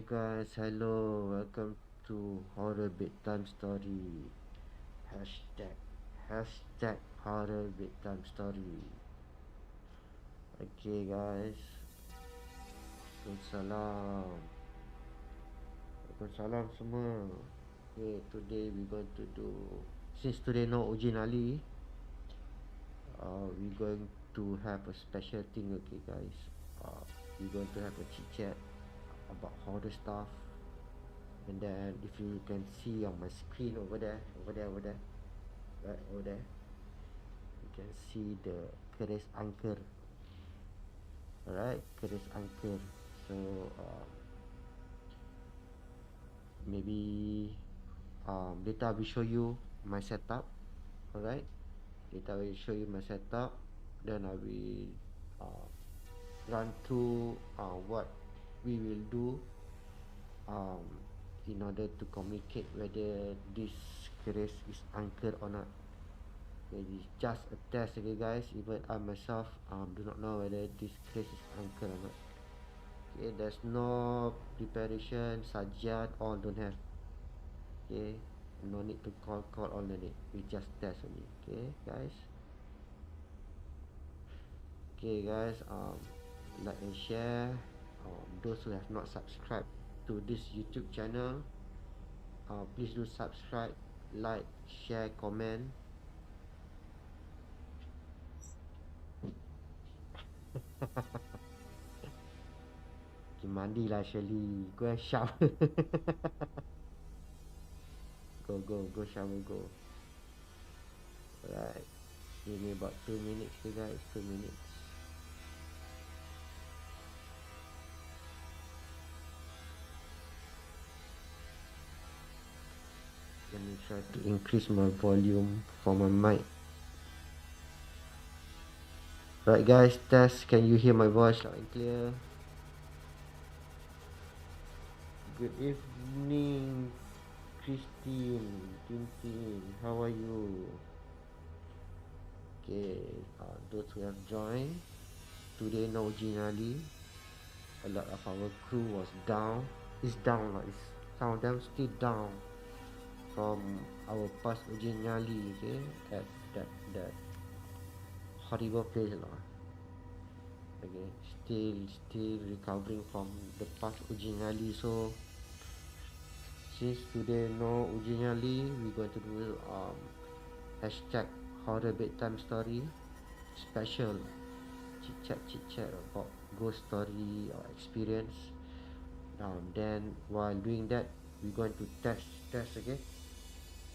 guys, hello, welcome to Horror Bedtime Story. Hashtag, hashtag Horror Bedtime Story. Okay guys, Waalaikumsalam. Waalaikumsalam semua. Okay, today we going to do, since today no Uji Nyali, we going to have a special thing, okay guys. We going to have a chit chat about horror stuff. And then if you can see on my screen over there, right over there, you can see the keris Angker. Alright, keris Angker. So maybe later I will show you my setup. Alright, later I will show you my setup. Then I will run through what we will do in order to communicate whether this keris is Angker or not. Okay, it's just a test, okay guys. Even I myself do not know whether this keris is Angker or not. Okay, there's no preparation, sajian, all don't have. Okay, no need to call all the need. We just test only. Okay guys. Okay guys, like and share. Those who have not subscribed to this YouTube channel, please do subscribe, like, share, comment. Okay, mandilah Shirley, go and shower. go shower, go. Alright, give me about 2 minutes here guys, 2 minutes. Let me try to increase my volume for my mic. Right guys, test, can you hear my voice loud and clear? Good evening, Christine, Tintin, how are you? Okay, those who have joined, today no Uji Nyali. A lot of our crew was down. It's down, like some of them still down from our past Uji Nyali, okay, at that horrible place lah. Okay, still recovering from the past Uji Nyali. So since today no Uji Nyali, we're going to do hashtag Horror Bedtime Story Special. Chit chat about ghost story or experience. Then while doing that, we're going to test again,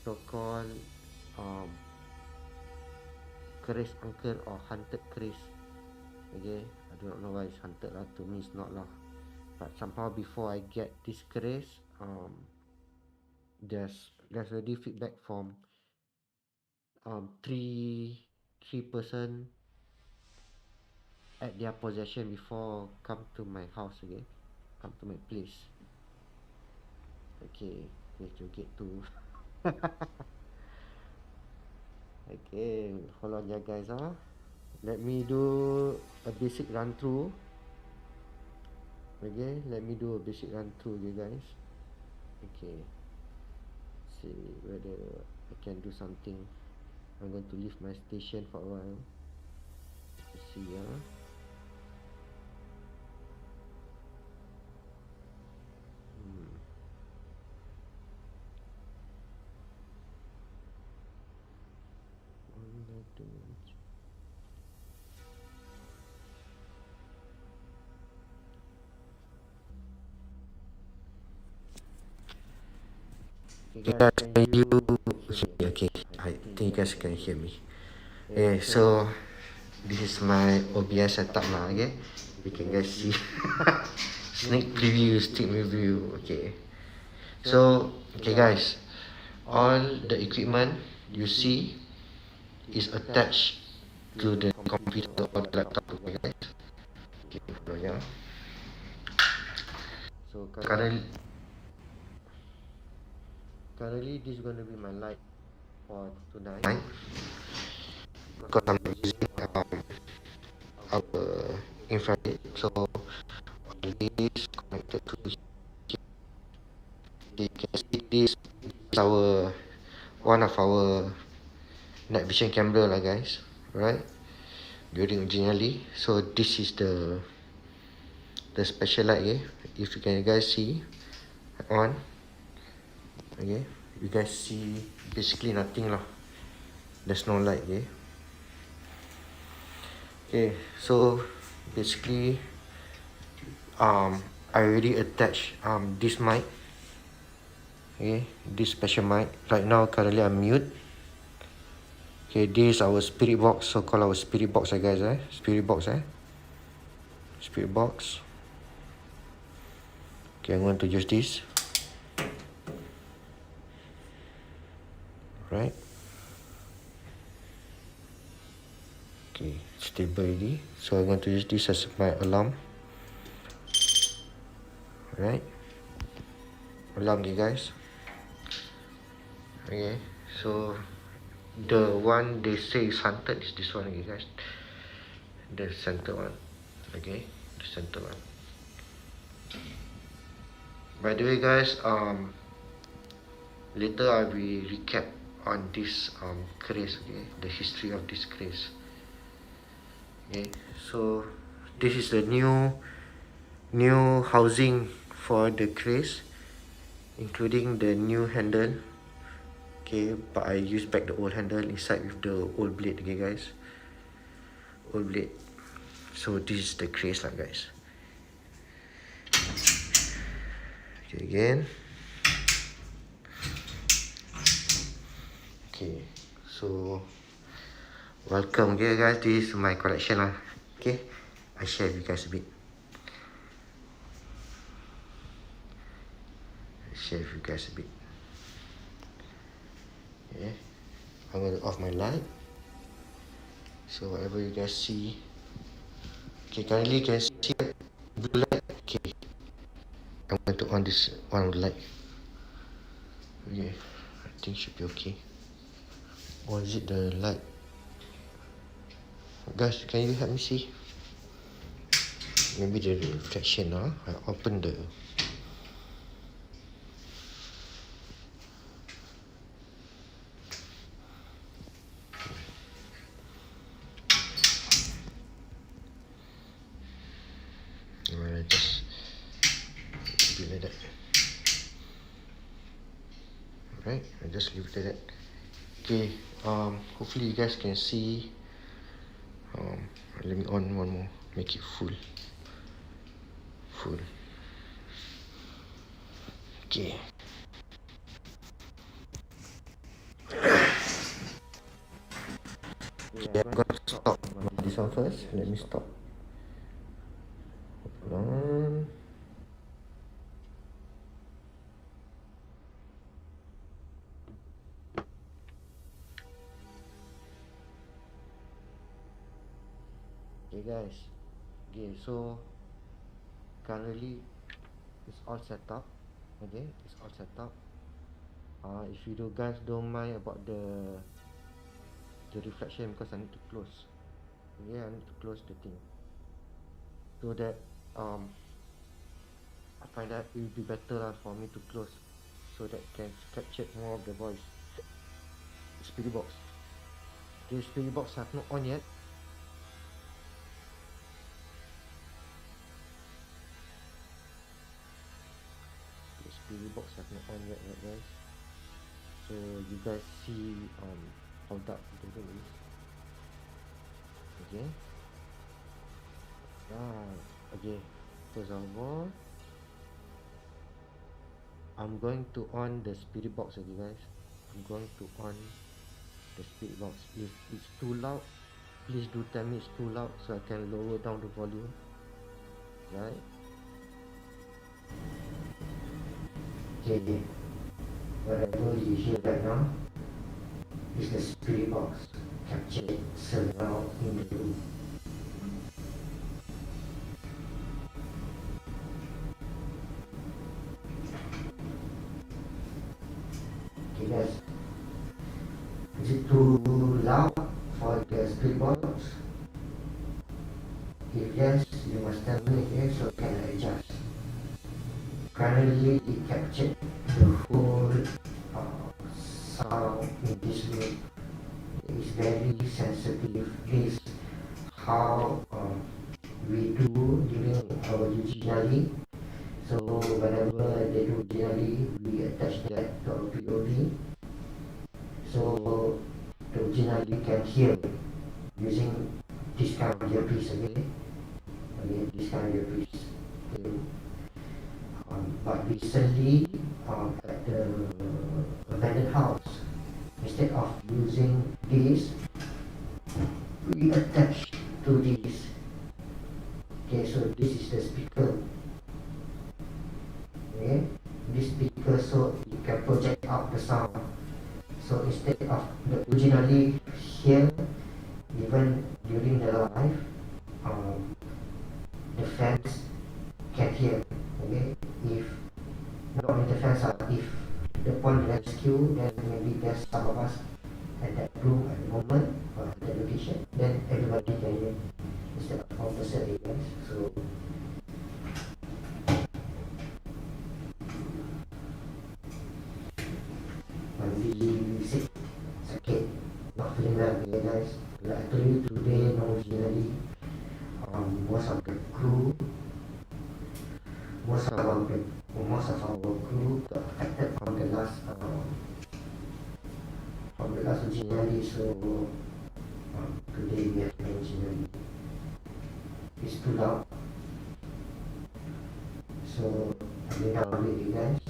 so called keris Angker or haunted keris. Okay, I do not know why it's haunted lah. To me it's not lah. But somehow before I get this keris, there's already feedback from three person at their possession before come to my house, okay, come to my place. Okay, let's get to okay, hold on ya guys. Let me do a basic run through. Okay, let me do a basic run through, you guys. Okay, see whether I can do something. I'm going to leave my station for a while. Let's see, Okay guys, can you okay, I think you guys can hear me. Okay, so this is my OBS setup lah, okay. You can guys see sneak preview. Okay, so okay guys, all the equipment you see is attached to the computer or the laptop, okay guys. Okay, so yeah, so currently this is going to be my light for tonight, because I'm using our infrared. So this connected to Okay, you can see this is our one of our night vision camera lah guys, right? During Uji Nyali. So this is the special light, okay? If you can guys see on, okay, you guys see basically nothing lah. There's no light, okay? Okay, so basically I already attached this mic, okay, this special mic. Right now currently I'm mute. Okay, this is our spirit box, so call our spirit box guys, spirit box, spirit box. Okay, I'm going to use this. Right. Okay, stable already. So I'm going to use this as my alarm. Right. Alarm, okay guys. Okay, so the one they say is haunted is this one, okay guys. The center one. Okay, the center one. By the way guys, later I will recap on this keris, okay, the history of this keris. Okay, so this is the new housing for the keris, including the new handle. Okay, but I use back the old handle inside with the old blade, okay guys, old blade. So this is the keris lah guys. Okay, again. Okay, so welcome, okay guys, this is my collection lah. Okay, I share with you guys a bit. Okay, I'm going to off my light. So whatever you guys see, okay, currently you can see blue light. Okay, I'm going to on this one light. Okay, I think should be okay. Or is it the light? Guys, can you help me see? Maybe the reflection, I open the... Alright, just leave it like that. Alright, I just leave it like that. Okay, hopefully you guys can see. Let me on one more, make it full. Okay. Okay, I'm going to stop this one first. Let me stop. Hold on. Okay guys, okay, so currently it's all set up. Okay, it's all set up. If you guys don't mind about the reflection, because I need to close. Okay, I need to close the thing so that I find that it will be better for me to close, so that can capture more of the voice. Spirit box. The spirit box have not on yet. Spirit box have not on yet, right guys? So you guys see how dark the thing is. Okay. Okay. First of all, I'm going to on the spirit box, okay guys. I'm going to on the spirit box. If it's too loud, please do tell me it's too loud so I can lower down the volume. Right? Okay, whatever you hear right now is the spirit box captured surround in the room. Okay guys, is it too loud for the spirit box? If yes, you must tell me, okay, so can I adjust. Currently it captured the whole sound in this room is very sensitive. This how we do during our Uji Nyali. So whenever they do Uji Nyali, we attach that to our POV. So the Uji Nyali can hear using this kind of earpiece, okay? Again, this kind of earpiece. Okay. But recently, at the abandoned house, instead of using this, we attach to this. Okay, so this is the speaker. Okay, this speaker, so it can project out the sound. So instead of the originally here, even during the live, the fans can hear. Okay, if not only the fans, if the point rescue, then maybe there's some of us at that room at the moment or at the location, then everybody can hear instead of opposite areas. So when we sick, sakit, not feeling well, okay guys. Like I told you today, originally, most of the crew, most of our crew got affected from the last Uji Nyali. So today we have no Uji Nyali. It's too loud. So I made down with you guys.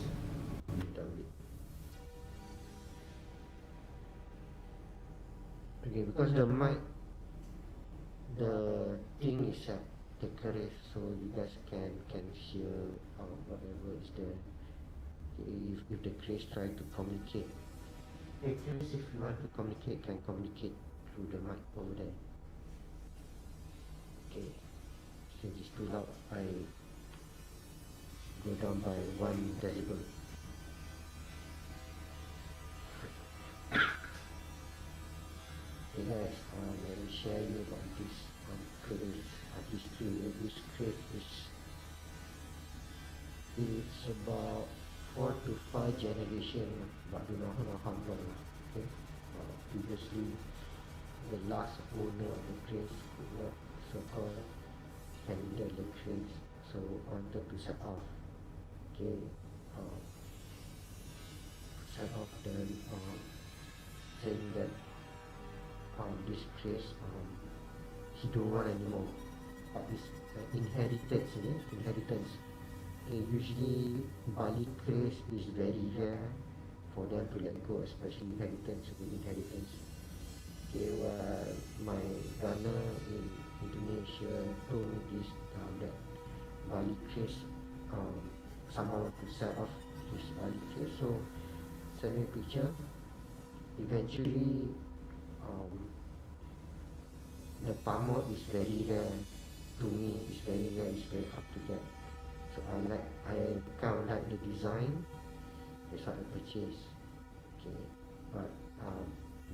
Okay, because the mic, the thing is at the keris, so you guys can hear whatever is there. If the keris try to communicate, the keris, if you want to communicate, can communicate through the mic over there. Okay, since it's too loud, I go down by 1 decibel. Hey guys, let me share you about this keris history. This keris is about 4 to 5 generations, but do not know how long. Okay, previously the last owner of the keris could not so-called handle the keris, so wanted to set off. Okay, set off, then saying that this keris he don't want anymore, but this inheritance. Usually Bali keris is very rare for them to let go, especially inheritance. Okay, my runner in Indonesia told me this, that Bali keris, someone to sell off his Bali keris, so send me a picture. Eventually, the palm is very rare. To me, it's very rare. It's very hard to get. So I kind of like the design. That's what I purchased. Okay, but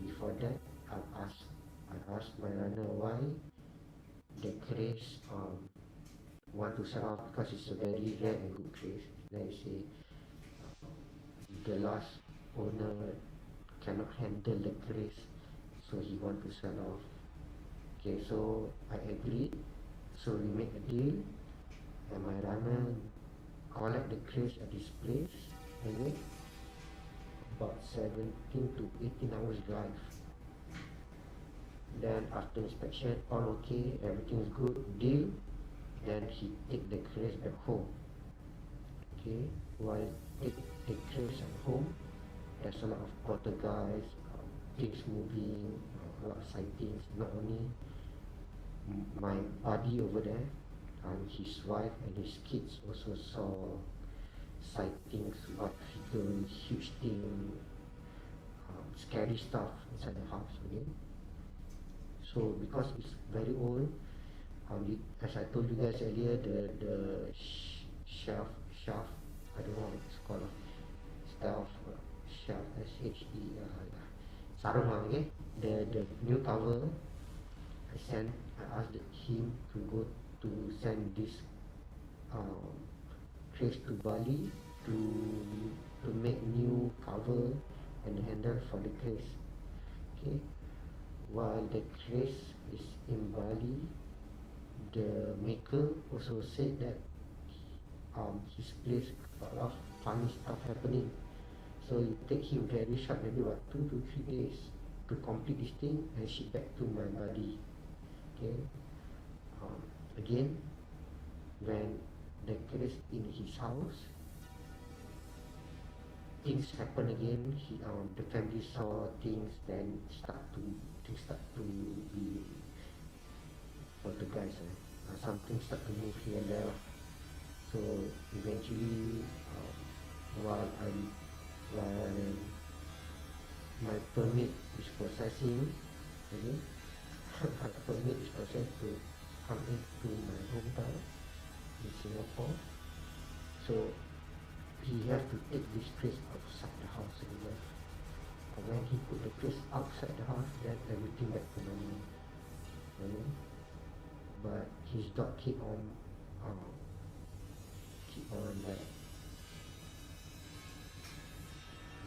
before that, I asked my runner why the keris want to sell off, because it's a very rare and good keris. Then he say the last owner cannot handle the keris, so he want to sell off. Okay, so I agreed. So we make a deal, and my runner collect the keris at this place. Okay, about 17 to 18 hours drive. Then after inspection, all okay, everything is good, deal. Then he take the keris back home. Okay, while take the keris at home, there's a lot of poltergeist, things moving, a lot of sightings. Not only my buddy over there, his wife and his kids also saw sightings, white figure, huge thing, scary stuff inside the house. Okay, so because it's very old, as I told you guys earlier, the shelf, I don't know what it's called, shelf, sarung, okay. The new tower, I asked him to go to send this keris to Bali to to make new cover and handle for the case. Okay, while the case is in Bali, the maker also said that his place got a lot of funny stuff happening. So it take him very short, maybe about 2 to 3 days to complete this thing and ship back to my buddy. Okay. Again, when the case in his house, things happen again. The family saw things, then things start to be poltergeist. Something start to move here and there. So eventually, while my permit is processing, okay, my permit is processed to come into my hometown in Singapore. So he has to take this place outside the house again. And when he put the place outside the house, then everything back to normal. Okay? But his dog keep on like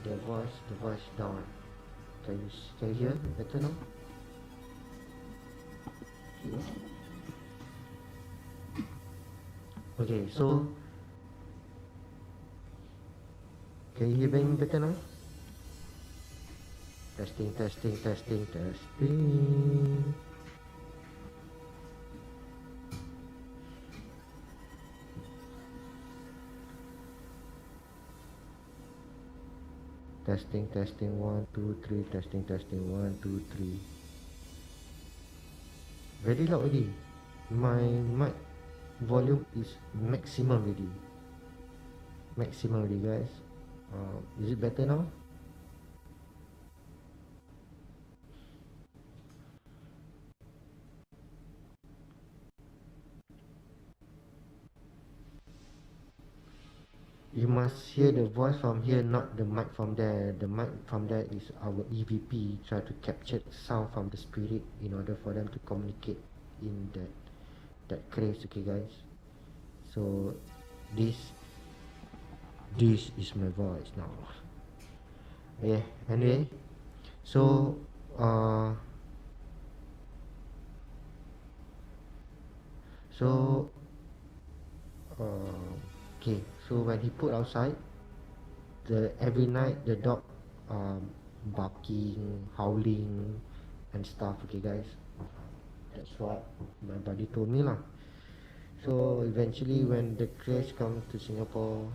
the voice down. Can you hear better now? Yes. Okay, so can you hear me better now? Testing. Testing 1 2 3. Testing 1 2 3. Very loud already. My mic volume is maximum already. Guys. Is it better now? You must hear the voice from here, not the mic from there. The mic from there is our EVP try to capture sound from the spirit in order for them to communicate in that craze. Okay guys, so this is my voice now. Yeah, anyway, so okay, so when he put outside, every night the dog barking, howling and stuff. Okay guys, that's what my buddy told me lah. So eventually when the crash come to Singapore,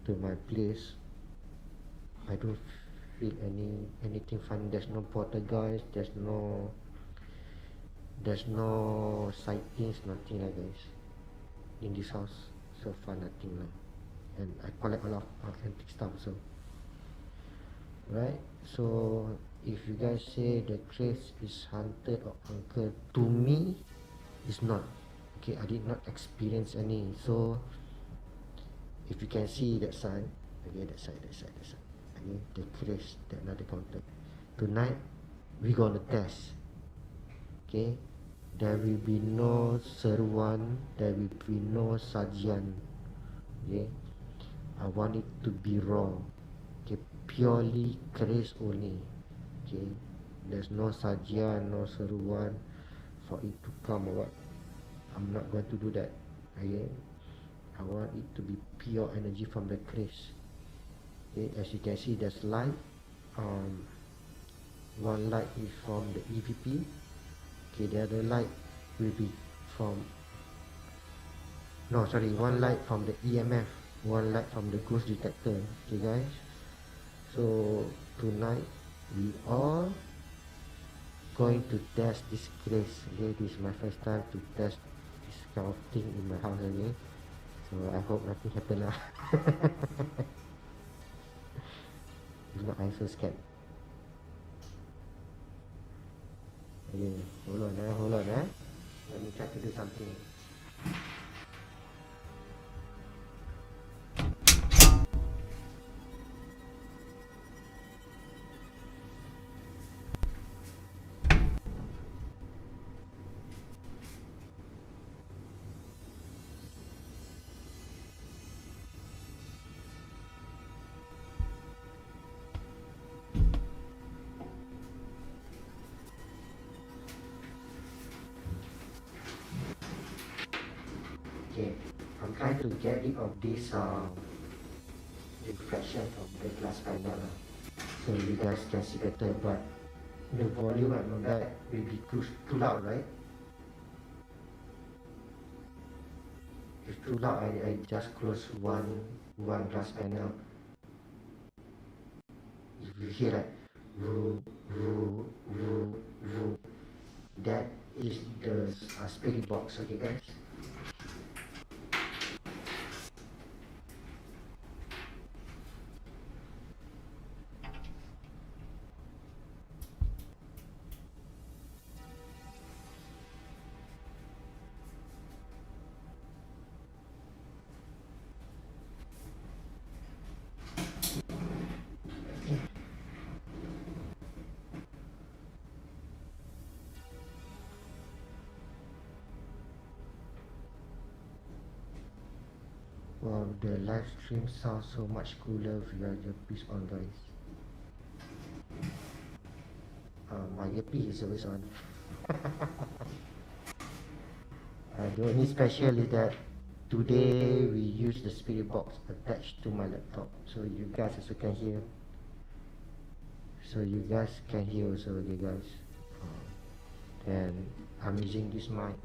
to my place, I don't feel anything fun. There's no poltergeist, there's no sightings, nothing like guys in this house. So far nothing lah. And I collect a lot of antique stuff also. Right, so if you guys say the place is haunted or Angker, to me it's not. Okay, I did not experience any. So if you can see that side, okay, that side, okay, the place, that another counter. Tonight we gonna test. Okay, there will be no seruan, there will be no sajian. Okay, I want it to be raw. Okay, purely keris only. Okay, there's no sajian, no seruan for it to come or what. I'm not going to do that. Okay, I want it to be pure energy from the keris. Okay, as you can see, there's light. One light is from the EVP. Okay, the other light will be from, no sorry, one light from the EMF, one light from the ghost detector. Okay guys, so tonight we all going to test this keris. Okay, this is my first time to test this kind of thing in my house. Okay, so I hope nothing happen lah. If not, I'm so scared. Okay, hold on. Let me try to do something. try to get rid of this reflection from the glass panel so you guys can see better, but the volume at my back will be too loud, right? If too loud, I just close one glass panel. If you hear that woo woo woo woo, that is the spirit box. Okay guys, wow, the live stream sounds so much cooler with your earpiece on, guys. My earpiece is always on. The only special is that today we use the spirit box attached to my laptop, so you guys also can hear. So you guys can hear also, okay guys. And I'm using this mic.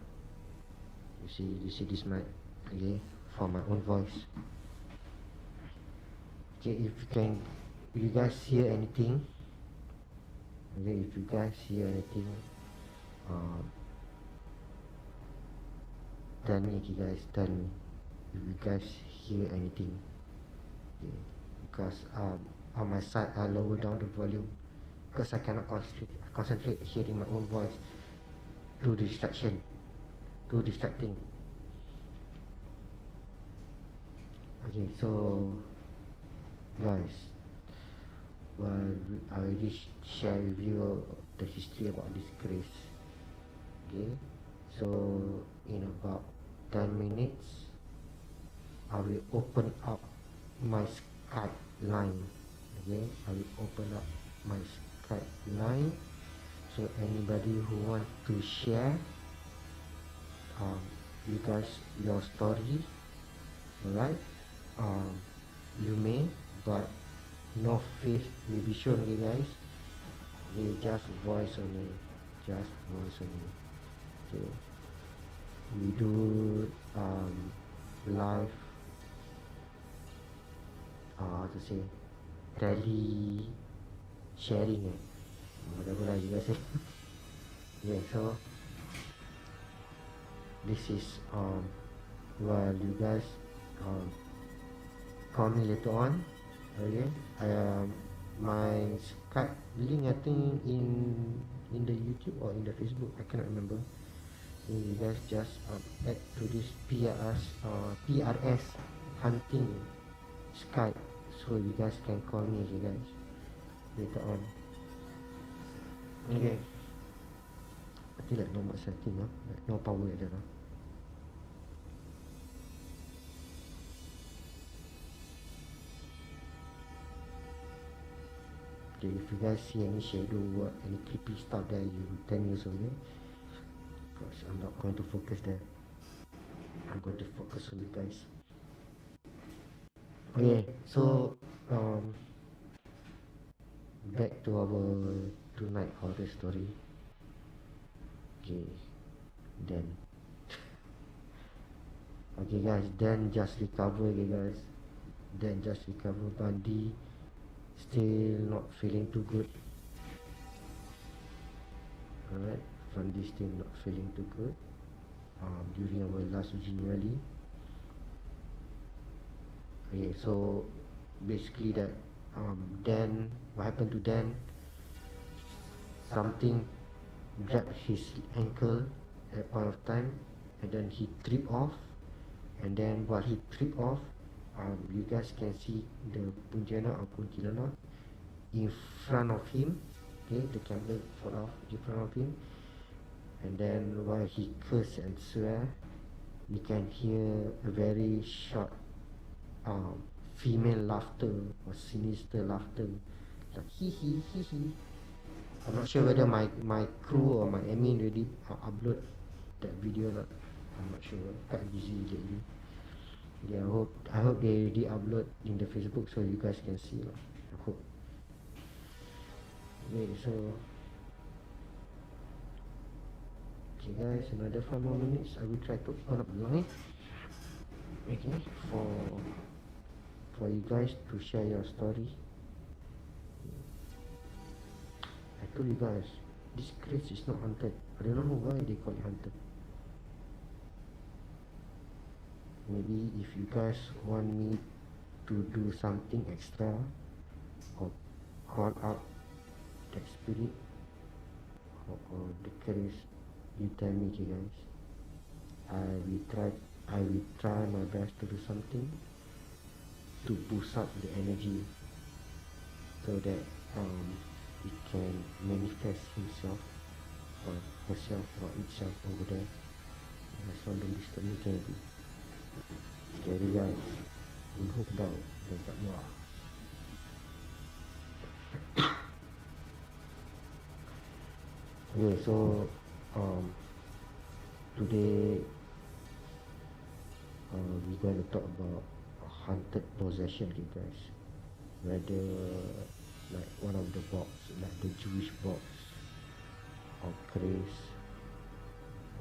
You see this mic, okay, for my own voice. Okay, if you guys hear anything, okay, if you guys hear anything, tell me, okay guys, tell me if you guys hear anything. Okay, because on my side I lower down the volume because I cannot concentrate hearing my own voice. Too distracting. Okay, so guys, well, I already share with you the history about this keris. Okay, so in about 10 minutes I will open up my Skype line. Okay, I will open up my Skype line, so anybody who want to share you guys your story, alright, you may, but no face will be shown, okay guys. Okay, just voice only. Okay, we do live, how to say, tele sharing, whatever lah you guys say. Yeah, so this is well, you guys call me later on. Okay, my Skype link, I think in the YouTube or in the Facebook, I cannot remember. You guys just add to this PRS hunting Skype, so you guys can call me, okay guys, later on. Okay, I think like no more setting, like no power like that. Okay, if you guys see any shadow or any creepy stuff there, you tell me also, okay? Because I'm not going to focus there. I'm going to focus on you guys. Okay, so back to our tonight horror story. Okay, then okay guys, then just recover, okay guys, then just recover. Bandi still not feeling too good. Alright, Bandi still not feeling too good during our last Uji Nyali. Okay, so basically that Dan, what happened to Dan, something grabbed his ankle at a point of time, and then he tripped off, and then while he tripped off, you guys can see the punjana or kuntilana in front of him. Okay, the camera fall off in front of him, and then while he cursed and swear, you can hear a very short female laughter or sinister laughter, like hee hee hee hee. I'm not sure whether my crew or my admin already upload that video or not. I'm not sure, quite busy lately. Yeah, I hope they already upload in the Facebook so you guys can see lah. I hope. Okay, so okay guys, another 5 more minutes. I will try to open up the line. Okay, for you guys to share your story. I told you guys, this place is not haunted. I don't know why they call it haunted. Maybe if you guys want me to do something extra or call out that spirit or the keris, you tell me, okay guys. I will try my best to do something to boost up the energy so that it can manifest himself or herself or itself over there. As long as disturb me can be scary guys. We hope daw tak luar. Okay, so today we're going to talk about a haunted possession, okay guys. Whether like one of the box, like the Jewish box or keris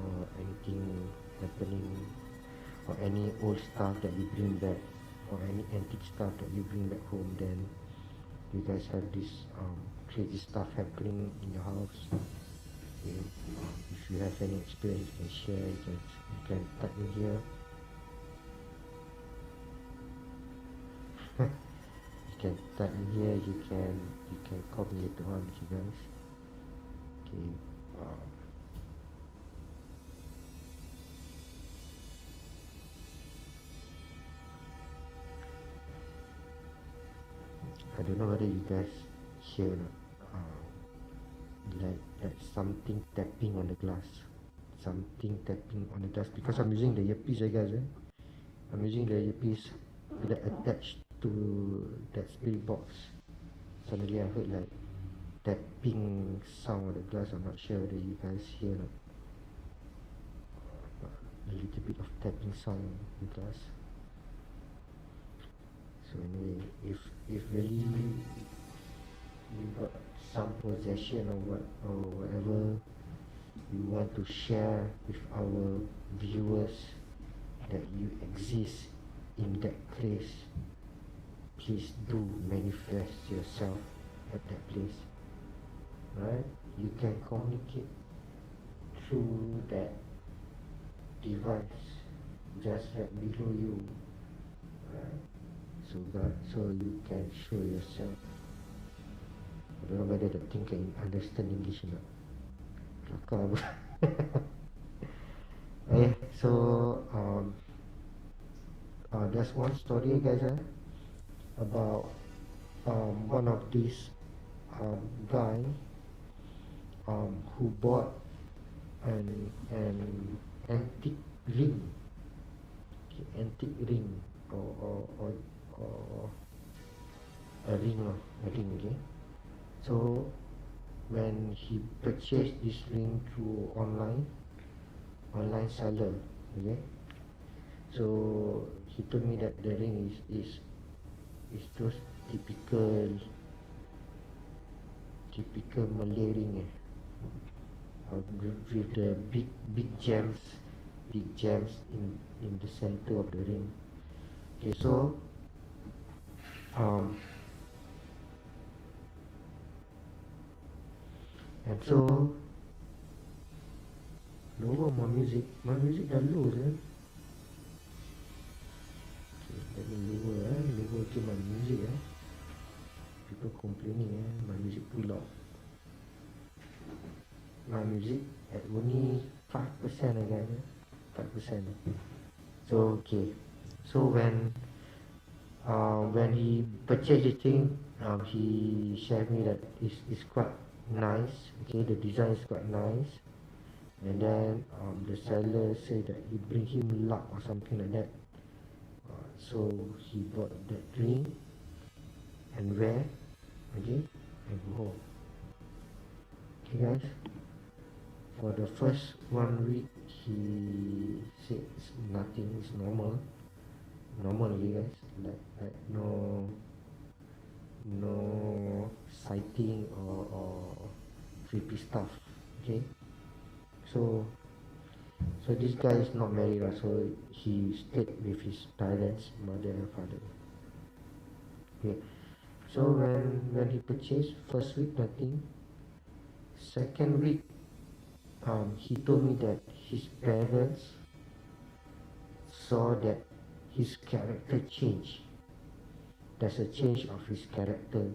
or anything happening or any old stuff that you bring back or any antique stuff that you bring back home, then you guys have this crazy stuff happening in your house. Okay. If you have any experience you can share, you can type in here. You can type in here, you can call me later on, you guys. Okay. I don't know whether you guys hear or not. Like something tapping on the glass. Something tapping on the glass because I'm using the earpiece, guys. I'm using the earpiece that attached to that spirit box. Suddenly I heard like tapping sound on the glass. I'm not sure whether you guys hear or not. A little bit of tapping sound on the glass. So anyway, if really you got some possession or whatever you want to share with our viewers that you exist in that place, please do manifest yourself at that place. Right? You can communicate through that device just right below you. Right? So you can show yourself. I don't know whether that thing can understand English or not. Okay, so there's one story, guys, about one of these guy who bought an antique ring, or a ring, okay. So when he purchased this ring through online seller, okay. So he told me that the ring is those typical Malay ring, with the big gems in the center of the ring. Okay, so and so lower my music dah low kan. Okay, let me lower to my music. People complaining my music too loud. My music at only 5% again, 5%. So okay, so when he purchased the thing, he shared me that it's quite nice. Okay, the design is quite nice, and then the seller said that it bring him luck or something like that. So he bought that ring and wear, okay, and go home. Okay, guys. For the first 1 week, he said nothing is normal. normal, okay guys, like no sighting or creepy stuff. Okay, so this guy is not married, so he stayed with his parents, mother and father. Okay, so when he purchased, first week nothing, second week he told me that his parents saw that his character changed. There's a change of his character,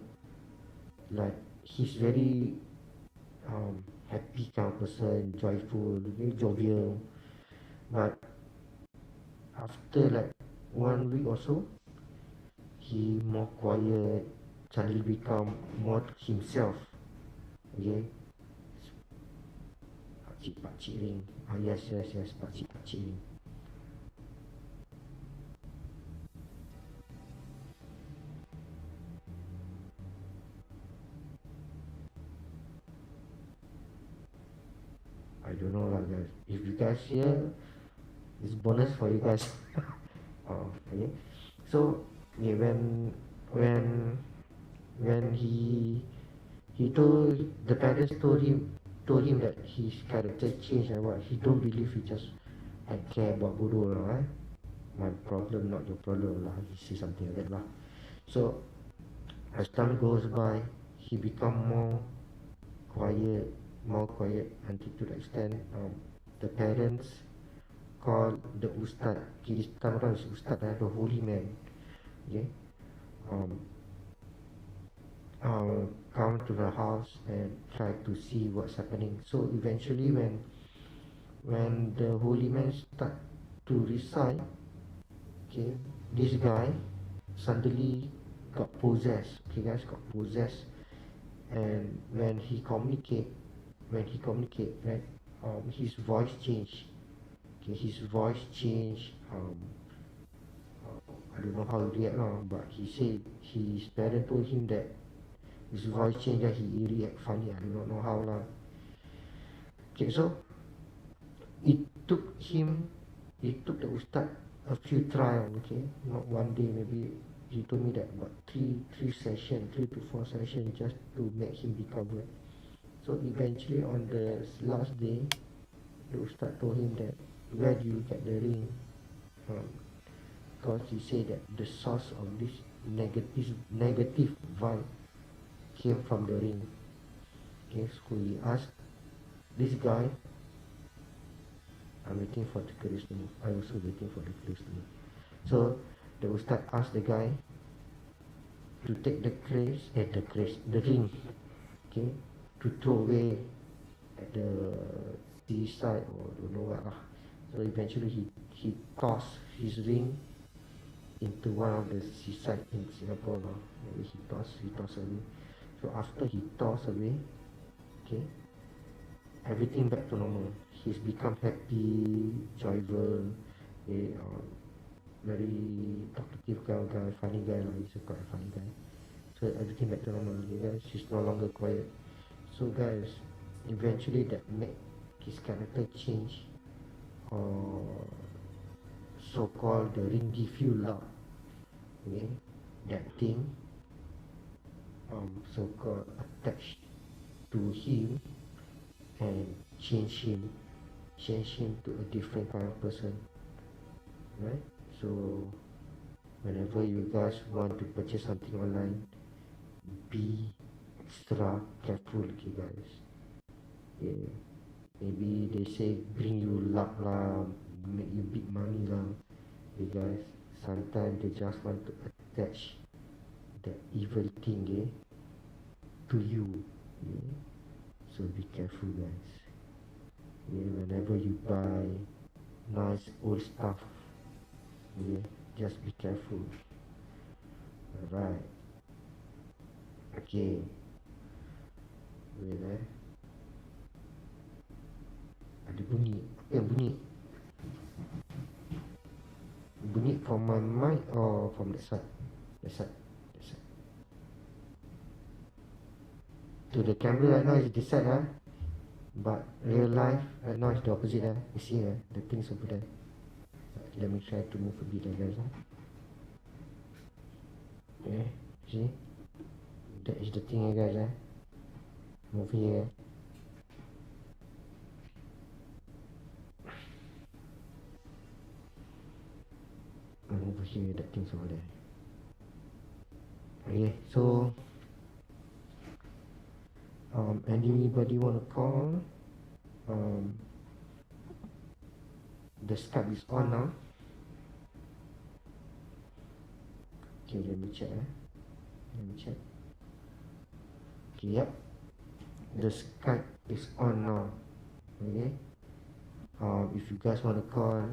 like he's very happy kind of person, joyful, very jovial. But after like 1 week or so, he more quiet, suddenly become more himself. Okay, pakcik ring. Yes, pakcik ring. I don't know lah guys. If you guys hear, it's bonus for you guys. Oh, okay. So yeah, when he told the parents told him that his character changed and what, he don't believe, he just I care about bodoh lah, my problem not your problem lah, he say something like that lah. So as time goes by, he become more quiet until to the extent the parents call the ustad. Okay, this time around is ustad, the holy man. Okay, um, come to the house and try to see what's happening. So eventually, when the holy man start to recite, okay, this guy suddenly got possessed. Okay, guys, got possessed, and when he communicate, right, his voice changed. Okay, his voice changed. I don't know how to react now, but he said his parent told him that his voice changed, that he react funny. I do not know how lah. Okay, so it took the ustad a few trials. Okay, not one day, maybe he told me that about three sessions, 3 to 4 sessions, just to make him recover. So eventually on the last day, the ustad told him that, where do you get the ring? Because he said that the source of this negative vibe came from the ring. Okay, so he asked this guy. I'm waiting for the keris to move. I also waiting for the keris to move. So the ustad asked the guy to take the ring, okay, to throw away at the seaside or don't know what lah. So eventually he tossed his ring into one of the seaside in Singapore lah. Maybe he tossed away. So after he tossed away, okay, everything back to normal. He's become happy, joyful, very talkative kind of guy, funny guy lah. He's a quite funny guy. So everything back to normal. Okay, guys, he's no longer quiet. So guys, eventually that make his character change, or so-called the ring give you luck. Okay, that thing so-called attached to him and change him to a different kind of person, right? So whenever you guys want to purchase something online, be extra careful, okay guys. Yeah, maybe they say bring you luck lah, make you big money lah. Okay guys, sometimes they just want to attach the evil thing, to you. Yeah? So be careful guys. Yeah, whenever you buy nice old stuff, yeah, just be careful. Alright. Okay. Wait ada bunyi. Apa yang bunyi? Bunyi from my mic or from the side? The side. To the camera right now is this side, but real life right now is the opposite. You see the things over there. Let me try to move a bit, guys. Okay, see, that is the thing guys, over here. And over here, that thing's over there. Okay, so anybody want to call? The Skype is on now. Okay, let me check. Let me check. Okay, yep. The Skype is on now. Okay. If you guys want to call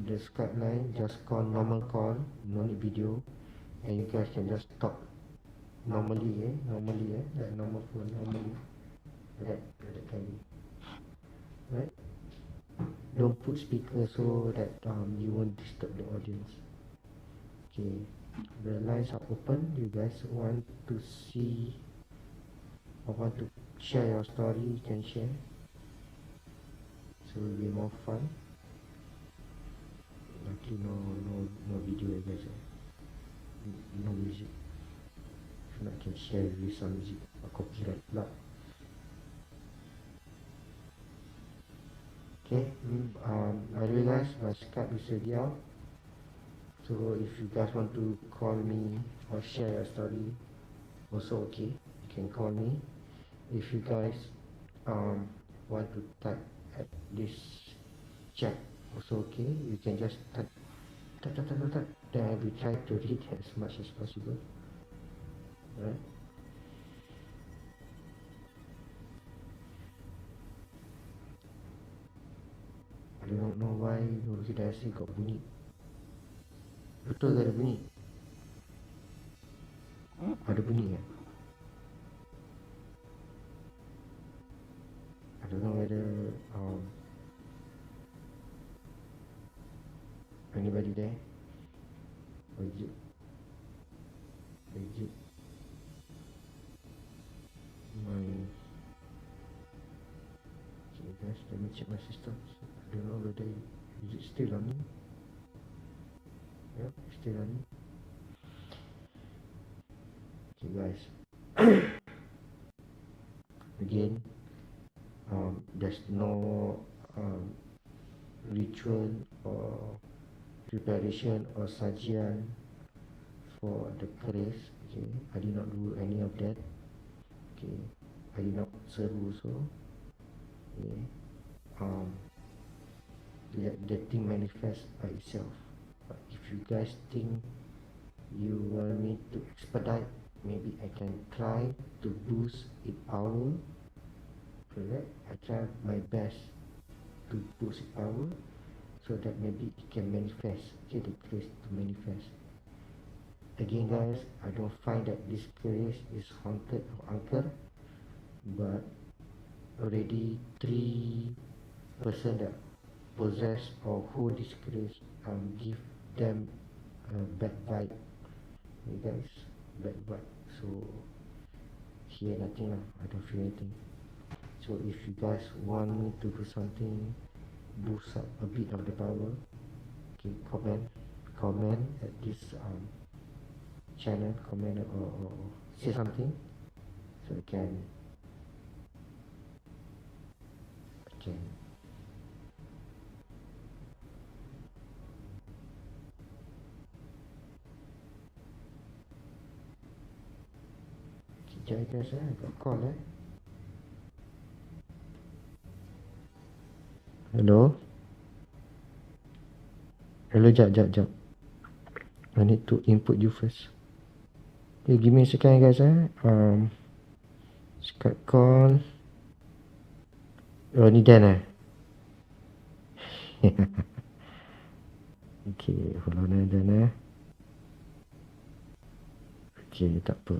the Skype line, just call normal call, no need video, and you guys can just talk normally, like normal phone, normally. Like that can be. Right? Don't put speaker so that you won't disturb the audience. Okay, the lines are open. You guys want to see or want to share your story, you can share. So it will be more fun. Luckily no video I guess. No music. If not, I can share with some music or copyright pula. Okay, by the way guys, my Skype is ready out. So if you guys want to call me or share your story, also okay, you can call me. If you guys want to type at this chat, also okay, you can just type. Then I will try to read as much as possible. Right? I do not know why notification got bunyi. Betul ke ada bunyi? Ada bunyi kan? I don't know whether anybody there? Or is it my... Okay guys, let me check my system. I don't know whether is it still on me. Yep, still on me. Okay guys. Again, there's no ritual or preparation or sajian for the keris. Okay, I did not do any of that. Okay, I did not seru also. Okay, let the thing manifest by itself. But if you guys think you want me to expedite, maybe I can try to boost its power. Correct? I try my best to boost its power so that maybe it can manifest. Okay, the keris to manifest. Again guys, I don't find that this keris is haunted or Angker, but already 3 person that possess or hold this keris give them a bad vibe. You guys, bad vibe. So here nothing lah, I don't feel anything. So if you guys want me to do something, boost up a bit of the power, okay, comment at this channel, comment or say something so I can kejap guys, I got call Hello, jap. I need to input you first. Okay, give me a second guys. Skype call. Oh, ni Dan Okay, hold on Dan Okay, tak apa.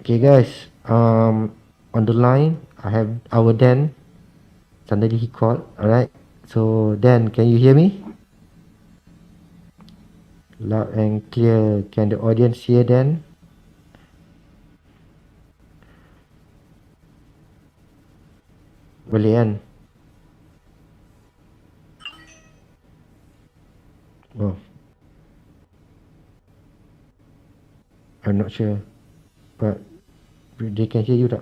Okay guys, on the line I have our Dan. Suddenly he called. Alright, so Dan, can you hear me? Loud and clear. Can the audience hear Dan? Boleh kan? Oh, I'm not sure. But they can hear you tak?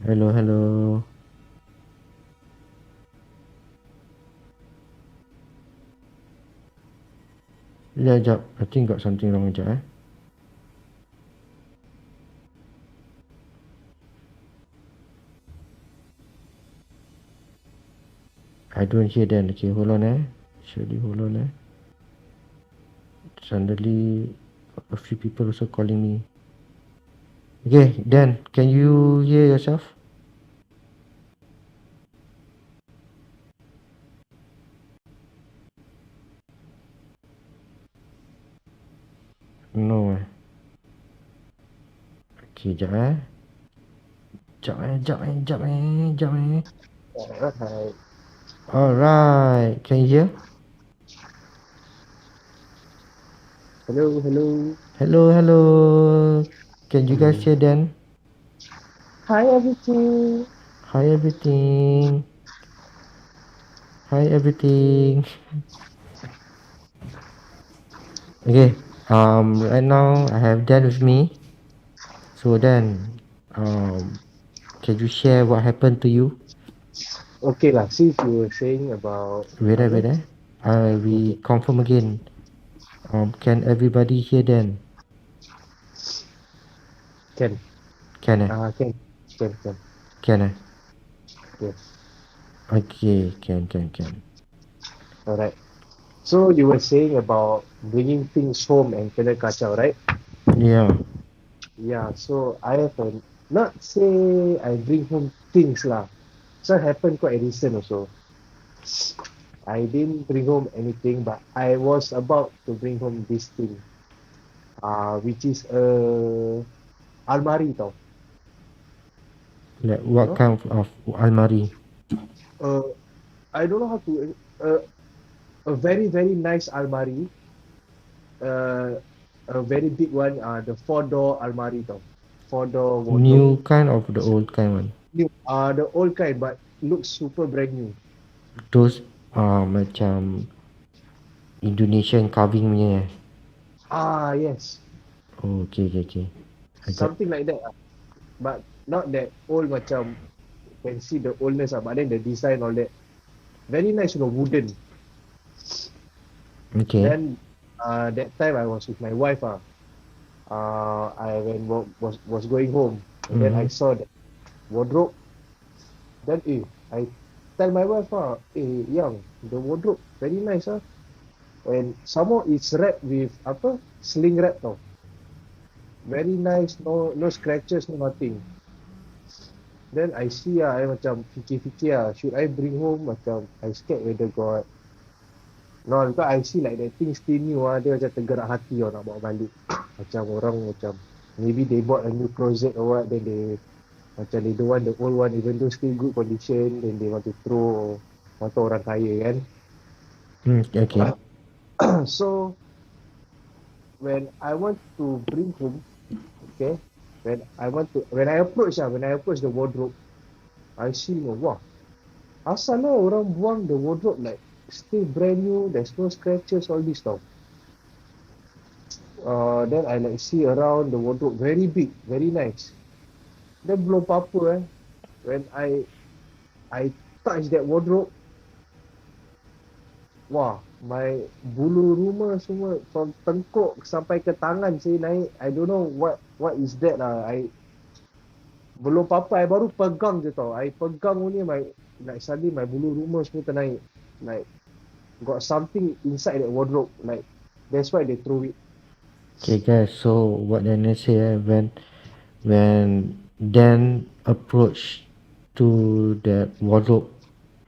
Hello, hello. Ya, jap. I think got something wrong jap eh. I don't hear them. Okay, hold on eh. Surely hold on eh. Suddenly a few people also calling me. Okay, Dan, can you hear yourself? No eh. Okay, jap eh. Jap eh. Alright. Alright, can you hear? Hello, hello. Hello, hello. Can you guys hear Dan? Hi, everything. Hi everything. Hi everything. Okay. Right now I have Dan with me. So Dan, can you share what happened to you? Okay lah, since you were saying about Wait apa? eh. We Okay. confirm again. Can everybody hear Dan? Can. Can eh? Can. Can. Can eh? Yes. Okay, can. Alright. So you were saying about bringing things home and kena kacau, right? Yeah. Yeah. So I have not say I bring home things lah. So it happened quite recent also. I didn't bring home anything, but I was about to bring home this thing. Which is a almari tau. Like You what know? kind of almari? Uh, I don't know how to. A very very nice almari. Uh, a very big one. The four door almari tau. Four door wardrobe. New kind of the old kind one? New. The old kind, but looks super brand new. Those macam Indonesian carving punya eh? Yes. Oh, okay. I got. Something like that. But not that old macam can see the oldness but then the design all that. Very nice, wooden. Okay. Then that time I was with my wife. I when was going home and then I Mm-hmm. saw that wardrobe. Then I tell my wife yang the wardrobe very nice and some more it's wrapped with apa sling wrap tau. Very nice, no scratches, no nothing. Then I see I macam fikir-fikir should I bring home, macam I scared whether got no, because I see like that thing still new dia macam tergerak hati nak bawa balik. Macam orang macam maybe they bought a new closet or what, then they macam they don't want the old one even though still good condition, then they want to throw, macam orang kaya kan. Okay. So when I want to bring home, okay, when I approach the wardrobe, I see wah, asal lah orang buang the wardrobe like still brand new, there's no scratches, all this tau. Then I like see around the wardrobe very big, very nice. Then belum apa-apa when I touch that wardrobe, wah, my bulu rumah semua from tengkuk sampai ke tangan saya naik. I don't know what is that lah. I belum apa-apa, I baru pegang je tau. I pegang ni like suddenly my bulu rumah semua ternaik. Like got something inside that wardrobe. Like that's why they throw it. Okay guys, so what Daniel say when Dan approach to that wardrobe,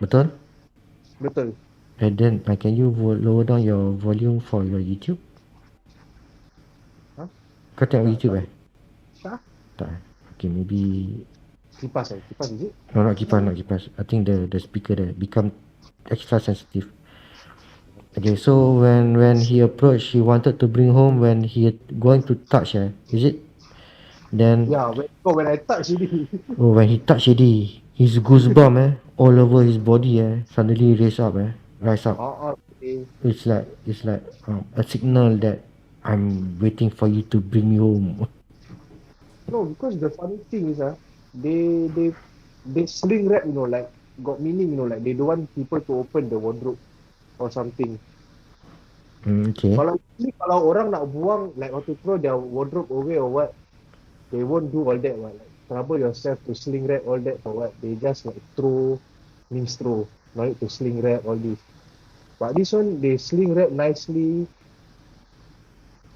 betul? Betul. And then can you lower down your volume for your YouTube? Huh? Kau tengok YouTube Tak. eh? Tak. Tak eh? Okay, maybe Kipas is it? no, not kipas. I think the speaker there become extra sensitive. Okay, so when he approached, he wanted to bring home. When he going to touch, is it? Then Yeah, when I touch it, oh, when he touched already, his goosebump all over his body suddenly rise up. okay. It's like a signal that I'm waiting for you to bring me home. No, because the funny thing is, they they they sling wrap, like got meaning, like they don't want people to open the wardrobe or something. Okay. Kalau orang nak buang, like want to throw their wardrobe away or what, they won't do all that. What, like trouble yourself to sling wrap all that for what? They just like throw, means throw. No need to sling wrap all this. But this one, they sling wrap nicely,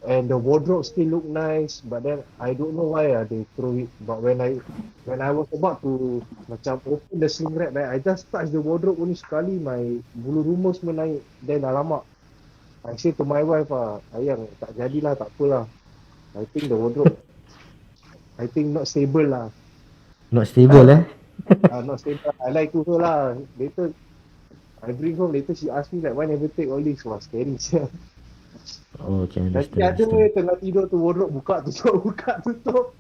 and the wardrobe still look nice. But then I don't know why they throw it. But when I was about to macam open the sling wrap, I just touch the wardrobe only sekali, my bulu rumah semua naik. Then alamak, I say to my wife, ayang tak jadilah, tak apalah. I think the wardrobe, I think not stable lah. Not stable, Not stable. I like to her lah. Later I bring home. Later she ask me like, why never take all this? Wah, scary sia. Oh, okay, Nanti understand, ada understand. tengah tidur tu wardrobe buka tutup buka tutup.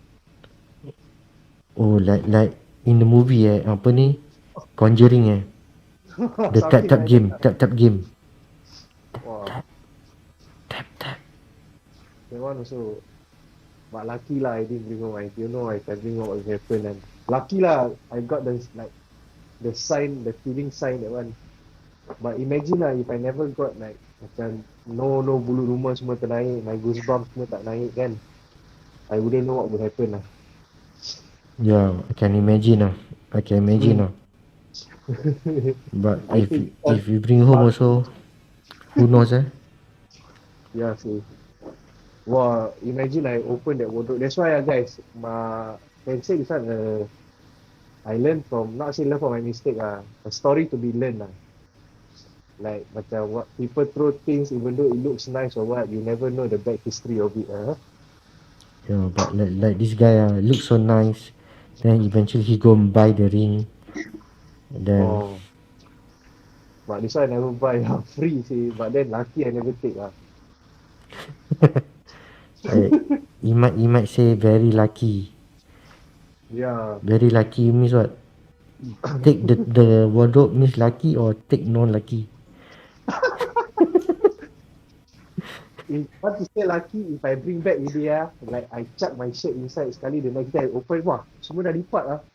Oh, like in the movie apa ni? Conjuring the tap Something tap like that. game, tap tap game. Wah, Tap tap. that one also. But lucky lah, I didn't bring home. I don't know if I bring home what will happen. And lucky lah, I got the like the sign, the feeling sign, that one. But imagine lah, if I never got like macam no bulu rumah semua ternaik, my goosebumps semua tak naik kan, I wouldn't know what would happen lah. Yeah, I can imagine I can imagine Hmm. But I think if you bring home also, who knows yeah, see. Wow, imagine I open that wardrobe. That's why guys, can say this one, I learned from, not say learn from my mistake, a story to be learned lah. Like macam what people throw things even though it looks nice or what, you never know the back history of it. Yeah, but like this guy looks so nice. Then eventually he go and buy the ring. Then Oh, but this one I never buy free see. But then lucky I never take uh, he might say very lucky. Yeah. Very lucky means what? Take the wardrobe means lucky or take non lucky? If want to say lucky, if I bring back ini like I chuck my shirt inside sekali, the next day I open, wah, semua dah lipat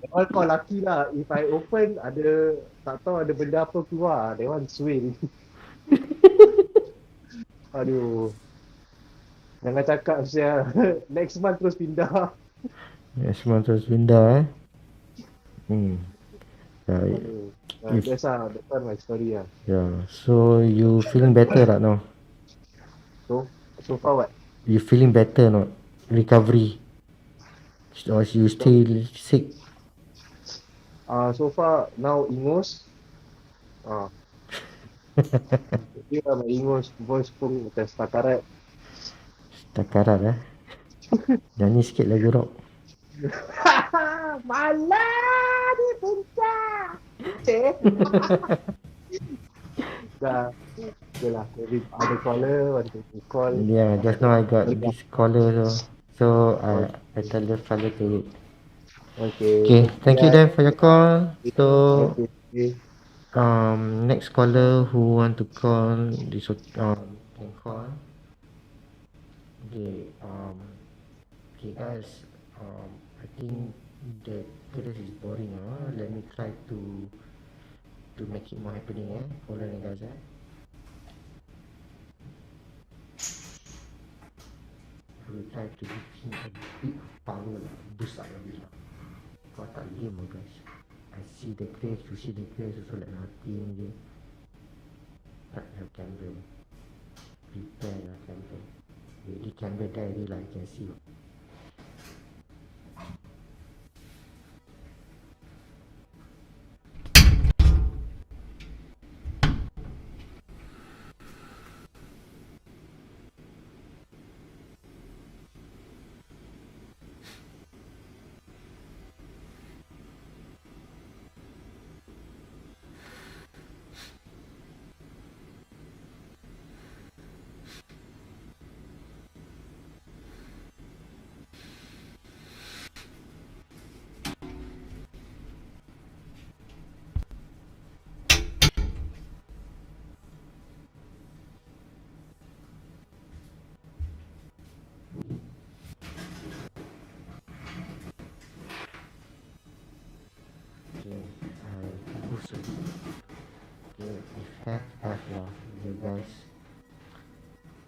That one call lucky lah. If I open, tak tahu ada benda apa keluar, that one suay. Aduh, jangan cakap saya next month terus pindah. Semua terus pindah Hmm. Yeah, Aduh. if That's my story yeah. So you feeling better right now? So far what? You feeling better not? Recovery? Or you So, still sick? so far now ingus. Ah, dia my ingus voice pun macam setakat. Takarat Nyanyi sikit lagu rock. Malah di puncak. Cik. Dah. Okay lah. Maybe ada caller, want to call. Yeah, just now I got this caller so I tell the fella to wait. Okay. Okay, Thank you thank you guys. then for your call. So Okay. next caller who want to call this can call. Okay, okay guys, I think the keris is boring let me try to make it more happening hold on guys I will try to give him a bit of power lah, besar lagi lah. Kau tak game guys. I see the keris, you see the keris also like nothing je. Tak have camera. Prepare lah camera. Really camera there already lah, I can see. Okay, I also. Okay, if have lah. You guys,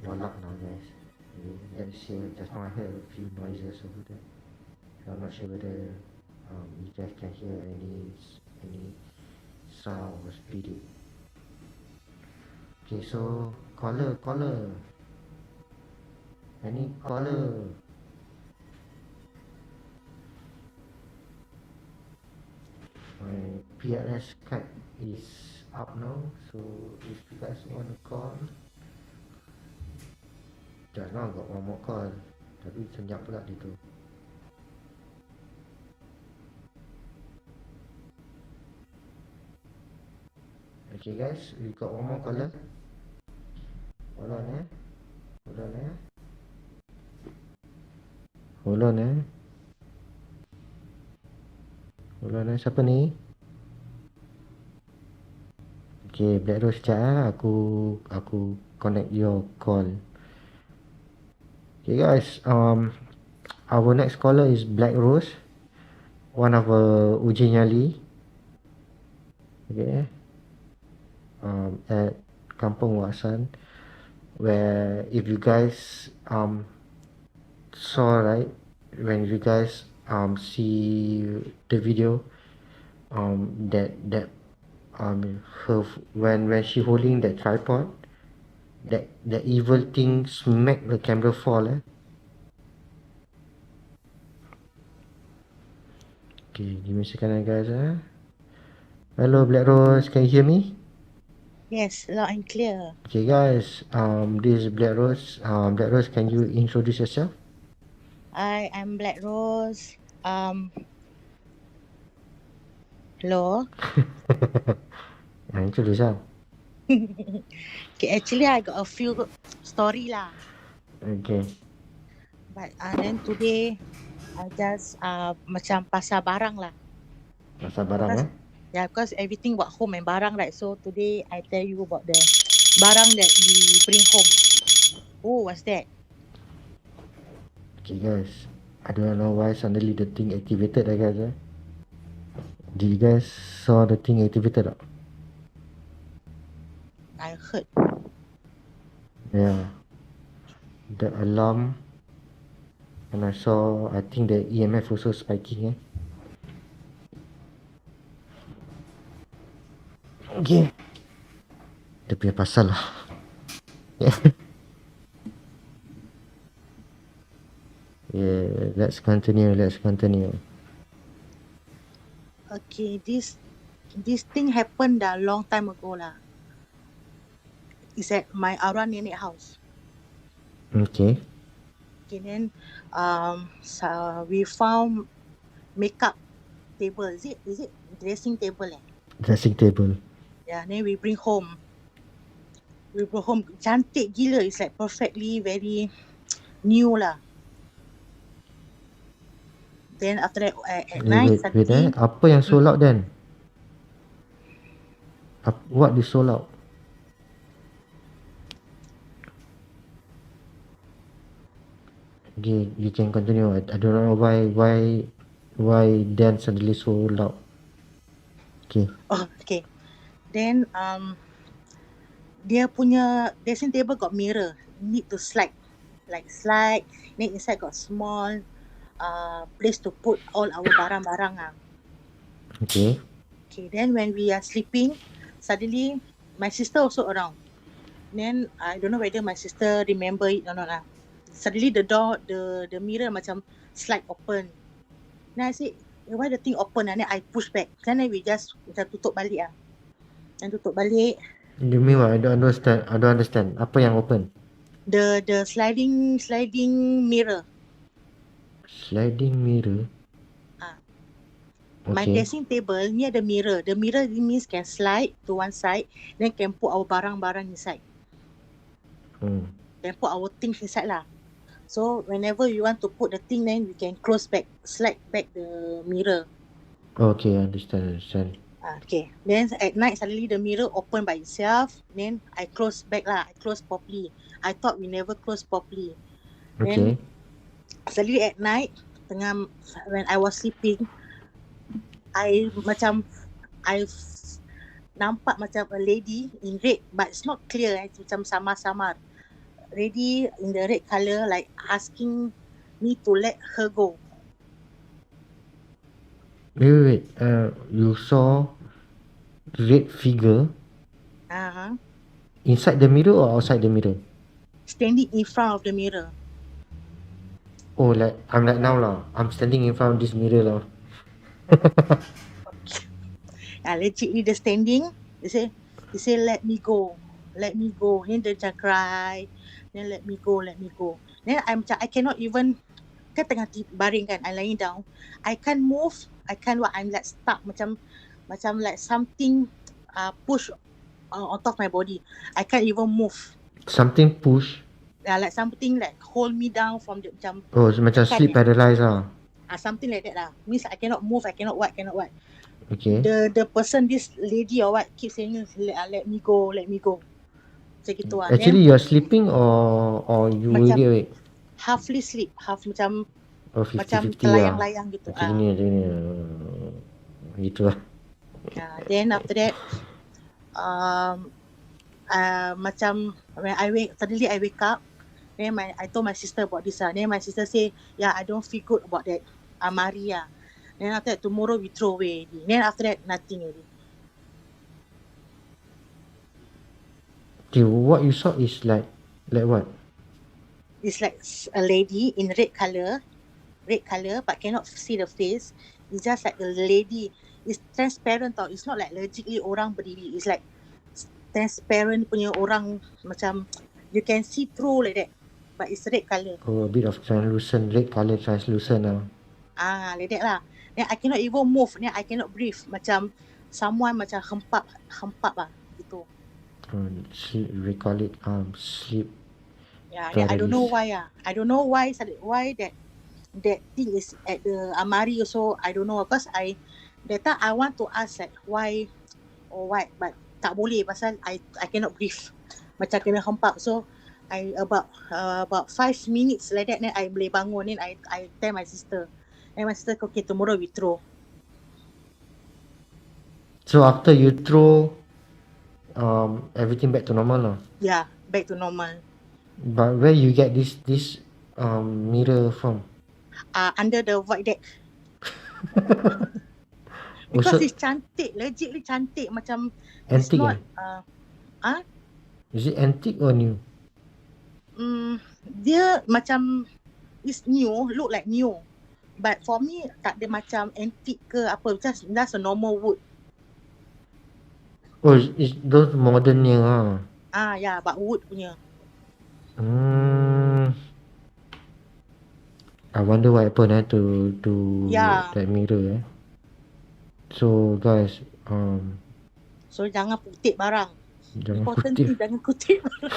your luck now, guys. Okay, let's hear. Just now I heard a few noises over there. I'm not sure whether you guys can hear any sound or spirit. Okay, so caller, any caller? My PRS card is up now, so if you guys want to call, just now got one more call, tapi senyap pula dia tu. Okay guys, we got one more caller. Hold on eh. Hold on eh, siapa ni? Okay, Black Rose sekejap eh. Aku connect your call. Okay guys, our next caller is Black Rose, one of Uji Nyali. Okay. At Kampung Waksan, where if you guys saw, right, when you guys see the video, that her, when she holding that tripod, that evil thing smack the camera fall. Okay, give me a second guys. Hello Black Rose, can you hear me? Yes, loud and clear. Okay guys, this is Black Rose. Black Rose, can you introduce yourself? I am Black Rose. Hello. Introduce lah. Okay, actually I got a few story lah. Okay. But then today I just macam pasar barang lah. Pasar barang Yeah, because everything about home and barang, right? So today I tell you about the barang that we bring home. Oh, what's that? Okay guys, I don't know why suddenly the thing activated guys. Did you guys saw the thing activated? I heard. Yeah. The alarm, and I saw, I think the EMF also spiking. Okay. Dia punya pasal lah. Yeah, let's continue. Okay, this thing happened a long time ago lah. It's at my arwah nenek house. Okay. Okay, then so we found makeup table. Is it dressing table? Dressing table. Yeah, then we bring home. Cantik gila. It's like perfectly very new lah. Then after that at night wait, apa yang sold out then? What is sold out? Okay, you can continue. I don't know why then suddenly sold out. Okay. Oh, okay. Then dia punya dressing table got mirror. Need to slide. Then inside got small place to put all our barang-barang ah. Okay. Okay, then when we are sleeping, suddenly my sister also around. Then I don't know whether my sister remember it or not lah. Suddenly the door, the mirror macam slide open. Then I said, why the thing open? And then I push back. Then we just macam tutup balik ah. Dan tutup balik. You mean what? I don't understand. Apa yang open? The sliding mirror. Sliding mirror. My dressing table ni ada mirror. The mirror means can slide to one side, then can put our barang-barang inside. Can put our things inside lah. So whenever you want to put the thing, then we can close back, slide back the mirror. Okay, understand. Okay. Then at night suddenly the mirror open by itself. Then I close back lah. I close properly. I thought we never close properly. Okay. Then suddenly at night, when I was sleeping, I macam I nampak macam a lady in red, but it's not clear. It's macam samar-samar. Lady in the red colour, like asking me to let her go. Wait. You saw red figure inside the mirror or outside the mirror? Standing in front of the mirror. Oh, like I'm like now lah. I'm standing in front of this mirror lah. Legitly the standing. They say let me go. Let me go. Then dia macam cry. Then let me go. Then I cannot even, kan tengah baring kan, I lying down. I can't move. I'm like stuck. Macam like something push on top of my body. I can't even move. Something push. Like something like hold me down from the macam. Oh, macam sleep paralyzed lah. Something like that lah. Means I cannot move. I cannot what. Okay. The person, this lady or what, keep saying let me go. Macam gitu lah. Actually, you're sleeping or you macam really awake? Halfly sleep, half macam 50-50 macam lah. terlayang-layang gitu. Macam gini. Gitu lah. Then after that, macam when suddenly I wake up. Then I told my sister about this. Then my sister say, I don't feel good about that Amari. Then after that, tomorrow we throw away. Then after that, nothing already. Okay, what you saw is like what? It's like a lady in red color, but cannot see the face. It's just like a lady. It's transparent tau. It's not like legitly orang berdiri. It's like transparent punya orang, macam you can see through like that. But it's red color. Oh, a bit of translucent, red color translucent lah. Like that lah. Then I cannot even move. Then I cannot breathe. Macam someone macam hempap lah. Gitu. We call it sleep. Then I don't know why. I don't know why that thing is at the Amari also. I don't know. Because that time I want to ask like why or what, but tak boleh pasal I cannot breathe. Macam kena hempap. So I about 5 minutes like that, then I boleh bangun. Then I tell my sister. And my sister, okay, tomorrow we throw. So after you throw, everything back to normal lah. Yeah, back to normal. But where you get this mirror from? Under the void deck. Because it's cantik, legitly cantik. Macam antique, it's not. Is it antique or new? Dia macam it's new, look like new. But for me, tak ada macam antique ke apa. Just that's a normal wood. Oh, it's those modernnya lah. Yeah, but wood punya. I wonder what happened to that mirror. So guys, so jangan kutip barang. Jangan kutip barang.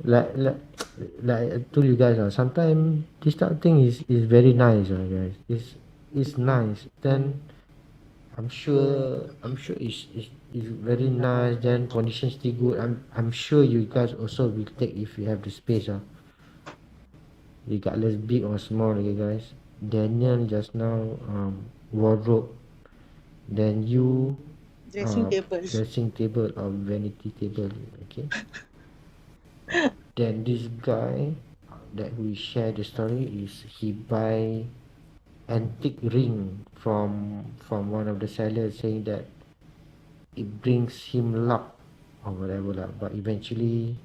like I told you guys, sometimes this type of thing is very nice, guys. It's nice. Then I'm sure it's very nice. Then condition still good. I'm sure you guys also will take if you have the space. Regardless big or small, okay guys. Daniel just now wardrobe. Then you dressing table or vanity table, okay. Then this guy that we share the story is he buy antique ring from one of the sellers, saying that it brings him luck or whatever lah. But eventually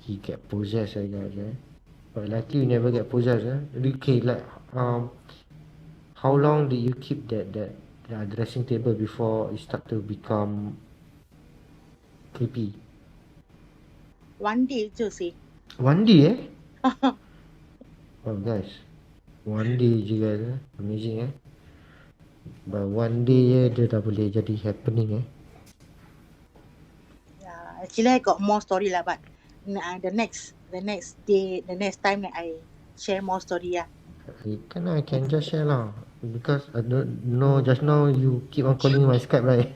he get possessed, guys. But luckily you never get possessed. Okay, like how long did you keep that dressing table before it start to become creepy? One day je sih. One day Oh guys, one day je guys. Amazing But one day dia dah boleh jadi happening Yeah, actually I got more story lah, but the next day, the next time that I share more story I can just share lah. Because I don't know, just now you keep on calling my Skype, right?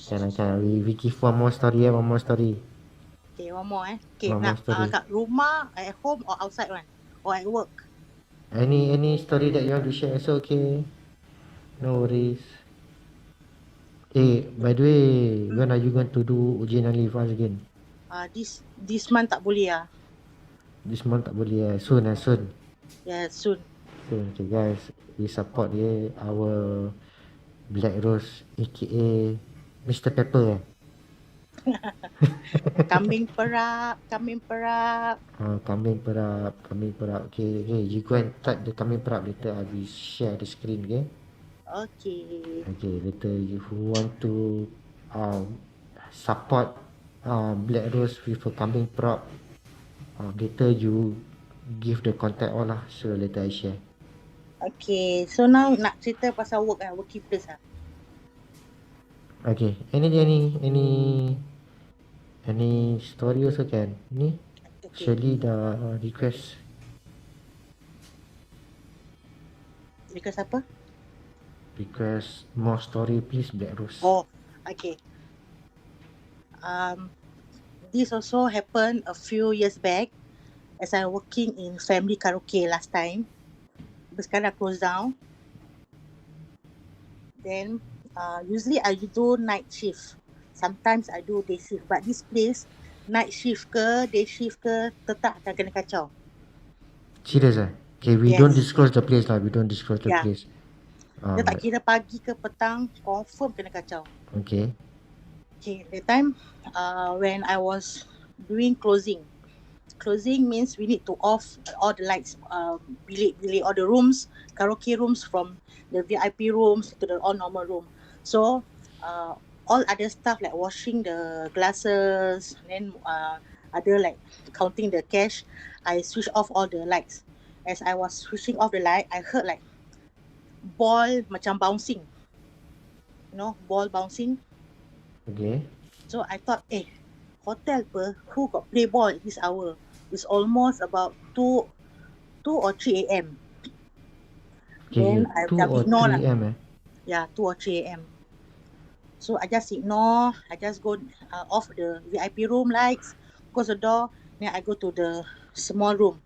Can we give one more story. Okay, one more Okay, one nak more story. kat rumah, at home or outside one? Or at work? Any story that you want to share also okay. No worries. By the way, when are you going to do Uji Nyali for us again? This month tak boleh ah. This month tak boleh soon soon. Yeah, soon. Soon. Okay guys, we support our Black Rose aka Mr. Pepper Kambing perap, kambing perap. Kambing perap. Okay, you go and type the kambing perap later. I will share the screen, okay? Okay. Okay, later you who want to support Black Rose with a kambing perap, later you give the contact all lah. So later I share. Okay, so now nak cerita pasal working place ah. Okay, any story also can. Ni Okay. Shirley dah request. Because apa? Request more story please, Black Rose. Oh, okay. This also happened a few years back as I working in family karaoke last time. But sekarang dah close down. Then usually I do night shift. Sometimes I do day shift. But this place, night shift ke, day shift ke, tetap akan kena kacau. Serious Okay, we Yes. don't disclose the place lah. We don't disclose the Yeah. place. Dia tak kira pagi ke petang, confirm kena kacau. Okay. Okay, that time when I was doing closing. Closing means we need to off all the lights, bilik-bilik, all the rooms, karaoke rooms from the VIP rooms to the all normal room. So all other stuff like washing the glasses, then other like counting the cash, I switch off all the lights. As I was switching off the light, I heard like ball macam bouncing. You know, ball bouncing. Okay. So I thought, hotel per, who got play ball at this hour? It's almost about 2 or 3 a.m. Okay, Then I 2 or 3 ignore lah. a.m. Yeah, 2 or 3 a.m. So I just ignore. I just go off the VIP room lights, close the door. Then I go to the small room.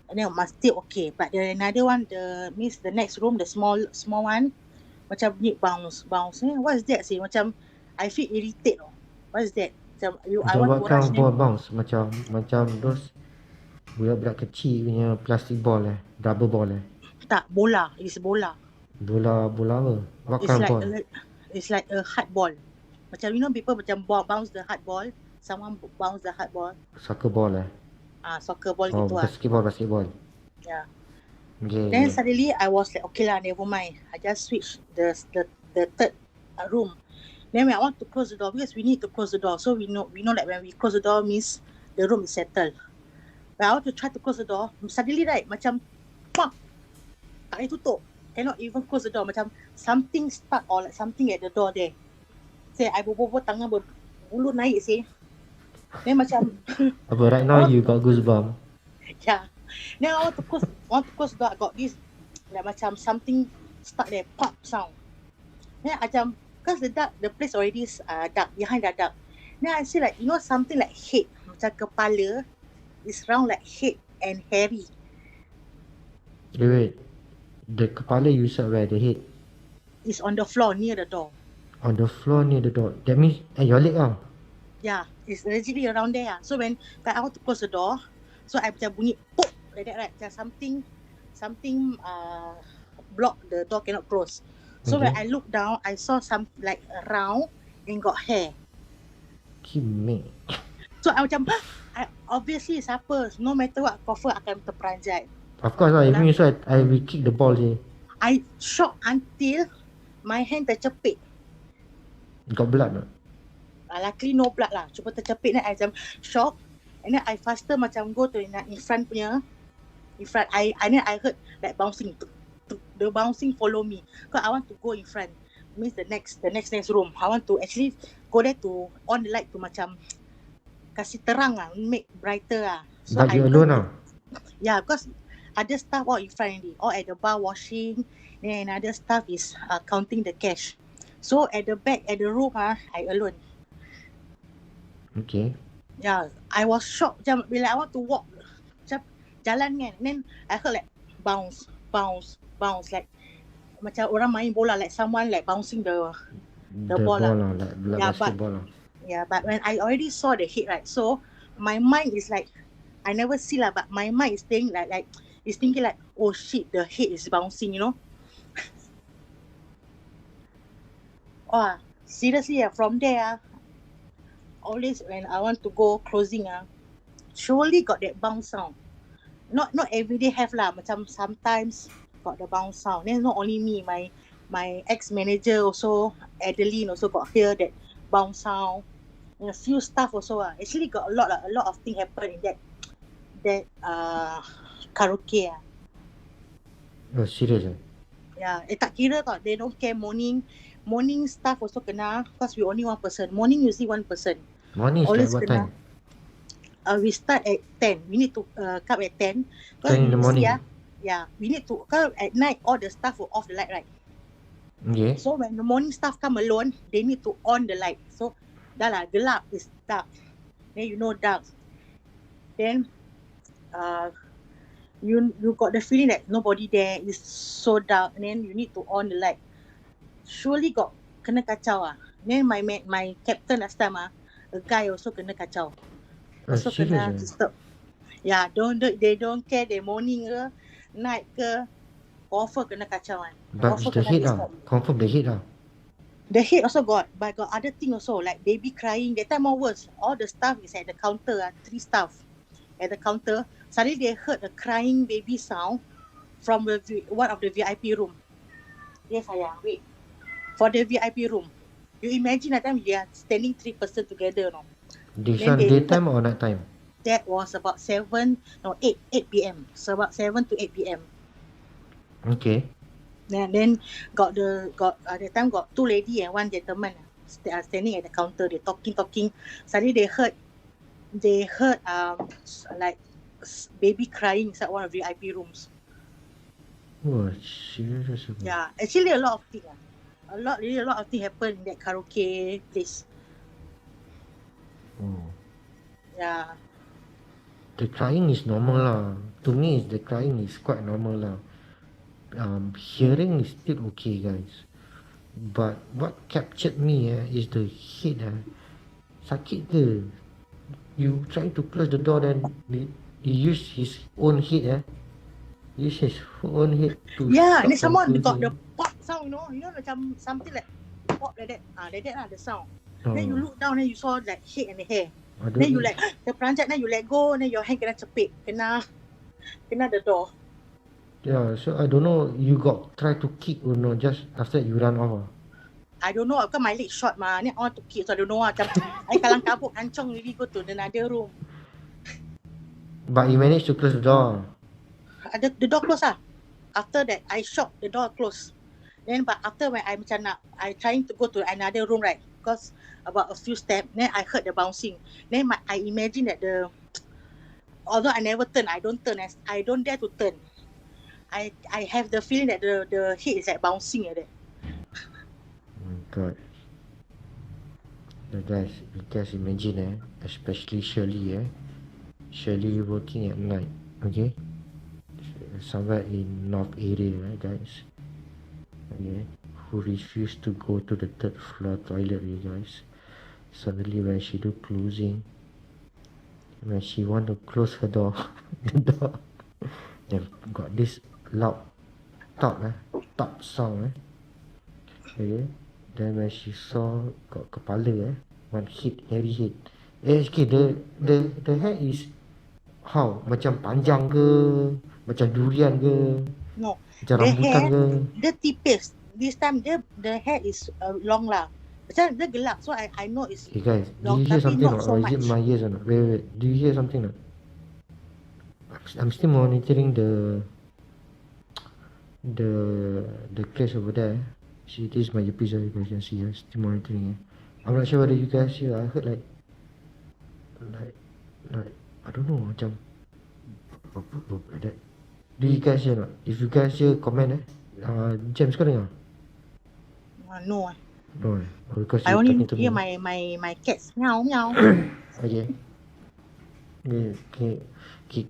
And then still okay. But the another one, the next room, the small one, macam bunyi bounce. What is that? Say macam I feel irritated. What is that? Macam I want to rush ball them. bounce macam those budak-budak kecil punya plastic ball rubber ball Tak, bola. It's bola. bola apa? What It's kind of like ball? it's like a hard ball. Macam people macam bounce the hard ball. Someone bounce the hard ball. Soccer ball Soccer ball gitu lah. basketball. Yeah. Okay. Then suddenly I was like, okay lah, never mind. I just switch the third room. Then when I want to close the door, because we need to close the door. So we know that when we close the door means the room is settled. When I want to try to close the door, suddenly right, macam pop, tak boleh tutup. Cannot even close the door. Macam something stuck or like something at the door there. Say, I bobo tangan bulu naik say. Then macam Apa right now you got goosebump? yeah. Then I want to close the door. I got this like macam something stuck there, pop sound. Then macam because the place already dark, behind the dark. Then I see like something like head, macam kepala is round like head and hairy. Wait. The kepala you saw where the head? It's on the floor near the door. On the floor near the door. That means your leg Yeah, it's literally around there. So when I want to close the door, so I macam bunyi pop like that, right? Macam something block the door, cannot close. So when I look down, I saw some like round and got hair. Kimek. So I macam obviously siapa, no matter what, cover akan terperanjat. Of course lah. If me so I will kick the ball je. I shocked until my hand tercepit. Got blood not? Luckily no blood lah. Cuma tercepit ni I macam shock. And then I faster macam go to in front punya. In front. I heard like bouncing. The bouncing follow me. Because I want to go in front. Means the next room. I want to actually go there to on the light to macam kasih terang lah. Make brighter lah. So But you alone lah? Yeah, because other staff all in front already. All at the bar washing. Then another staff is counting the cash. So at the back, at the room, I alone. Okay. Yeah, I was shocked. Macam bila I want to walk, macam jalan kan. Then I heard like bounce, like macam orang main bola, like someone like bouncing the ball lah. Like Yeah, basketball lah. but when I already saw the head, right, so my mind is like, I never see lah, but my mind is thinking like, oh shit, the head is bouncing, you know. Oh, seriously, from there, always when I want to go closing, surely got that bounce sound. Not every day have lah, macam sometimes got the bounce sound. Then not only me, my ex-manager also, Adeline also got hear that bounce sound. And a few staff also actually got a lot of thing happen in that karaoke . Oh, serious ah? Yeah, tak kira tau, they don't care. Morning staff also kena, because we only one person. Morning usually one person. Morning is Always like what kena. time? We start at 10. We need to come at 10. 10 in the morning. Yeah, we need to come at night. All the staff will off the light, right? Okay. So when the morning staff come alone, they need to on the light. So dah lah, gelap, is dark. Then you know dark. Then you got the feeling that nobody there, is so dark, and then you need to on the light. Surely got kena kacau . Then my captain last time a guy also kena kacau. Also kena disturb. Yeah, they don't care, they morning ke night ke, confirm kena kacau . But it's the head confirm the head . The head also got, but got other thing also, like baby crying. That time more worse. All the staff is at the counter, 3 staff at the counter. Suddenly they heard a crying baby sound from one of the VIP room. Yes, sayang, wait. For the VIP room. You imagine that time we are standing 3 person together, no? This one daytime or night time? That was about 8 p.m. So about 7 to 8 p.m. Okay. Then got that time got 2 lady and 1 gentleman standing at the counter. They talking. Suddenly they heard like baby crying inside one of the VIP rooms. Oh, serious? Yeah, actually a lot of things. A lot of things happen in that karaoke place. Oh. Yeah. The crying is normal lah. To me, the crying is quite normal lah. Hearing is still okay, guys. But what captured me is the head. Sakit ke? You trying to close the door, then he use his own head. Use his own head to. Yeah, and then someone got the pop sound, you know, macam something like pop like that. Like that the sound. Then you look down, then you saw like head and the hair. Then you like the peranjat, then you let go, then your hand kena cepit, kena the door. Yeah, so I don't know, you got try to kick or not, just after you run off. I don't know, because my leg short ni I want to kick, so I don't know macam I kalang kabut hancong really go to another room. But you managed to close the door. The door close . After that I shocked, the door closed. Then but after when I trying to go to another room, right, because about a few steps, then I heard the bouncing. Then I imagine that although I never turn, I don't dare to turn. I have the feeling that the head is like bouncing like that. Oh God. Guys, you guys imagine especially Shirley Shirley working at night, okay? Somewhere in north area, right, guys? Okay, who refused to go to the 3rd floor toilet, you guys. Suddenly when she do closing, when she want to close her door, the door, then got this loud top sound. Okay, then when she saw got kepala one head, hairy head. Okay, the hair is how? Macam panjang ke? Macam durian ke? No, macam the rambutan hair, ke? the tipis. This time the hair is long lah. Macam dia gelap, so I know it's Okay guys, do long, you hear tapi something not or so is it much. my ears or not? Wait, do you hear something or not? I'm still monitoring the place over there. See, this is my earpiece, you guys can see. I'm still monitoring. I'm not sure whether you guys hear. I heard like I don't know, macam like that. Do you guys hear or not? If you guys hear, comment James, kau dengar? No. No, because I you're only talking to hear me. my cats meow. Okay.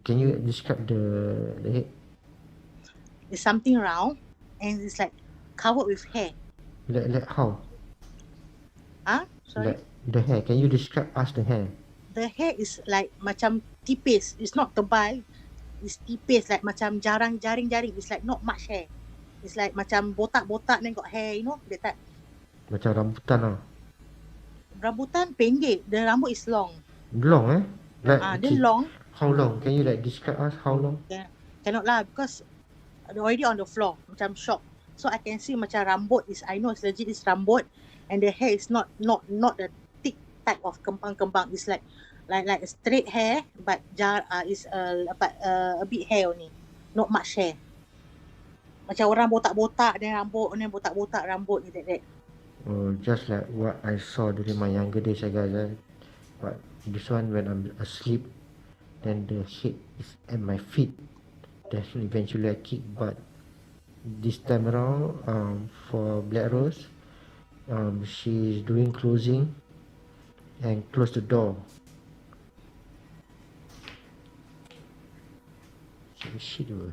Can you describe the head? It's something round and it's like covered with hair. Like how? Sorry. Like the hair. Can you describe us the hair? The hair is like macam tipis. It's not tebal. It's tipis like macam jaring-jaring. It's like not much hair. It's like macam botak-botak then got hair, you know, that type. Macam rambutan lah. Rambutan pendek. The rambut is long. Long Like Then long. How long? Can you like describe us how long? Yeah. Cannot lah because already on the floor. Macam shock. So I can see macam rambut is, I know it's legit is rambut. And the hair is not the thick type of kembang-kembang. It's like a straight hair, but is a bit hair only, not much hair. Macam orang botak-botak dan rambut, and then botak-botak rambut like that. Oh, just like what I saw during my younger days, guys. But this one when I'm asleep, then the head is at my feet. Then eventually I kick, but this time around, for Black Rose, she's doing closing and close the door. Shit apa?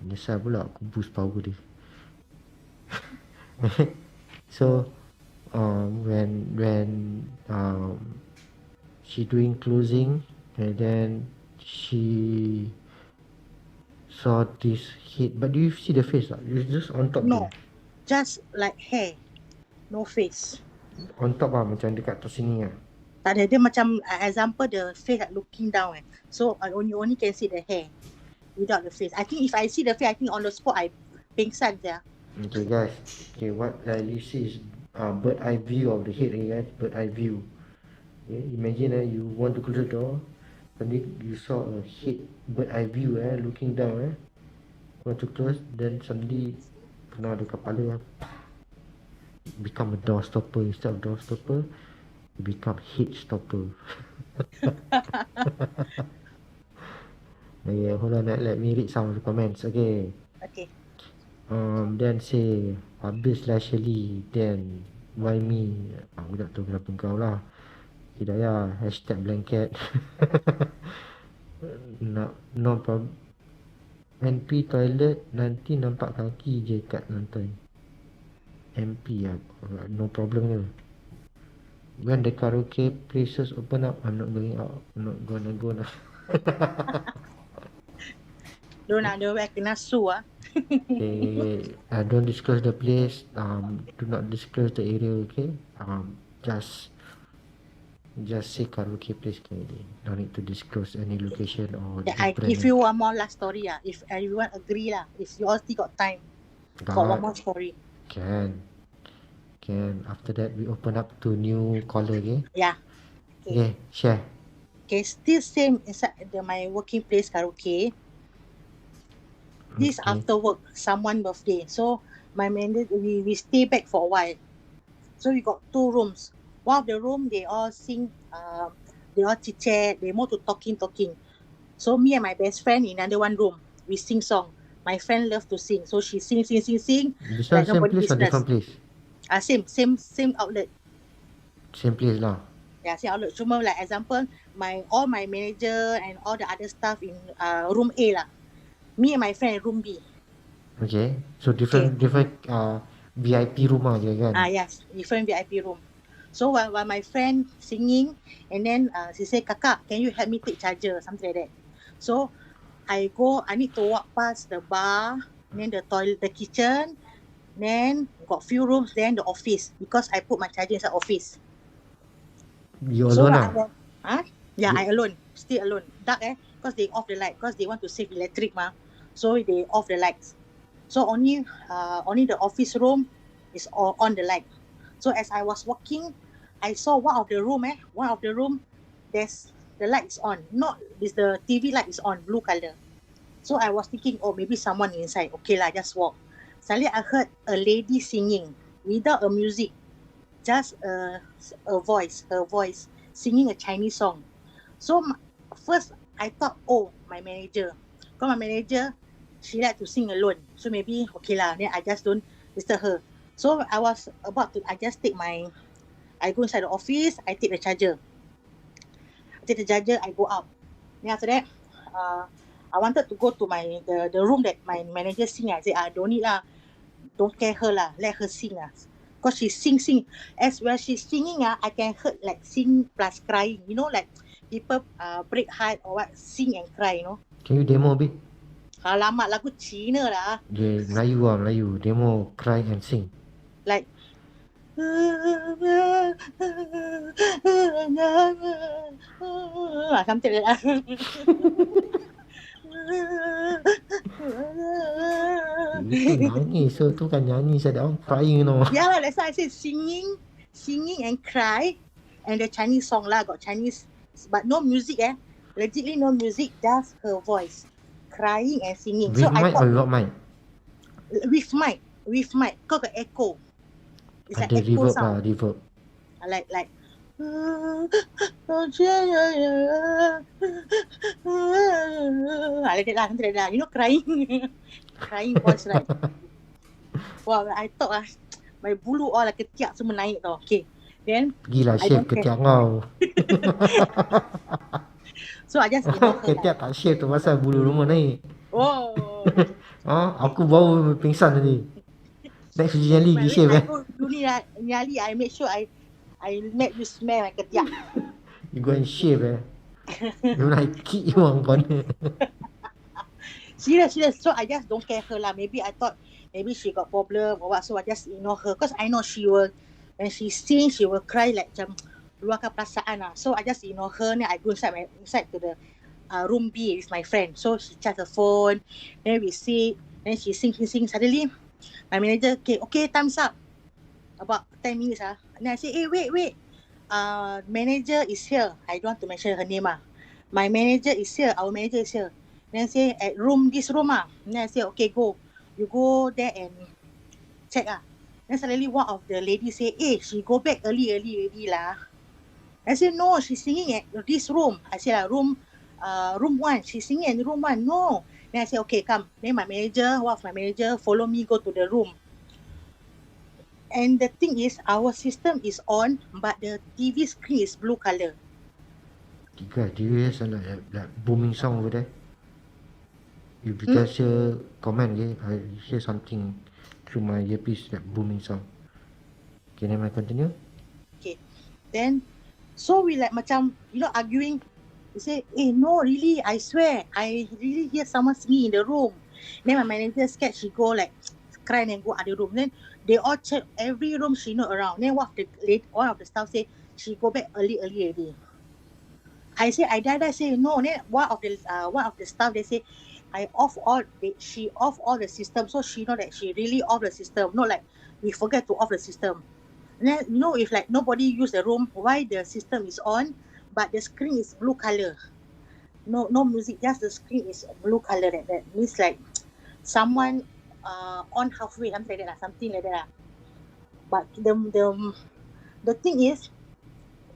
Nyesal pula aku boost power dia. So when she doing closing and then she saw this head, but do you see the face? It's just on top. No, just like hair, no face. On top macam dekat atas sini Tak ada, dia macam example the face like looking down So I only can see the hair without the face. I think if I see the face, I think on the spot I pingsan there. Okay guys, what you see is bird eye view of the head, guys. Bird eye view. Okay, imagine you want to close the door, suddenly you saw a head, bird eye view looking down want to close, then suddenly kena ada kepala become a door stopper. Instead of door stopper, it become head stopper. Okay, hold on, let me read some of the comments. Okay. Then say habislah Shelly, then why me? Aku tak tahu kenapa kau lah. Hidayah #blanket. No problem. NP toilet nanti nampak kaki je kat lantai. MP no problem ke? When the karaoke places open up, I'm not going out. I'm not gonna go now. Don't ada kena sue Okay, don't disclose the place. Do not disclose the area. Okay. Just say karaoke place already. Don't need to disclose any location or. I give you one more last story if everyone agree if you all still got time. Got one more story. Can. After that we open up to new caller. Okay. Yeah. Okay. Share. Okay, still same inside my working place karaoke. This after work, someone birthday. So my manager, we stay back for a while. So we got 2 rooms. One of the room, they all sing, they all chit-chat, they more to talking. So me and my best friend in another one room, we sing song. My friend love to sing. So she sing. This like one same place or different place? Same outlet. Same place lah. Yeah, same outlet. Cuma like example, all my manager and all the other staff in room A lah. Me and my friend in room B. Okay. So different VIP room je kan? Yes, different VIP room. So while my friend singing, and then she say, "Kakak, can you help me take charger?" Something like that. So I need to walk past the bar, then the toilet, the kitchen, then got few rooms, then the office, because I put my charger inside office. You alone Yeah, I alone. Still alone. Dark because they off the light, because they want to save electric So they off the lights. So only the office room is on the light. So as I was walking, I saw one of the room, there's the light is on. Not this, the TV light is on, blue color. So I was thinking, maybe someone inside. Okay lah, just walk. Suddenly I heard a lady singing without a music, just her voice singing a Chinese song. So first I thought, my manager. Because my manager, she like to sing alone. So maybe okay lah. Then I just don't disturb her. So I was about to, I go inside the office, I take the charger. I go out. Then after that, I wanted to go to the room that my manager sing. I said, don't need lah. Don't care her lah. Let her sing lah. Because she sing. As when she's singing, I can heard like sing plus crying. You know, like people break heart or what, sing and cry, you know. Can you demo a bit? Alamak, lagu Cina lah. Dia Melayu lah, Melayu. Demo cry and sing. Like something like that. Itu nangis. So tu kan nyanyi. So that one crying, you know. Yeah lah, that's why I said singing and cry. And the Chinese song lah, got Chinese, but no music legitly no music, just her voice crying and singing. With mic or without mic? With mic. Kau got echo. It's Ada like echo reverb sound. lah, reverb. Like like that lah, something like that. You know, crying voice, right? Wow, I thought my bulu all like ketiak semua naik tau. Okay, then Pergilah I shave don't care. ketiak kau. So I just ignore her lah. Ketiak tak shave tu pasal bulu rumah naik. Oh. Aku baru pingsan tadi. Next Uji Nyali pergi shave I go Uji Nyali, I make sure I make you smell like ketiak. You go and shave You like kick you on corner. Serious. So I just don't care her lah. Maybe I thought maybe she got problem or what. So I just ignore her. Because I know she will, when she sing, she will cry like macam luahkan perasaan lah. So I just ignore her. Then I go inside to the room B with my friend. So she charge her phone. Then we sit. Then she sing. Suddenly, my manager, okay, time's up. About 10 minutes. And I say, hey, wait. Manager is here. I don't want to mention her name. My manager is here. Our manager is here. Then I say, at this room. Then I say, okay, go. You go there and check. Then suddenly one of the ladies say, hey, she go back early lah. I say, no, she's singing at this room. I say, room 1. She's singing in room 1. No. Then I say, okay, come. Then one of my manager follow me go to the room. And the thing is, our system is on, but the TV screen is blue color. Tika, do you hear some like booming sound over there? You just hear comment, I hear something through my earpiece, that booming sound. Can I continue? Okay. Then, so we like macam, arguing. We say, no, really, I swear, I really hear someone singing in the room. Then my manager scared, she go like, cry and go other room. Then they all check every room she not around. Then one of the staff say, she go back early already. I say, I say, no. Then one of the staff, they say, she off all the system. So she know that she really off the system. Not like we forget to off the system. And then, if like nobody use the room, why the system is on, but the screen is blue color. No music, just the screen is blue color. That means like someone on halfway, something like that. But the thing is,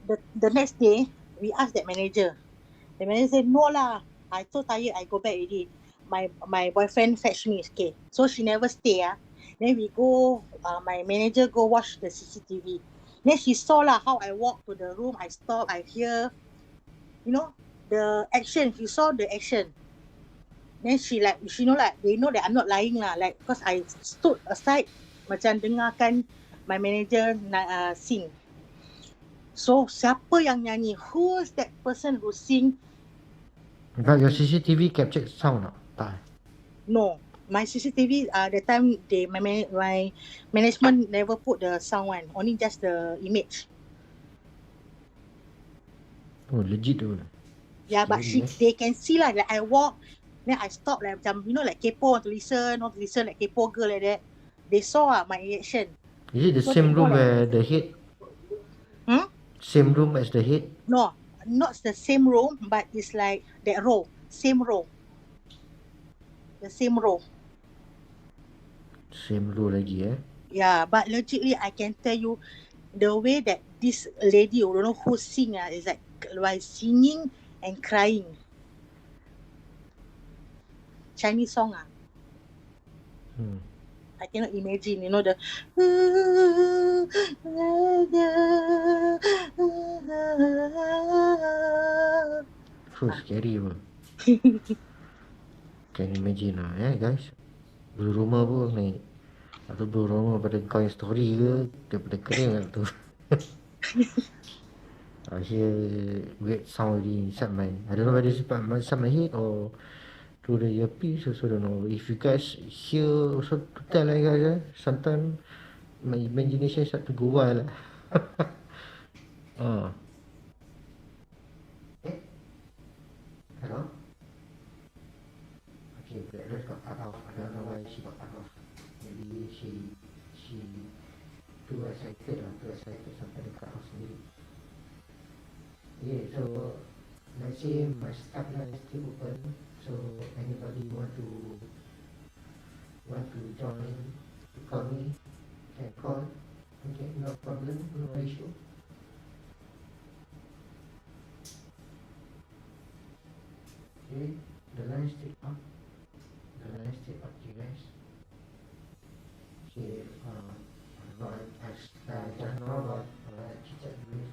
the next day, we asked that manager. The manager said, no lah, I so tired, I go back already. My boyfriend fetch me, okay. So she never stay. Then we go, my manager go watch the CCTV. Then she saw lah how I walk to the room, I stop, I hear, the action. She saw the action. Then she know like, they know that I'm not lying lah. Like, because I stood aside, macam dengarkan my manager sing. So, siapa yang nyanyi? Who's that person who sing? But your CCTV captured sound tak? No. My CCTV, the time my management never put the sound one. Only just the image. Oh, legit tu. Yeah, but they can see lah. Like I walk, then I stop like macam, like kepo want to listen like kepo girl like that. They saw my reaction. Is it the same room where the head? Same room as the head? No, not the same room, but it's like that row. Same row. The same row. Same row lagi Yeah, but legitly I can tell you the way that this lady, I don't know who sing, is like while singing and crying. Chinese song. I cannot imagine, the so scary. Can imagine lah guys. Bulu rumah pun naik. Atau bulu rumah pada kau yang story ke, daripada kering lah tu. I hear weird sound inside my, I don't know whether it's inside my head or through the earpiece, also don't know. If you guys hear also to tell lah guys sometimes my imagination start to go wild lah. Hello? Okay, that got cut off. I don't know why she got cut off. Maybe she too excited sampai dia cut off sendiri. Okay, so let's say my Skype line is still open. So anybody want to join, call me, can call. Okay, no problem, no issue. Okay, the line is still up. You guys. Okay, just now about chit-chat with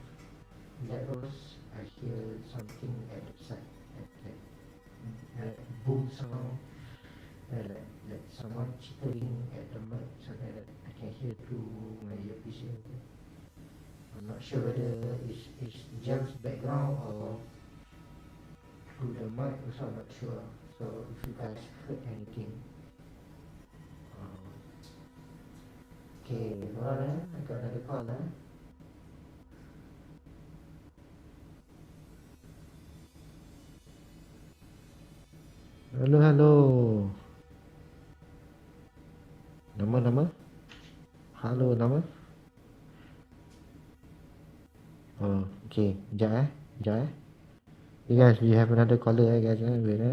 that was, I hear something at the side, like boom sound, like someone chittering at the mic, something like that. I can hear through my earpiece. I'm not sure whether it's Jam's background or through the mic, also I'm not sure. So if you guys heard anything, okay, hold on, I got another call. Hello. Nama? Halo, nama? Oh, okay. Sekejap. You guys, we have another caller guys. Wait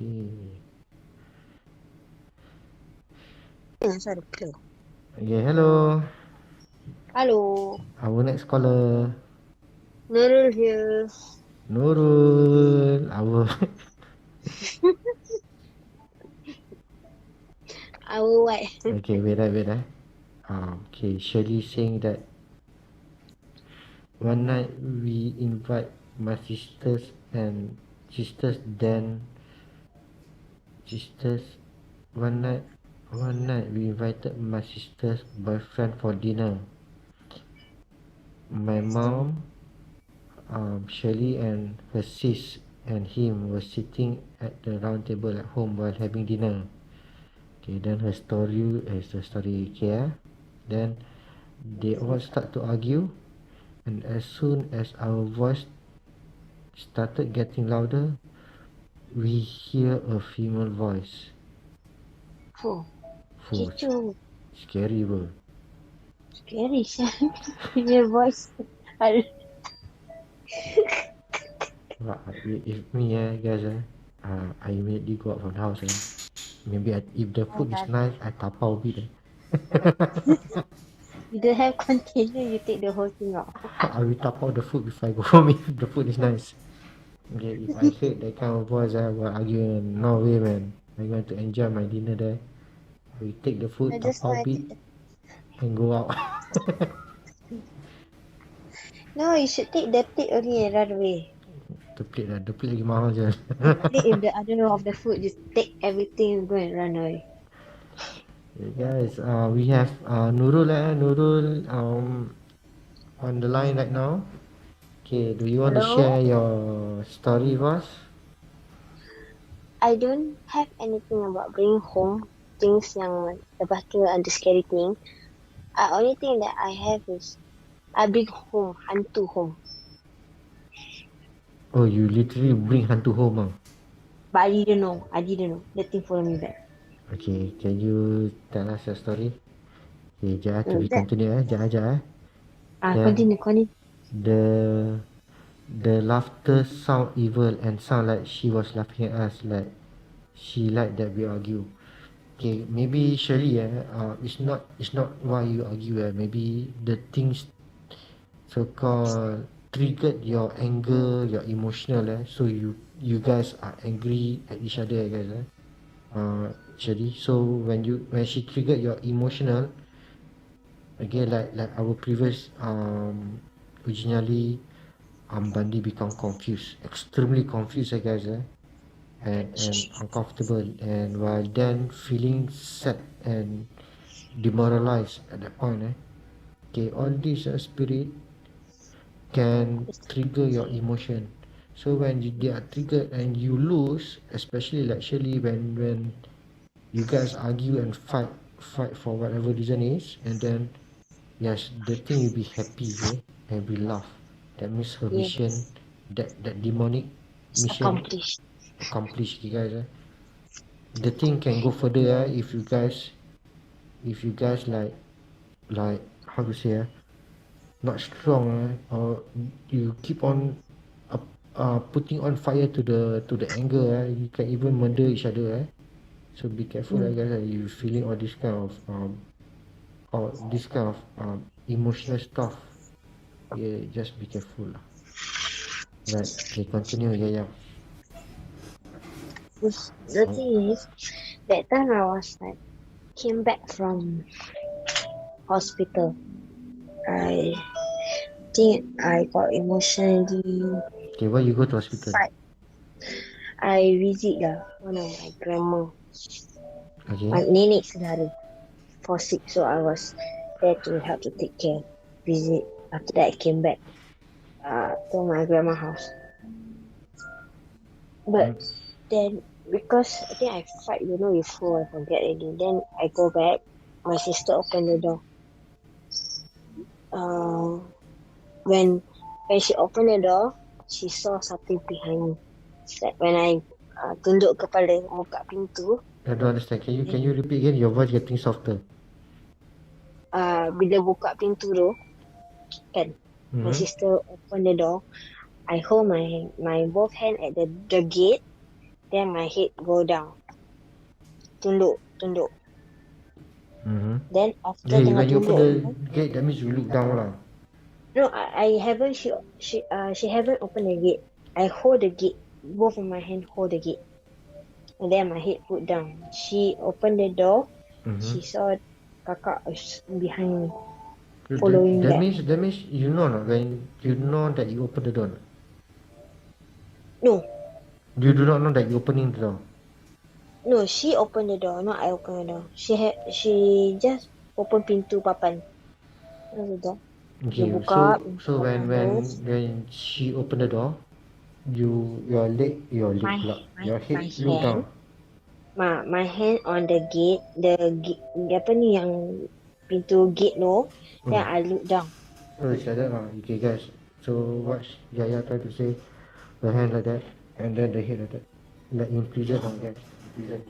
Okay. Okay, hello. Our next caller. Nurul here. Our Our what? okay, wait. Okay, Shirley saying that one night we invite my sisters one night we invited my sister's boyfriend for dinner. My mom, Shirley and her sis and him were sitting at the round table at home while having dinner. Okay, then her story is the story here. Then they all start to argue, and as soon as our voice started getting louder, we hear a female voice. Cucu. Scary bro. Scary sah. Your voice. If me guys I immediately go out from the house. Maybe if the food is nice, I tapau a bit. You don't have container, you take the whole thing out. I will tapau the food before I go home if the food is nice. Okay, if I heard that kind of voice while arguing, no way man. I'm going to enjoy my dinner there. I will take the food, tapau a bit, and go out. No, you should take the plate only and run away. The plate lagi mahal je. If the other of the food, just take everything and go and run away. Okay guys, we have Nurul on the line right now. Okay, do you want to share your story with us? I don't have anything about bringing home things yang lepas tu ada scary thing. Only thing that I have is I bring home hantu home. Oh, you literally bring hantu home But I didn't know. The thing follow me back. Okay, can you tell us your story? Okay, Jaya, to be continued Jaya. Continue. The laughter sound evil and sound like she was laughing at us, like she liked that we argue. Okay, maybe Shirley it's not why you argue maybe the things so-called triggered your anger, your emotional so you guys are angry at each other guys Shirley. So when she triggered your emotional, Again, like our previous Uji Nyali, Bandi become confused, extremely confused, guys, and uncomfortable, and while then feeling sad and demoralized at that point, Okay, all these spirit can trigger your emotion. So when they are triggered and you lose, especially like Shirley, when you guys argue and fight for whatever reason is, and then yes, the thing will be happy, and we laugh. That means her mission, Yes. that demonic It's mission accomplished. accomplished, you guys. The thing can go further, if you guys like how to say, not strong, or you keep on putting on fire to the anger, you can even murder each other, so be careful, guys, you feeling all this kind of emotional stuff. Yeah, just be careful lah. Right, okay, continue. Yeah. The thing is, that time I was like, came back from hospital. I think I got emotionally Okay, why you go to hospital? fight. I visit one of my grandma, my Okay. nenek saudara, for sick, so I was there to help to take care, visit. After that, I came back to my grandma house. But then, because I think I fight, with who, I forget already. Then I go back. My sister opened the door. When she opened the door, she saw something behind me. It's like when I tunduk kepala buka pintu. I don't understand. Can you repeat again? Your voice getting softer. Bila buka pintu tu, kan, my sister opened the door. I hold my both hand at the gate. Then my head go down. Tunduk. Then after Hey, tengah when you open tunduk, the gate, that means you look down lah. no, I haven't. She haven't opened the gate. I hold the gate. Both of my hand hold the gate. And then my head put down. She opened the door. She saw kakak behind me, following That that. means you know not when you know that you open the door. No, You do not know that you opening the door. no, she opened the door, not I opened the door. She just open pintu papan. What's the door? Okay, Dia buka. so when she opened the door, your leg pula, your head look down. My hand on the gate, apa ni yang pintu gate tu, then I look down. Oh, it's like that lah. Okay, guys. So what Yaya tried to say, the hand like that, and then the head like that, like in prison lah, guys. Prison.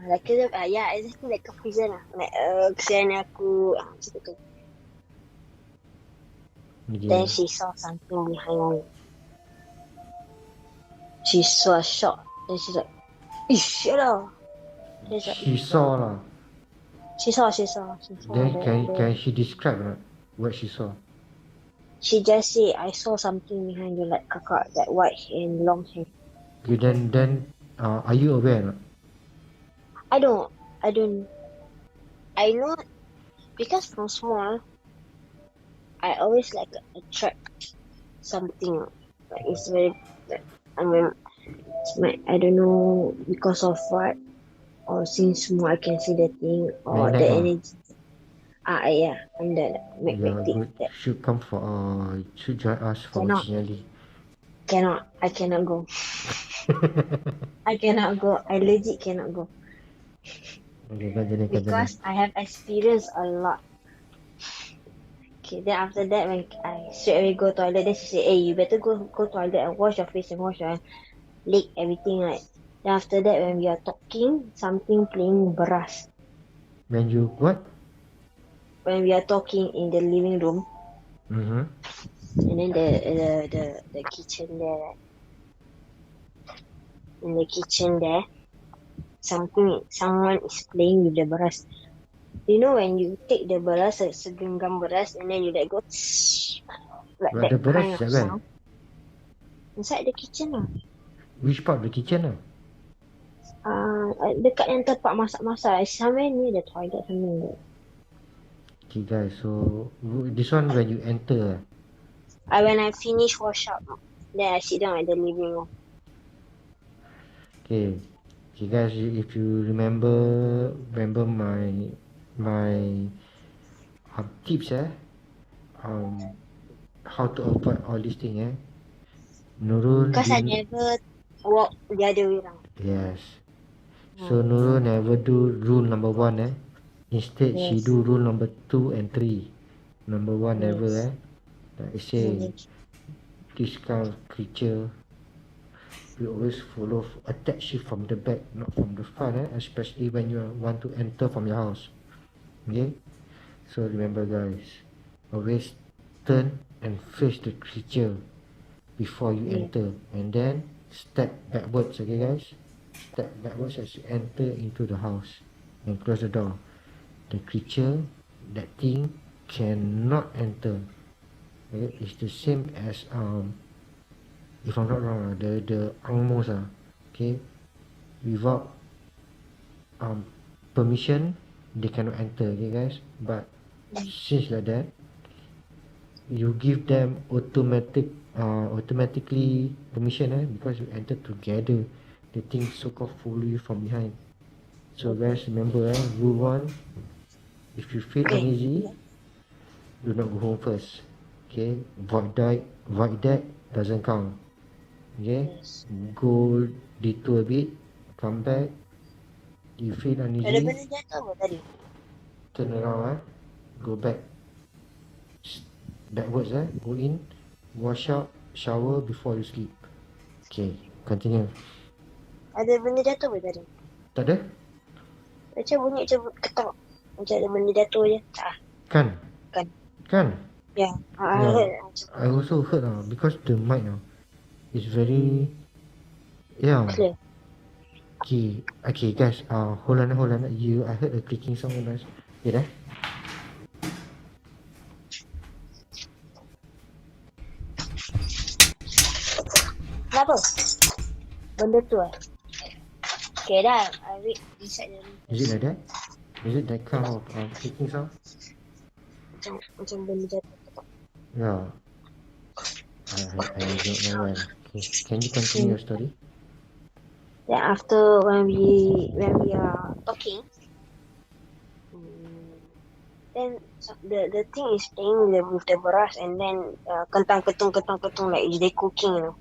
Like exactly like a prison lah. Like kesian aku, macam tu. Okay. Then she saw something behind me. She saw a shot. Then she's like, shut up. She saw lah. She saw. Then can she describe what she saw? She just say, I saw something behind you, like kakak, that white and long hair. Okay, then are you aware or not? I don't. I know, because from small, I always like attract something. Like it's very, I don't know because of what, or since small I can see the thing or the energy. Yeah, I'm the magnetic. Yeah, should come for should join us for Uji Nyali. I cannot go. I cannot go. I legit cannot go. Okay, because I have experienced a lot. Okay, then after that, when I straight away go toilet, then she say, hey, you better go toilet and wash your face and wash your leg, everything, right? Then after that, when we are talking, something playing brass. When you what? When we are talking in the living room. And then the kitchen there, right? In the kitchen there, someone is playing with the beras. You know when you take the beras, segenggam beras, and then you let go, like Where that the beras kind of sound. Inside the kitchen lah. Which part of the kitchen lah? Dekat yang tempat masak-masak, somewhere near the toilet somewhere. Okay guys, so this one when you enter. When I finish wash up, then I sit down at the living room. Okay. Okay guys, if you remember my tips how to avoid all these things Nurul Because I didn't. never walk the other way around. Yes. So Nurul never do rule number one Instead she Yes. do rule number 2 and 3. Number one never Yes. Like I say, Yes. this kind of creature we always follow attach you from the back, not from the front especially when you want to enter from your house. Okay. So remember guys, always turn and face the creature before you Yeah. enter, and then step backwards. Okay guys, step backwards as you enter into the house and close the door. The creature, that thing cannot enter. Okay? It's the same as if I'm not wrong the angmos okay, without permission they cannot enter. Okay guys, but since like that you give them automatically permission because you enter together, the thing so called follow you from behind. So guys, remember rule 1, if you feel Okay. uneasy, do not go home first. Okay, void deck doesn't count. Okay, Yes. go detour a bit, come back, you feel Ada uneasy, benda jatuh apa tadi? turn around go back, backwards go in, wash up, shower before you sleep. Okay, continue. Ada benda jatuh apa tadi? Tak ada? Macam bunyi macam ketok. Macam ada benda jatuh je. Tak. Kan? Kan. Kan? Yeah. I Yeah. heard macam I also heard because the mic is very clear. Okay guys, hold on. I heard a clicking sound guys. Wait Kenapa? Benda tu Okay dah. I read inside the room. Is it like that? Is it that kind of clicking sound? Macam benda jatuh ketok. Yeah. I don't know why. Okay. Can you continue your story? Then after when we are talking, then the thing is playing with the brass and then kentang ketung like they cooking, you know.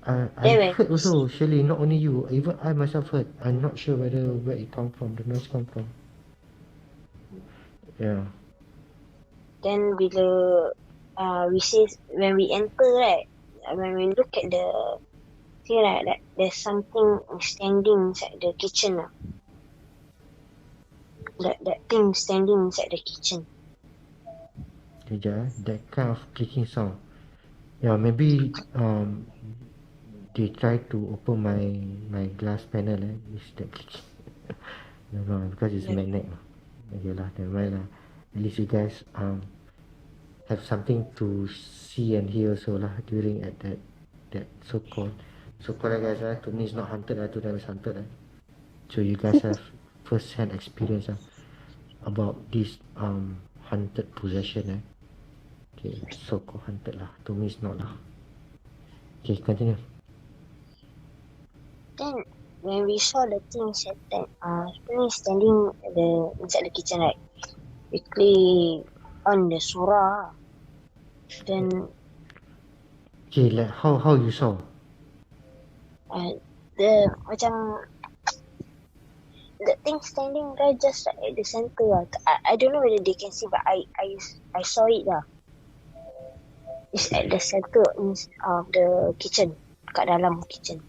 I heard also, Shirley, not only you, even I myself heard. I'm not sure where it come from, the noise come from. Yeah. Then bila we say when we enter right, when we look at the thing right, that there's something standing inside the kitchen That thing standing inside the kitchen. Kejap that kind of clicking sound. Yeah, maybe they try to open my glass panel with that clicking. No, because it's magnet. Okay lah, never mind lah. At least you guys have something to see and hear also lah during at that so-called guys to me it's not haunted to them it's haunted so you guys have first-hand experience about this haunted possession okay, so-called haunted lah, to me it's not lah. Okay, continue. Then when we saw the thing standing inside the kitchen, right, we click on the surah. Then okay, like how you saw? The thing standing right just like at the center. I don't know whether they can see, but I saw it lah. It's at the center of the kitchen, kat dalam kitchen.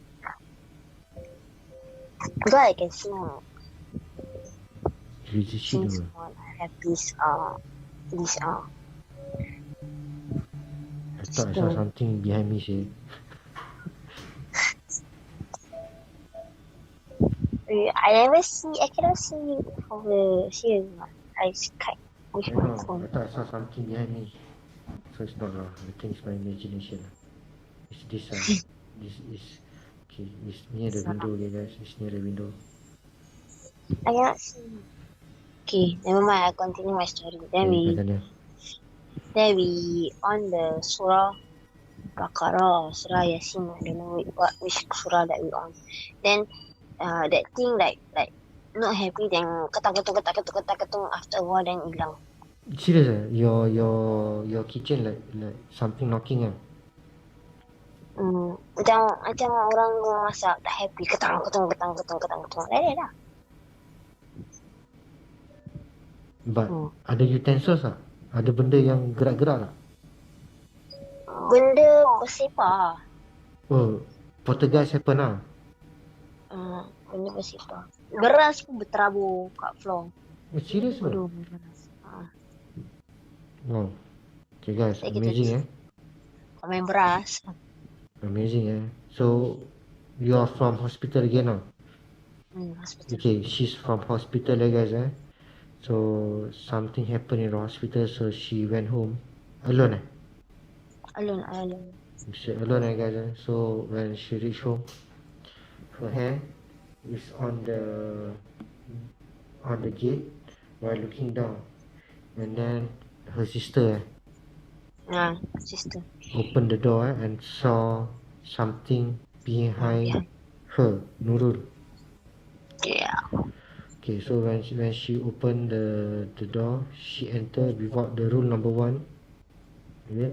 Because I can see now. Since I have this I thought I saw something behind me say. I cannot see over here. I skype with my phone. I thought I saw something behind me. So it's not I think it's my imagination. It's this this is okay, it's near the window, okay guys. It's near the window. I cannot see. Okay, never mind. I continue my story. Then Okay, we continue. on the surah Baqarah or surah Yasin. I don't know which surah that we on. Then that thing like not happy. Then ketak ketung after a while then hilang. Serious your kitchen like something knocking ah. Macam orang masak tak happy ketang ketung. Like lah. But ada utensils ah? Ada benda yang gerak-gerak tak? Benda bersepah. Oh, poltergeist happen lah. Benda bersepah. Beras pun berterabur kat floor. Oh, serious ke? Aduh, beras. Wow. Okay guys, Like amazing kau main beras. Amazing So, you are from hospital again ah? Hospital. Okay, she's from hospital guys So, something happened in the hospital so she went home. Alone Alone. She alone guys So, when she reached home, her hand is on the gate while looking down. And then her sister Sister. opened the door and saw something behind her, Nurul. Yeah. Okay, so when she opened the door, she entered without the rule number 1. Okay,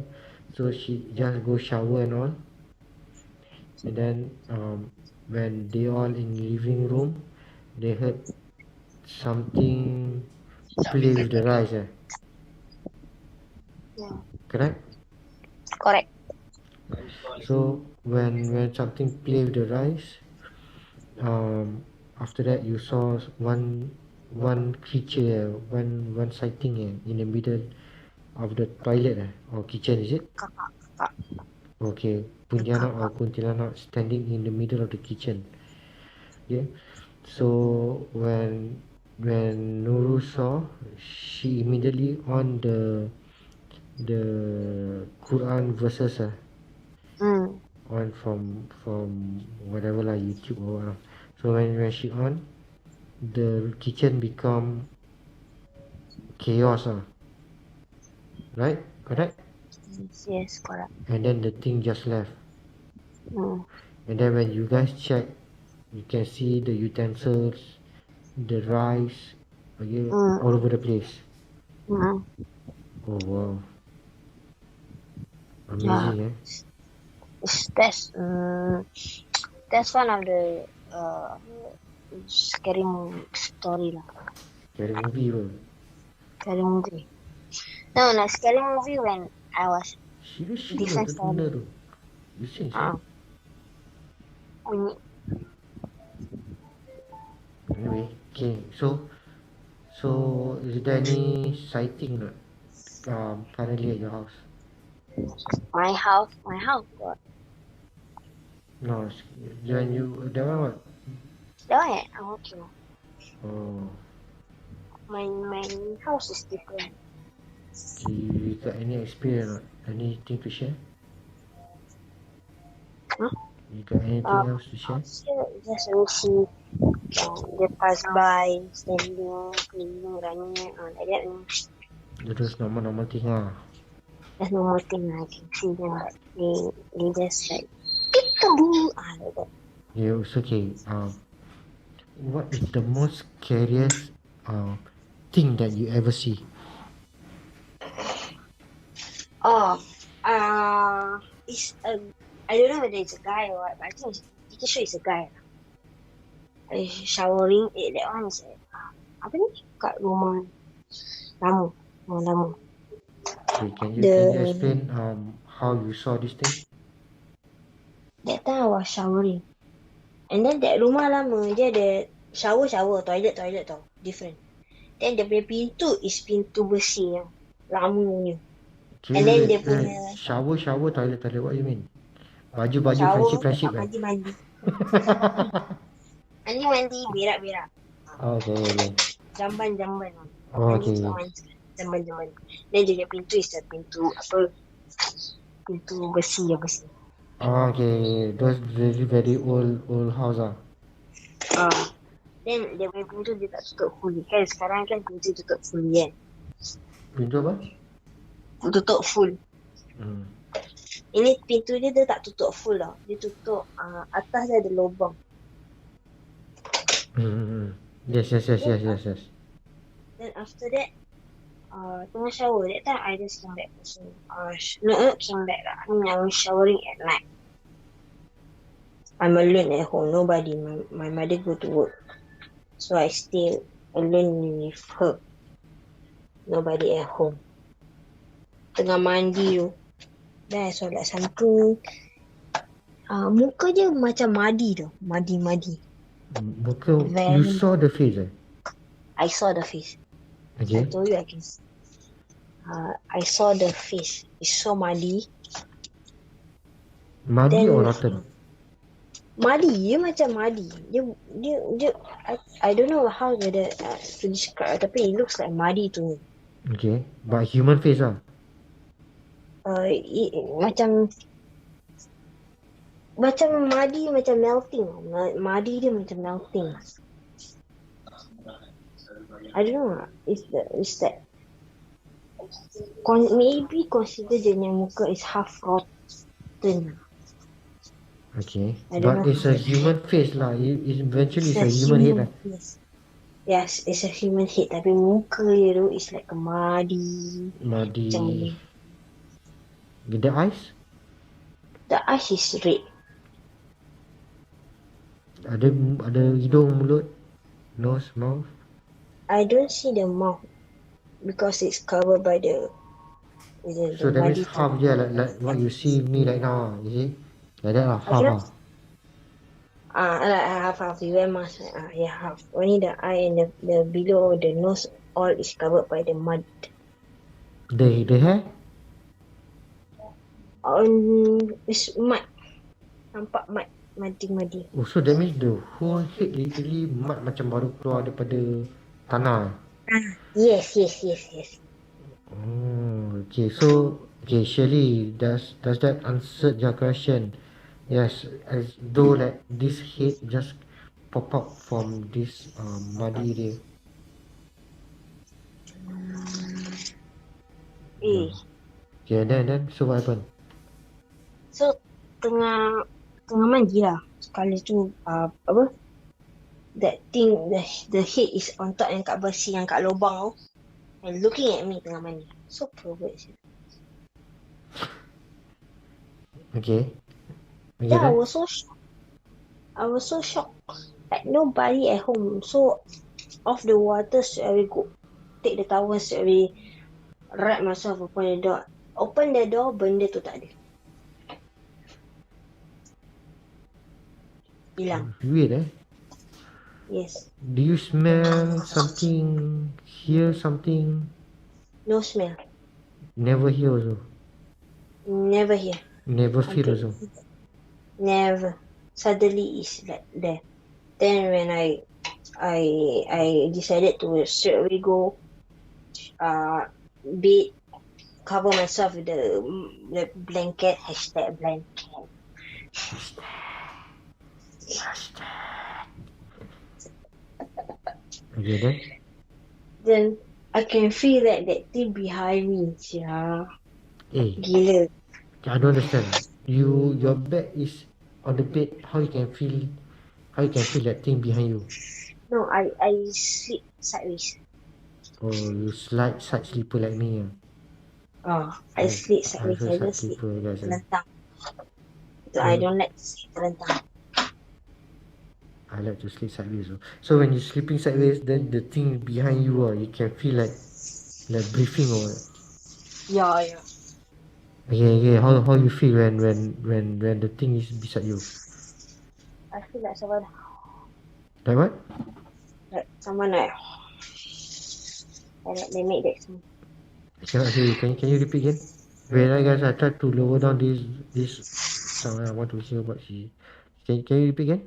so she just go shower and all. And then when they all in living room, they heard something play with the rice. Yeah. Correct? Correct. So when something play with the rice, after that you saw one creature, one sighting in the middle of the toilet or kitchen, is it? Kakak. Okay, Puntianak or Kuntilanak standing in the middle of the kitchen. Yeah. So when Nurul saw, she immediately on the Quran verses on from whatever lah, YouTube or what. So when she on, the kitchen become chaos right? Correct? Yes, correct. And then the thing just left. And then when you guys check, you can see the utensils, the rice, all over the place. Oh wow, amazing That's one of the scary story lah. Scary movie bro. Scary movie. No, scary movie when I was Serious different story. tu. Listen, Anyway, okay, so is there any sighting not currently at your house? My house got. No, when you that one what? That one I'm okay. Oh, My house is different. okay, you got any experience not? Anything to share? You got anything else to share? Just we see they pass by, standing, cleaning, running, like that. Terus normal thing There's no more thing I can see them. They just like peekaboo, like that. Yeah, it's okay. What is the most scariest thing that you ever see? It's I don't know whether it's a guy or what, but I think pretty sure it's a guy. Showering, that one is apa ni? Kat rumah lama. Okay, can you explain how you saw this thing? That time I was showering. And then that rumah lama, dia ada shower, toilet tau. Different. Then dia punya pintu is pintu besi yang lama punya. Okay, And then dia punya shower, toilet, what you mean? Baju, friendship mandi. Mandi, berak. Okay. Jamban. Oh, okay. Jamban. Then dia punya pintu is pintu besi. Oh, okay, those very old house Then dia punya pintu dia tak tutup fully kan. Sekarang kan pintu tutup fully kan. Pintu apa? Tutup full. Hmm. Ini pintu dia tak tutup full tau. Dia tutup atas dia ada lubang. Yes. Then after that tengah shower. That time I just came back also. Not came back lah. I'm showering at night. I'm alone at home. Nobody. My mother go to work. So I stay alone with her. Nobody at home. Tengah mandi tu. Then I saw like something. Muka dia macam madi tu. Madi. Muka, you saw the face I saw the face. Okay. I told you I can see. I saw the face. It's so muddy. Muddy Then, or rotten? Muddy. Dia macam muddy. Dia I don't know how to describe, tapi it looks like muddy to me. Okay. But human face lah. Macam muddy, macam melting. Muddy dia macam melting. I don't know. It's that maybe consider dia punya muka is half rotten. Okay. But it's a human face lah. Eventually it's a human head lah. Yes, it's a human head. Tapi muka dia tu is like a muddy. Muddy. The eyes? The eyes is red. Ada hidung, mulut, nose, mouth? I don't see the mouth because it's covered by the So that means half je like what you see me right now, you see? Like that lah, half lah. Like half. You wear mask. Yeah, half. Only the eye and the below the nose all is covered by the mud. The hair? It's mud. Nampak mud. Muddy. Oh, so that means the whole head literally mud macam baru keluar daripada tanah. Yes. Oh, okay. So, okay, Shirley, does that answer your question? Yes, as though like this head just pop up from this muddy area. Okay, then so what happened? So tengah mandi lah. Sekali tu apa? That thing, the head is on top yang kat besi yang kat lubang tu. And looking at me tengah mandi. So pervert. Okay. Yeah, I was so shocked. Like nobody at home. So off the water, straight away go take the towel, straight away wrap myself open the door. Open the door, benda tu tak ada. Hilang. Weird Yes. Do you smell something? Hear something? No smell. Never hear also? Never hear. Never feel also? Never. Suddenly it's like there. Then when I decided to straight away go bed, cover myself with the blanket, #blanket. Okay, then I can feel that thing behind me. Yeah. Gila. I don't understand. Your bed is on the bed. How you can feel that thing behind you? No, I sleep sideways. Oh, you side sleeper like me. I sleep sideways. I don't sleep terlentang. So I don't like to sleep terlentang. I like to sleep sideways. So when you're sleeping sideways, then the thing behind you, you can feel like breathing or what? Yeah. Okay. How you feel when the thing is beside you? I feel like someone. Like what? Like someone like they make that sound. I cannot hear you. Can you repeat again? Wait, guys, I tried to lower down this sound. I want to hear what she. Can you repeat again?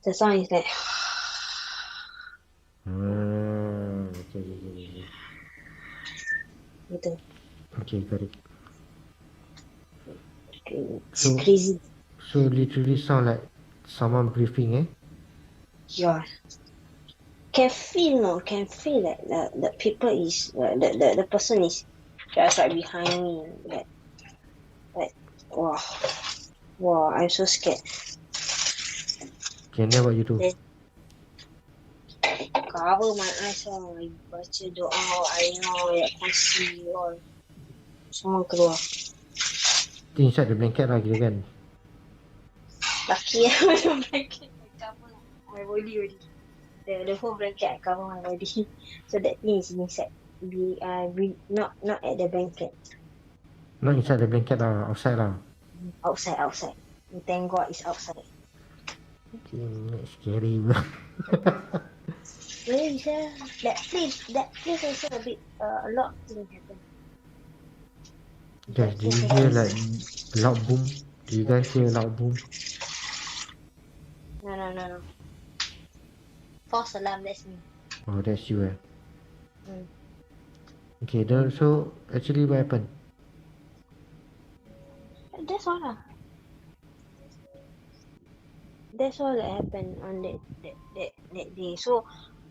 The sound is like. Okay. Gitu. Okay, got it. It's crazy. So literally sound like someone breathing, Yeah. Can feel, no? Can feel that the people is the person is just right behind me. Like wow, wow. I'm so scared. Okay, then what you do? Then cover my eyes all. I baca doa. I know that can see all. Semua keluar. Stay inside the blanket lah, kira kan? Lucky the blanket I cover my body already. The whole blanket I cover my body. So that thing is inside. Be not at the blanket. Not inside the blanket lah, outside lah. Outside. Thank God it's outside. Okay, that's scary pula. Really, that place also a bit a lot of things happen. Guys, do you hear like loud boom? Do you guys hear loud boom? No. False alarm, that's me. Oh, that's you eh? Mm. Okay, then, so actually what happened? That's all lah. That's all that happened on that day. So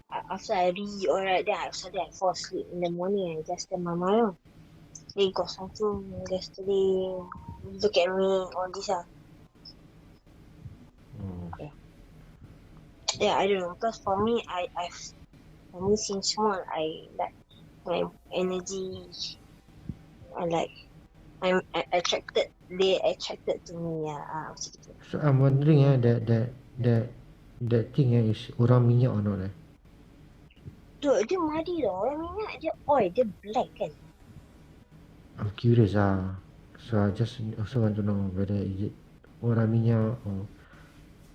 after I read alright, then I fall asleep in the morning. I just tell my mother, they got something yesterday. Look at me, all this ah. Oh. Yeah, I don't know. Because for me, for me since small, I like my energy. I'm attracted. They attracted to me. Macam gitu. So I'm wondering that thing is orang minyak or not eh? Dia madi tau. Orang minyak dia oil, dia black kan. I'm curious so I just also want to know whether is it orang minyak or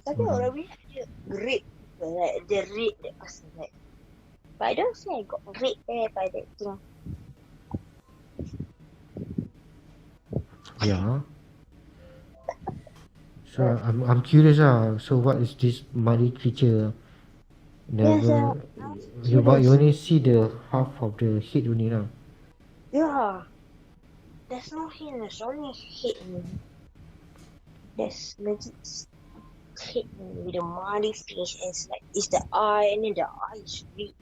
Tapi orang minyak dia red. Like the red that person like. But I don't say I got red hair by that thing. yeah. So I'm curious so what is this muddy creature? Never. But you only see the half of the head only lah. Yeah. There's no head, there's only head. There's legit head with a muddy face and it's the eye and then the eye is red.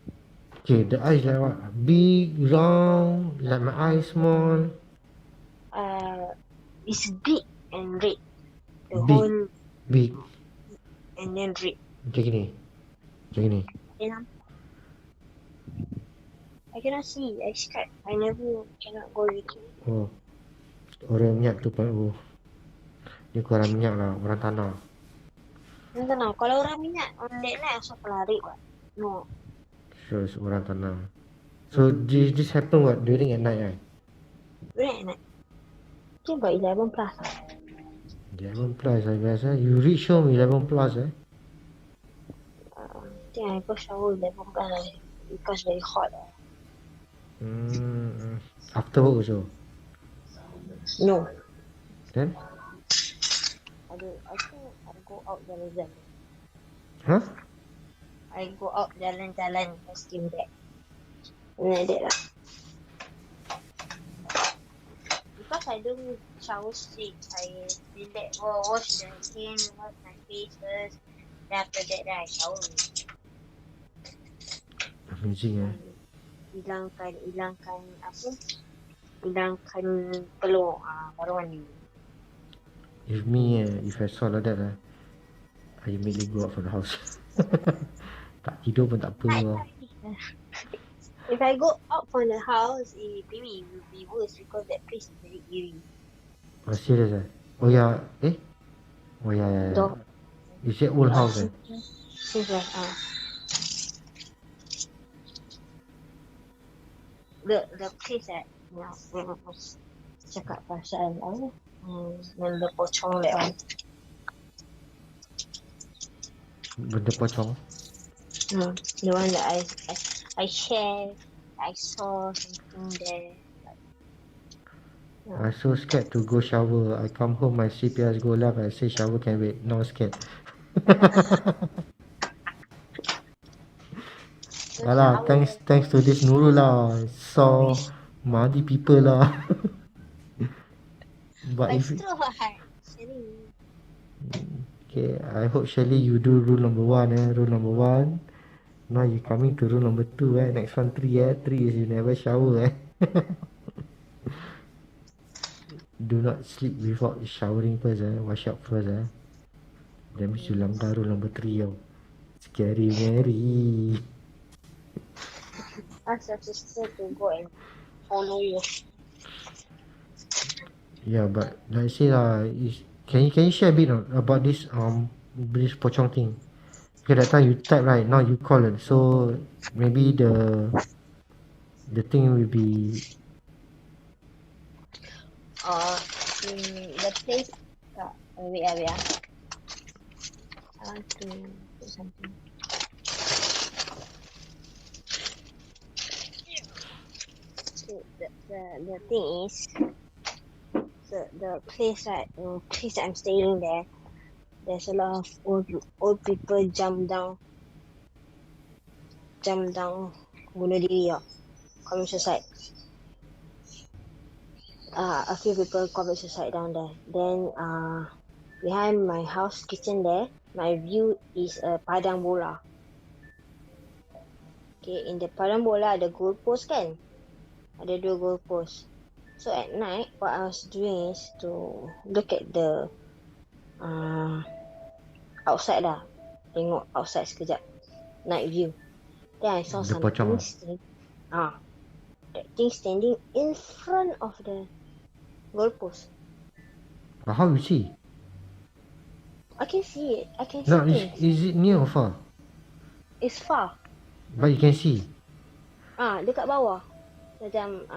Okay, the eyes like what? Big, round, like my eye small. It's big and red. The Big. whole Big. and then red. Macam gini. Then I cannot see. I scared. I never cannot go with you. Oh. Orang minyak tu oh. Dia bukan orang minyak lah, orang tanah. Orang tanah. Kalau orang minyak on that night also pelari what? No. So it's orang tanah. So this happen what during at night right? During at night. I think about 11 plus. 11 plus I guess You reach home 11 plus I think I go shower 11 plus because very hot. After work also? No. Then? I think I go out jalan-jalan. Huh? I go out jalan-jalan and steam back. Like that lah. Because I don't shower straight, I relax, wash the hand, wash my face first. Then after that, then I shower. Amazing Hilangkan apa? Hilangkan peluh. Baru mandi. If me if I saw like that I immediately go out from the house. Tak tidur pun tak apa lah. If I go out from the house, maybe it will be worse because that place is very eerie. Oh serious Oh yeah. Oh yeah. Is it old house Since the place that cakap pasal apa? Benda pocong that one. Benda pocong? The one that I shared, I saw something there. I so scared to go shower. I come home, my CPS go live. I say shower can wait. Now scared. Alah, thanks to this Nurul lah. Saw muddy people lah. But if it's true, Okay, I hope Shelly you do rule number 1 Rule number 1. Now you coming to rule number 2 Next one 3 3 is you never shower Do not sleep without showering first Wash up first That means you langgar rule number 3 Scary Mary. Ask your sister to go and follow you. Yeah, but like I say can you share a bit about this pocong thing? Okay, that time you type right, now you call it. So maybe the thing will be The place. Wait. I want to put something. So the thing is, the place place that I'm staying there. There's a lot of old people jump down, bunuh diri commit suicide. A few people commit suicide down there. Then behind my house kitchen there, my view is a padang bola. Okay, in the padang bola ada goalpost kan? Ada 2 goalpost. So at night, what I was doing is to look at the outside lah. Tengok outside sekejap. Night view. Then I saw the something pocong that thing standing in front of the goalpost. But how you see? I can see it. I can No, see things. is it near or far? It's far. But you can see. Dekat bawah. Macam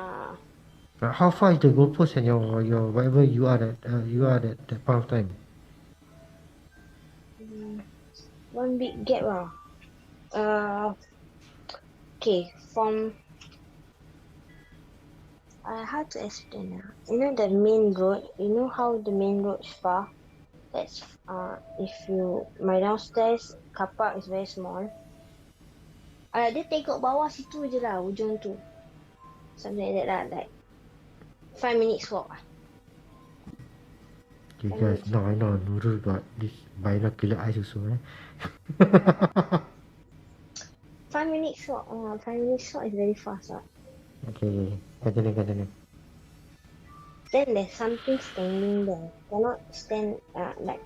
But how far is the goalpost and your whatever you are that point of time? one big gap lah. Okay, from how to explain you know the main road, you know how the main road is far? That's if you my downstairs car park is very small. Dia tengok bawah situ je lah, ujung tu. Something like that lah, like 5 minutes walk. Okay guys, now I know Nurul got this binocular eyes also 5 minutes walk. 5 minutes walk is very fast . Okay, continue. Then there's something standing there. Cannot stand like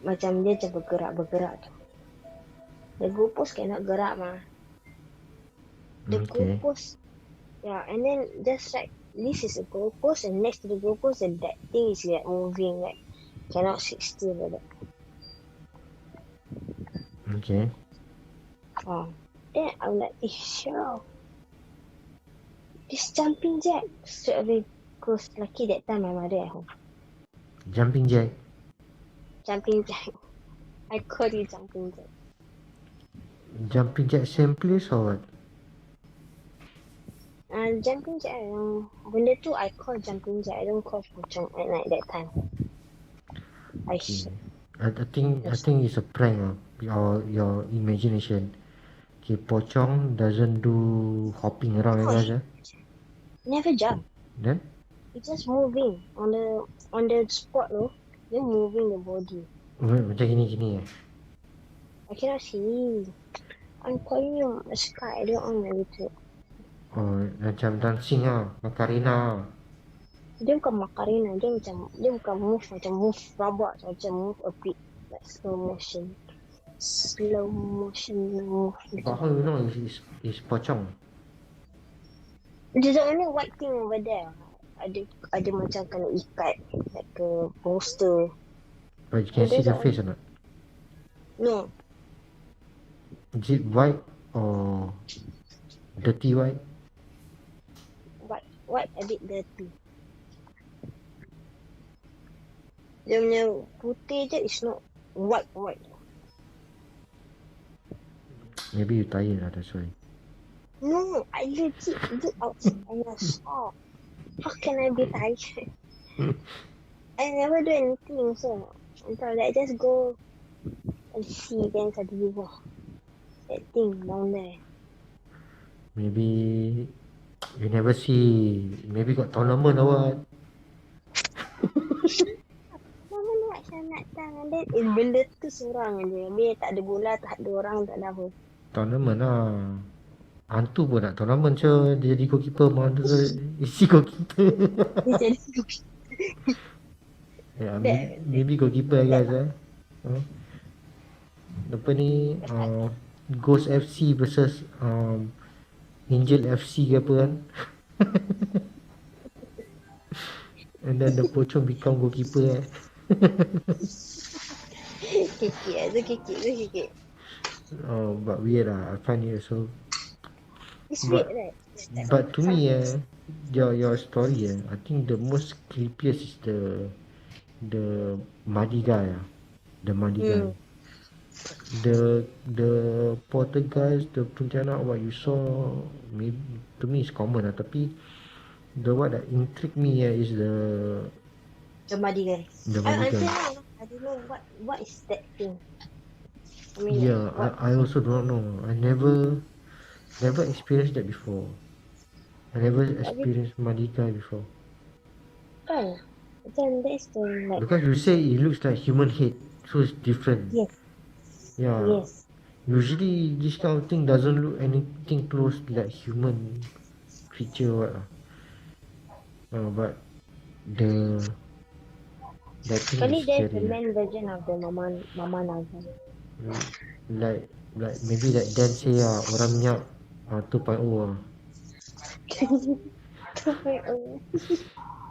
macam dia macam bergerak tu. The goalpost cannot gerak mah. The Okay. goalpost, and then just like this is a goalpost, and next to the goalpost, and that thing is like moving, like cannot sit still like that. Okay. Then I'm like, sure. This jumping jack straight away close. Lucky that time my mother at home. Jumping jack. Jumping jack. I call it jumping jack. Jumping jack same place or what? Jumping jack benda tu I call jumping jack. I don't call pocong at night that time. I think it's a prank your imagination. Okay, pocong doesn't do hopping around guys never jump. Then? It's just moving on the spot though. They're moving the body. Macam gini I cannot see. I'm calling you a sky. I don't on my YouTube. Oh, macam dancing Macarena. Dia bukan Macarena. Dia bukan move macam move rabak. Macam move a bit like slow motion move. But how you know it's pocong? There's only white thing over there. Ada macam kena ikat like a poster. But you can see the face or not? No. Is it white or dirty white? White a bit dirty. Dia punya putih je is not white. Maybe you tired that's why. No, I legit look outside and I saw. How can I be tired? I never do anything so until I just go and see then suddenly that thing down there. Maybe you never see. Maybe got tournament or what? No, Aisyah nak datang. And then benda tu seorang je. Habis tak ada bola, tak ada orang, tak ada apa. Tournament lah. Hantu pun nak tournament je. Dia jadi goalkeeper, hantu tu isi goalkeeper. Dia jadi Ya, that, maybe goalkeeper guys Apa ni Ghost FC versus Angel FC ke apa kan. And then the pocong become goalkeeper kekek. Oh, but weird lah. I find it so. It's But weird, right? but to me your story I think the most creepiest is the muddy guy the muddy guy. The poltergeist, the pontianak what you saw, maybe to me is common lah. Tapi the what that intrigue me is The muddy guy. the muddy Until guy. now, I don't know what is that thing. I mean, Yeah, like, what? I also don't know. I never experienced that before. I never experienced muddy guy before. Kan? Macam that is the like. Because you say it looks like human head, so it's different. Yes. Yeah. Yes. Usually this kind of thing doesn't look anything close like human creature what lah. But that thing Only is there's the scary. man version of the Mama Naga. Like maybe like Dan say orang minyak 2.0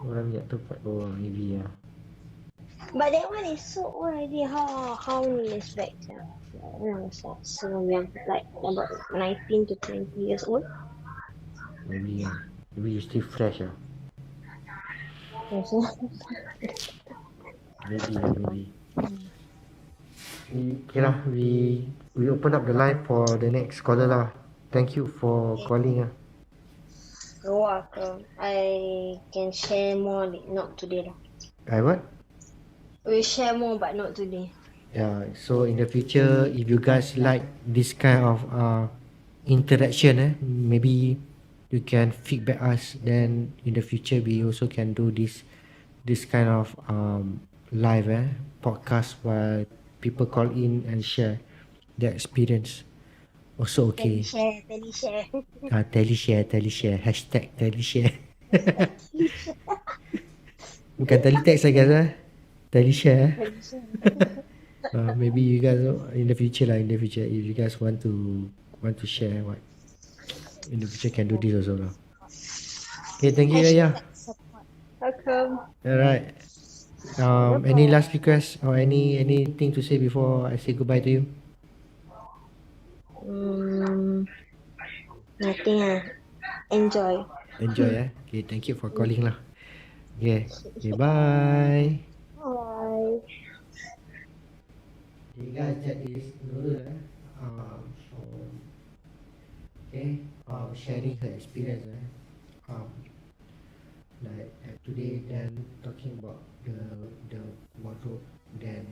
orang minyak 2.0 maybe But that one is so old already. How many years back? When I was like so young, like about 19 to 20 years old. maybe you still fresh Also. maybe okay lah, we open up the line for the next caller lah. Thank you for calling You're welcome. I can share more, not today lah. what? We'll share more, but not today. Yeah, so in the future, if you guys like this kind of interaction, maybe you can feedback us. Then in the future, we also can do this kind of live podcast where people call in and share their experience. Also okay. Teleshare. Teleshare. Hashtag teleshare. Bukan teletext guys Teleshare. Maybe you guys in the future if you guys want to share what in the future can do this also lah. Okay, thank you Yaya. Welcome. Alright. Any last request or anything to say before I say goodbye to you? Nothing. Enjoy. Okay, thank you for calling lah. Okay, bye. Bye. Okay guys, that is Nurul sharing her experience like today, then talking about the wardrobe, then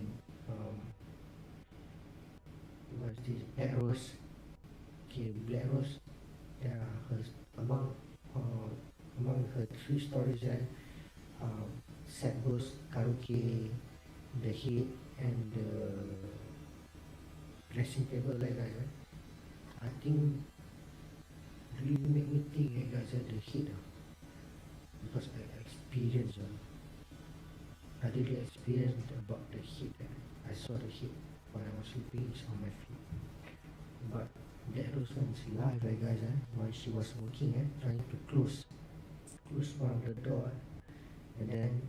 what's this, Black Rose. Okay, Black Rose, her among her 3 stories set host, karaoke, the head and the dressing table like that I think really make me think guys the head because I experienced I really experienced about the heat. I saw the heat when I was sleeping. It's on my feet. But that was when she live, guys. While she was working, trying to close one of the door, and then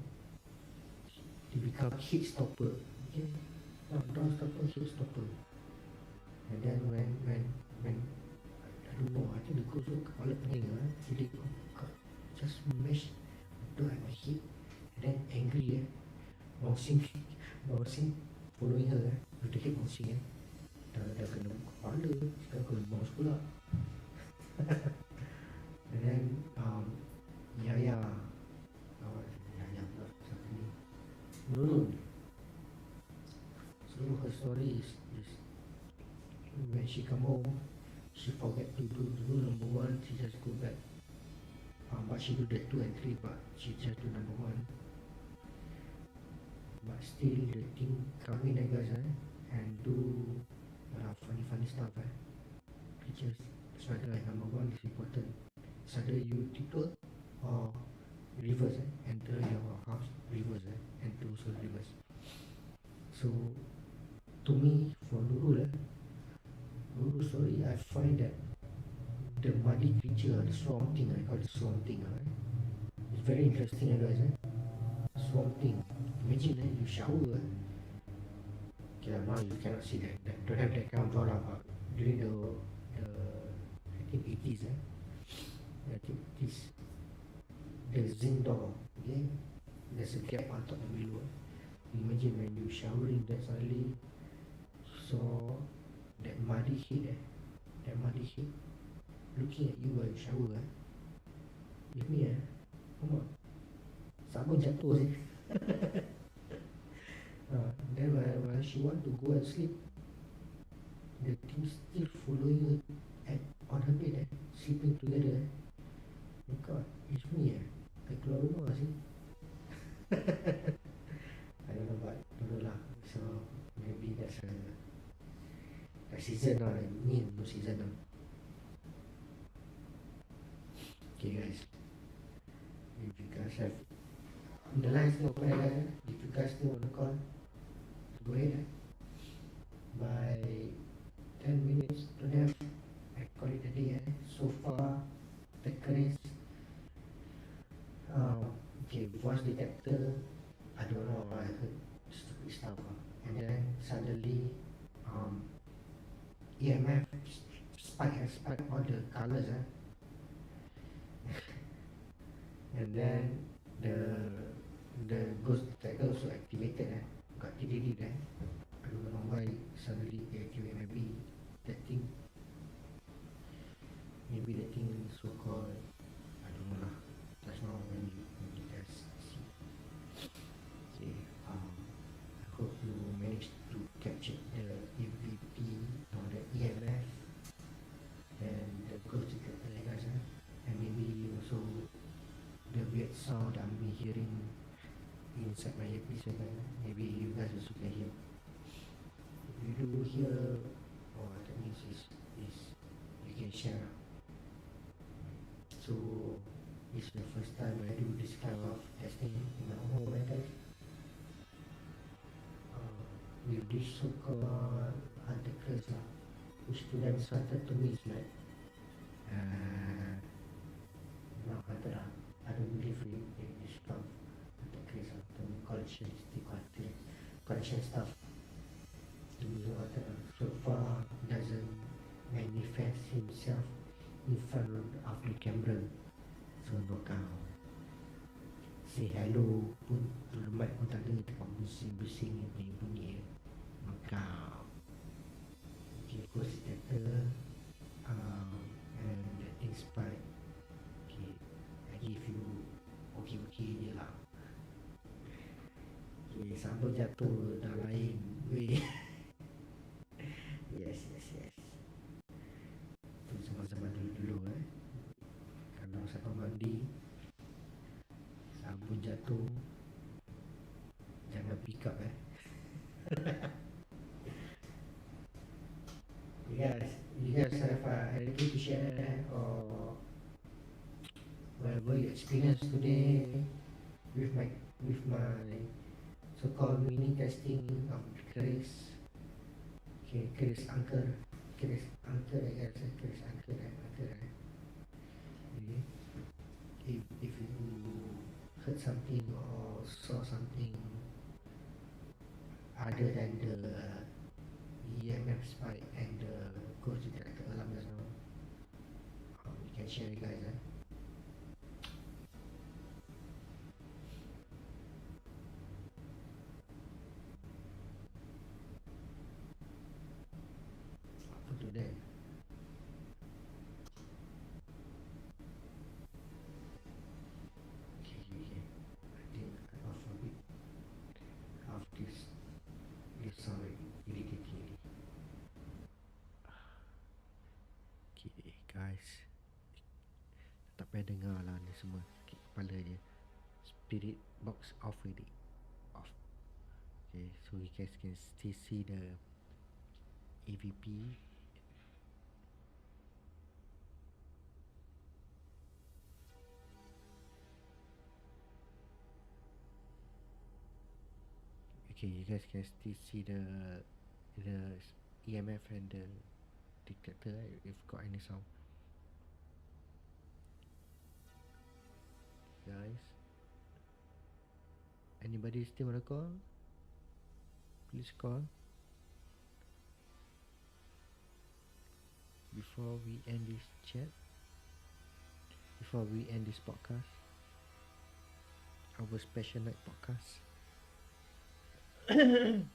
it become heat stopper. Okay, door stopper, heat stopper. And then when I don't know, I think the ghost will call it they just mesh the door at my head, and then angry, bouncing, following her, with the head bouncing, dah kena kepala, sekarang kena bounce pula. And then Yaya pula siapa ni, Nurul. So her story is when she come home, she forget to do number 1, she just go back. But she do that 2 and 3, but she just do number 1. but still the thing come in, I guess, and do funny stuff, pictures. That's why guys, number one is important. It's either you tickle or reverse, enter your house, reverse, enter also reverse. So to me, for Nurul, Nurul story, I find that the muddy creature, the swamp thing, I call it swamp thing, it's very interesting, guys. Swamp thing. Imagine you shower. Okay, now you cannot see that don't have that kind of door, but during the I think 80s, I think this the zinc door, okay, there's a gap on top and below. Imagine when you showering, that suddenly saw that muddy head, looking at you while you shower. With me, come on, sabun jatuh sih. Then when she want to go and sleep, the thing still following her on her bed, sleeping together. Oh God, it's me. I keluar rumah sih. I don't know, but don't know lah. So maybe that's a season or no season. Okay guys, if you guys have the line still open, if you guys still want to call, go ahead. By 10 minutes to have, I call it a day. So far, the keris, okay, voice detector, I don't know, I heard stupid stuff. And then suddenly, EMF spike all the colors. And then the ghost detector also activated. Got did. I don't know why suddenly they activate. Maybe the thing so called, I don't know lah. That's not when you guys see. Okay, I hope you managed to capture the EVP or the EMF and the ghost detector, guys. And maybe also the weird sound I'm hearing inside my earpiece. Maybe you guys also can hear. If you do hear, that means is you can share. So this is the first time I do this kind of testing in my home, guys. With this so-called articles, which to them started to me is like not haunted. I don't believe in this kind of articles, collection stuff. So far doesn't manifest himself in front of the camera. So no count. Say hello pun to mic pun tak ada, tengah bising-bising bunyi-bunyi. No count. Okay, ghost detector, and the thing spike. Okay, I give you okay je lah. Okay, sabun jatuh dah lain. Weh. Yes. Tu zaman-zaman dulu kalau siapa mandi, sabun jatuh, jangan pick up. You guys have anything to share or whatever you experienced today with my so-called mini testing of keris. Okay, keris Angker, I guess. Keris Angker. Okay. If you heard something or saw something other than the EMF spike and the ghost detector alarm just now, you can share it, guys. Apa tu then? Okay. I think I off a bit of this sound irritating. Okay guys, tak payah dengar lah ni semua, sakit kepala je. Spirit box off already. Off. Okay, so you guys can still see the AVP. Okay, you guys can still see the EMF and the detector, right? If got any sound. Guys, anybody still wanna call? Please call before we end this chat. Before we end this podcast, our special night podcast. I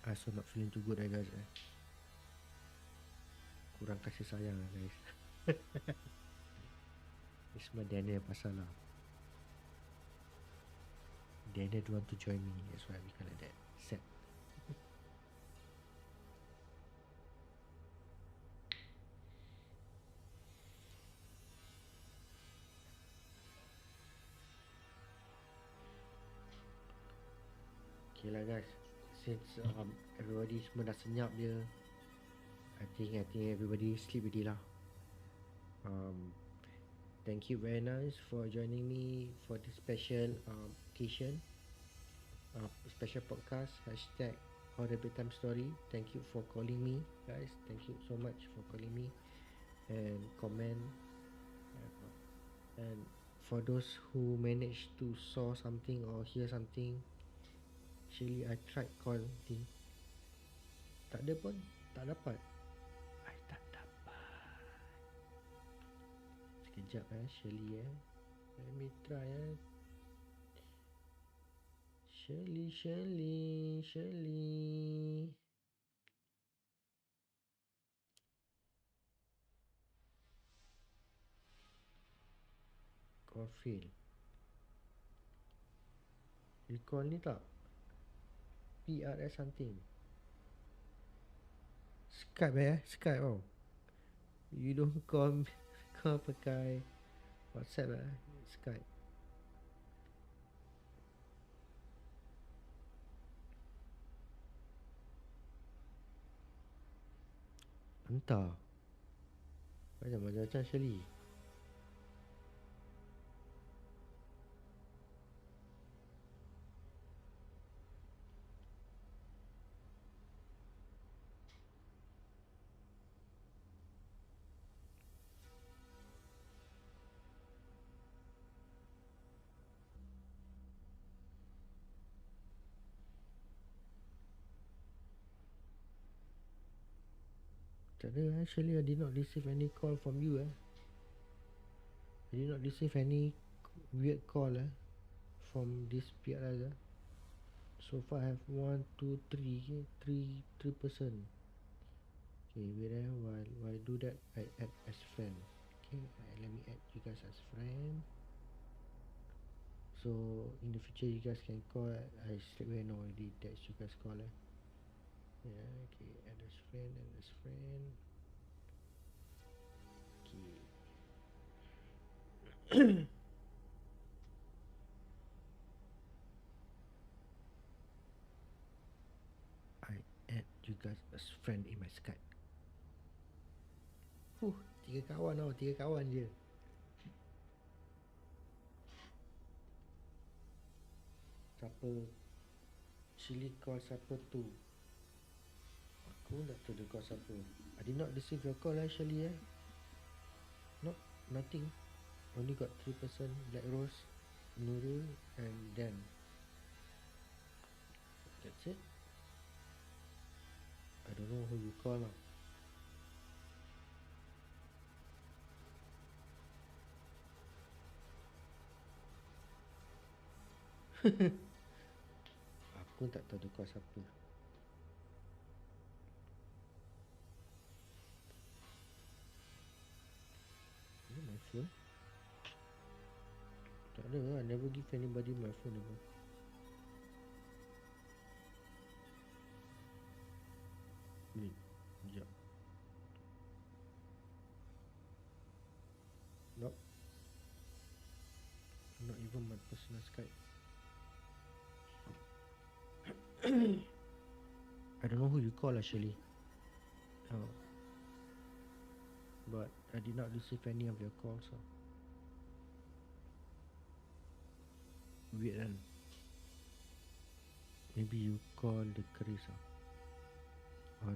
also not feeling too good, guys. Kurang kasih sayang, guys. Ini semua Daniel pasal lah. Daniel don't want to join me. That's why we call it that. Sad. Okay lah guys. Since everybody semua dah senyap dia, I think everybody sleep already lah. Thank you very nice for joining me for this special occasion, special podcast. Hashtag Horror Bedtime Story. Thank you for calling me, guys. Thank you so much for calling me and comment. And for those who managed to saw something or hear something, actually I tried calling, tak ada pun, tak dapat. I tak dapat. Sekejap Shirley let me try Shirley call fail. You call ni tak PRS something Skype Skype you don't call kau pakai WhatsApp Skype. Entah macam-macam Shirley. Tak ada actually I did not receive any call from you I did not receive any weird call from this PRS So far I have 1, 2, 3 three person. Okay wait while I do that I add as friend. Okay let me add you guys as friend. So in the future you guys can call. I straight away know already that's you guys call Yeah, okay, add as friend. Okay. I add you guys as friend in my Skype. 3 kawan 3 kawan je. Siapa Chili call siapa tu? Aku tak tahu dia call siapa. I did not receive your call actually Nope, nothing. Only got 3 person, Black Rose, Nurul and Dan. That's it. I don't know who you call lah. Aku tak tahu dia call siapa. Ini my phone. Tak ada I never give anybody my phone ever. Ni, sekejap. Nope. Not even my personal Skype. I don't know who you call actually. Oh, but I did not receive any of your calls. So weird kan? Maybe you call the keris or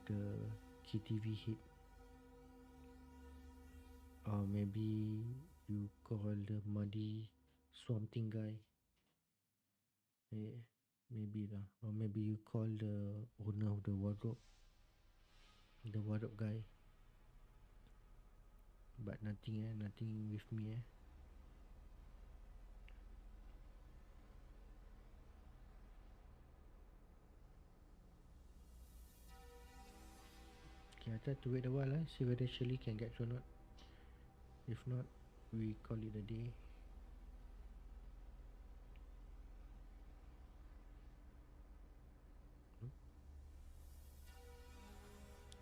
the KTV hit, or maybe you call the muddy swamp thing guy. Eh, maybe lah, or maybe you call the owner of the wardrobe guy. But nothing nothing with me Okay, I try to wait a while see whether Shirley can get through or not. If not, we call it a day.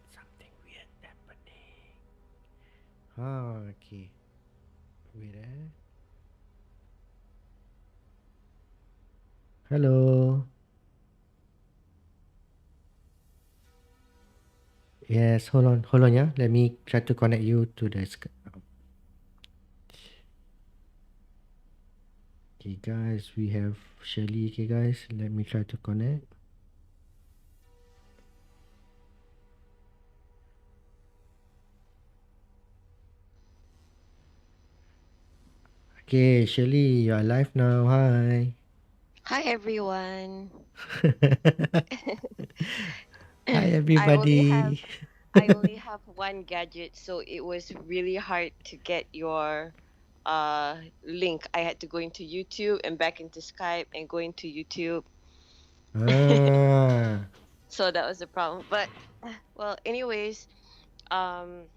Something weird happening. Okay. Wait Hello. Yes, hold on, yeah. Let me try to connect you to the Okay, guys, we have Shirley. Okay, guys, let me try to connect. Okay, Shirley, you're live now. Hi. Hi everyone. Hi, I only have everybody. I only have one gadget, so it was really hard to get your link. I had to go into YouTube and back into Skype and go into YouTube. Ah, So that was the problem. But well, anyways, um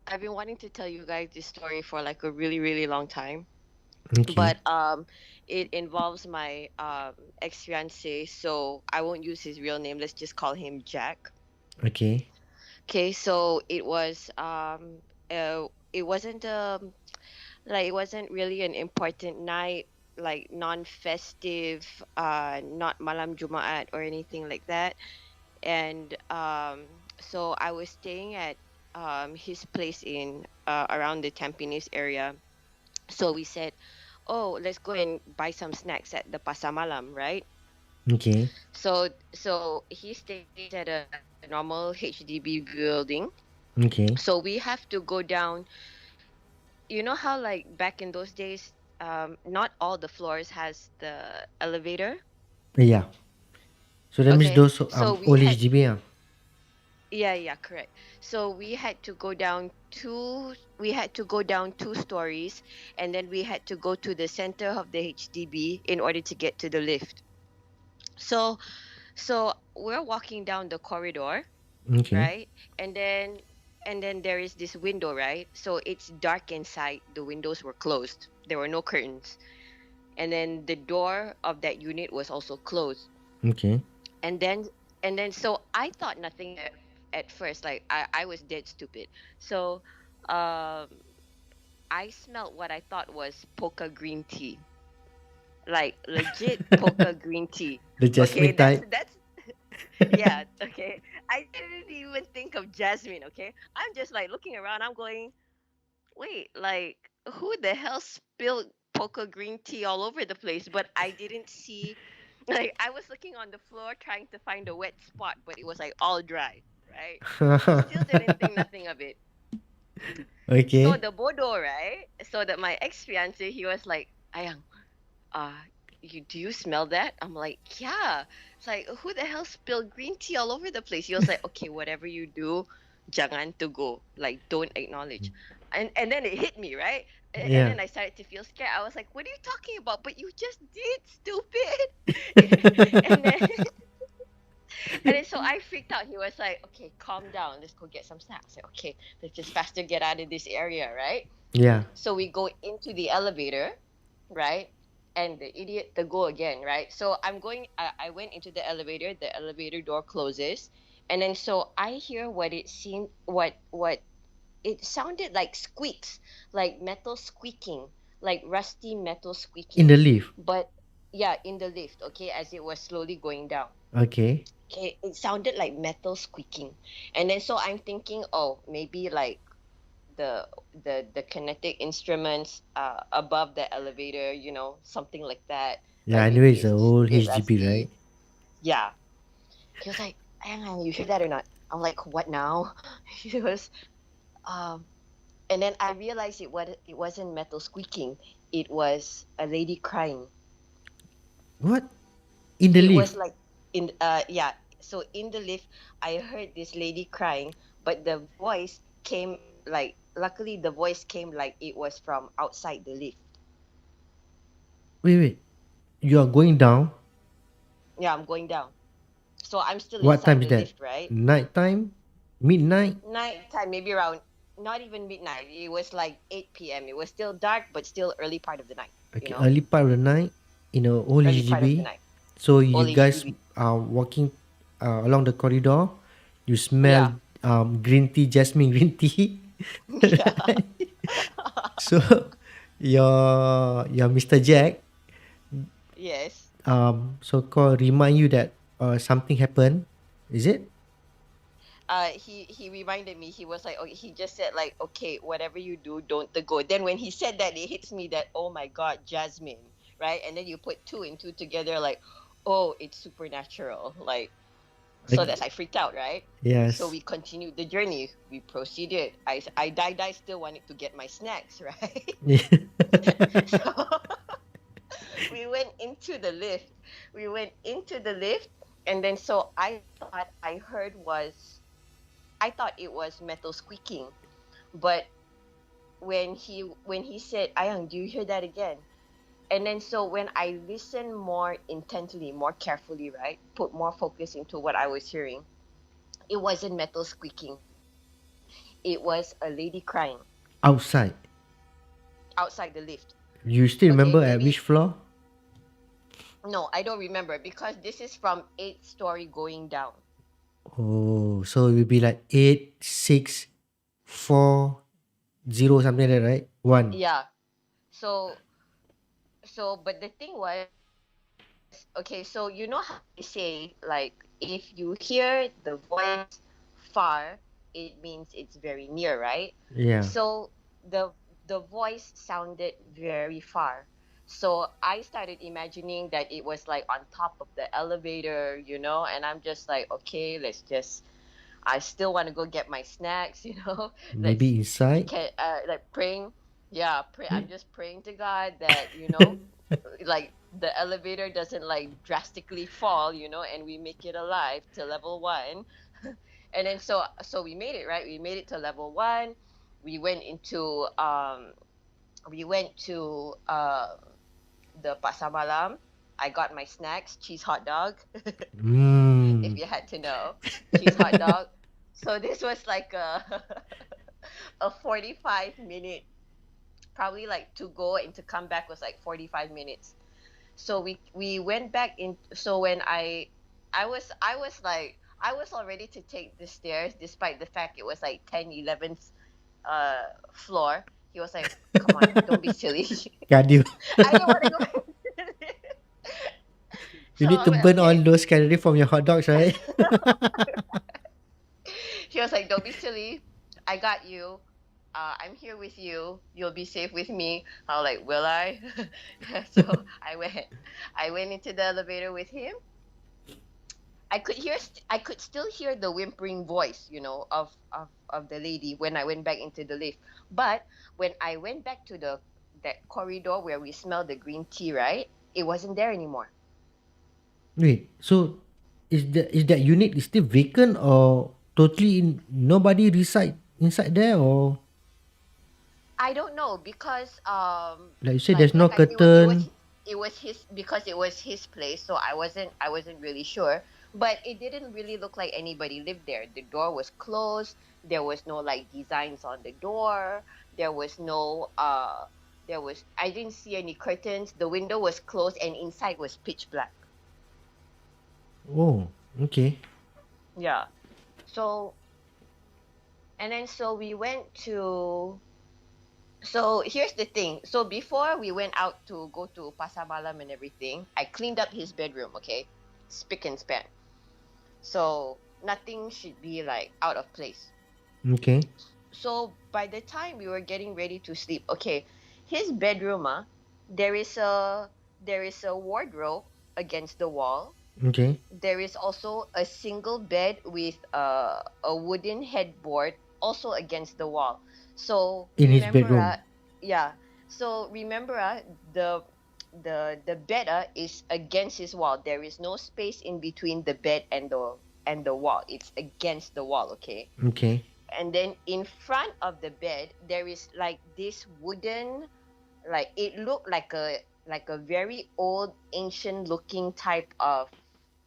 I've been wanting to tell you guys this story for like a really, really long time. okay, But it involves my ex fiance, so I won't use his real name. Let's just call him Jack. okay, Okay, so it wasn't like it wasn't really an important night, like non-festive, not malam Jumaat or anything like that. And so I was staying at his place in around the Tampines area. So we said, "Oh, let's go and buy some snacks at the Pasar Malam," right? okay, So he stays at a normal HDB building. okay. So we have to go down. You know how like back in those days, not all the floors has the elevator. Yeah. So that means Okay, those so we old had HDB yeah, correct. So we had to go down two stories, and then we had to go to the center of the HDB in order to get to the lift. So so we're walking down the corridor, Okay, right? And then there is this window, right? So it's dark inside. The windows were closed. There were no curtains. And then the door of that unit was also closed. okay. And then so I thought nothing at first. Like I was dead stupid. So um I smelled what I thought was poker green tea. Like legit poker green tea. The Okay, jasmine type. that's yeah, okay. I didn't even think of Jasmine, okay? I'm just like looking around, I'm going, wait, like who the hell spilled poker green tea all over the place? But I didn't see like I was looking on the floor trying to find a wet spot, but it was like all dry, right? Still didn't think nothing of it. So Okay. the bodo, right? So that my ex fiance, he was like, Ayang, uh do you smell that? I'm like, yeah. It's like, who the hell spilled green tea all over the place? He was like, okay, whatever you do, jangan to go. Like, don't acknowledge. And then it hit me, right? And Yeah. then I started to feel scared. I was like, what are you talking about? But you just did, stupid. and then and then so I freaked out. He was like, okay, calm down. Let's go get some snacks. I said, okay, let's just faster get out of this area, right? Yeah. So we go into the elevator, right? And the idiot to go again, right? So I went into the elevator door closes, and then so I hear what it sounded like squeaks, like metal squeaking, like rusty metal In squeaking. the lift. But yeah, in the lift, okay, as it was slowly going down. Okay. Okay, it sounded like metal squeaking. And then so I'm thinking, oh, maybe like the the kinetic instruments above the elevator, something like that. Yeah, Like anyway, maybe it's a whole it's HDB, SB. right? Yeah. He was like, hang on, you hear that or not? I'm like, what now? He was um and then I realized it wasn't metal squeaking. It was a lady crying. What? In the It was lift? like in yeah, so in the lift I heard this lady crying, but the voice came like luckily the voice came like it was from outside the lift. Wait, wait. You are going down? Yeah, I'm going down. So I'm still What time inside is the that? lift, right? Night time? Midnight? Nighttime, maybe around not even midnight. It was like 8 p.m. It was still dark, but still early part of the night, Okay, early part of the night in a old Early part of the HDB. night. So you All guys HDB. are walking along the corridor. You smell Yeah. green tea, jasmine green tea. Yeah. Right? So your Mr. Jack Yes. so called remind you that something happened. Is it? He reminded me. He was like, oh, he just said like, okay, whatever you do, don't the go. Then when he said that, it hits me that, oh my God, Jasmine, right? And then you put two and two together, like, oh, it's supernatural, like. So Okay. that's I freaked out, right? So Yes. we continued the journey. We proceeded. I still wanted to get my snacks, right? So we went into the lift. We went into the lift, and then so I thought it was metal squeaking, but when he said, "Ayang, do you hear that again?" And then so when I listened more intently, more carefully, right, put more focus into what I was hearing, it wasn't metal squeaking. It was a lady crying Outside. outside the lift. You still Okay, remember at maybe which floor? no, I don't remember because this is from eighth story going down. Oh, so it will be like 8, 6, 4, 0, something like that, right? One. Yeah. So but the thing was, okay, so you know how they say like if you hear the voice far, it means it's very near, right? Yeah. So the the voice sounded very far. So I started imagining that it was like on top of the elevator, and I'm just like, okay, let's just I still want to go get my snacks, Maybe let's inside. like praying. Yeah, I'm Eh? just praying to God that, like the elevator doesn't like drastically fall, and we make it alive to level 1. And then so we made it, right? We made it to level 1. We went into the pasar malam. I got my snacks, cheese hot dog, if Mm. you had to know, cheese hot dog. So this was like a a 45-minute, probably like to go and to come back was like 45 minutes. So we went back in. So when I was like I was all ready to take the stairs despite the fact it was like 10, 11th floor. He was like, come on, don't be silly. Cardio. I didn't want to go. You So need I to went, burn all okay. those calories from your hot dogs, right? He was like, don't be silly, I got you. I'm here with you. You'll be safe with me. I was like, will I? So I went into the elevator with him. I could still hear the whimpering voice, of the lady when I went back into the lift. But when I went back to that corridor where we smelled the green tea, right? It wasn't there anymore. Wait, so is that unit is still vacant or totally nobody reside inside there, or I don't know because like you say like there's no like I said, curtain? it was his because it was his place, so I wasn't really sure. But it didn't really look like anybody lived there. The door was closed. There was no like designs on the door. There was no I didn't see any curtains. The window was closed and inside was pitch black. Oh, okay. Yeah. So and then so we went to So here's the thing. So before we went out to go to Pasar Malam and everything, I cleaned up his bedroom, okay? Spick and span. So nothing should be like out of place. Okay. So by the time we were getting ready to sleep, okay, his bedroom, there is a wardrobe against the wall. Okay. There is also a single bed with a wooden headboard also against the wall. So In his remember, bedroom. yeah. So remember, the the bed is against his wall. There is no space in between the bed and the wall. It's against the wall, okay? Okay. And then in front of the bed there is like this wooden, like it looked like a very old ancient looking type of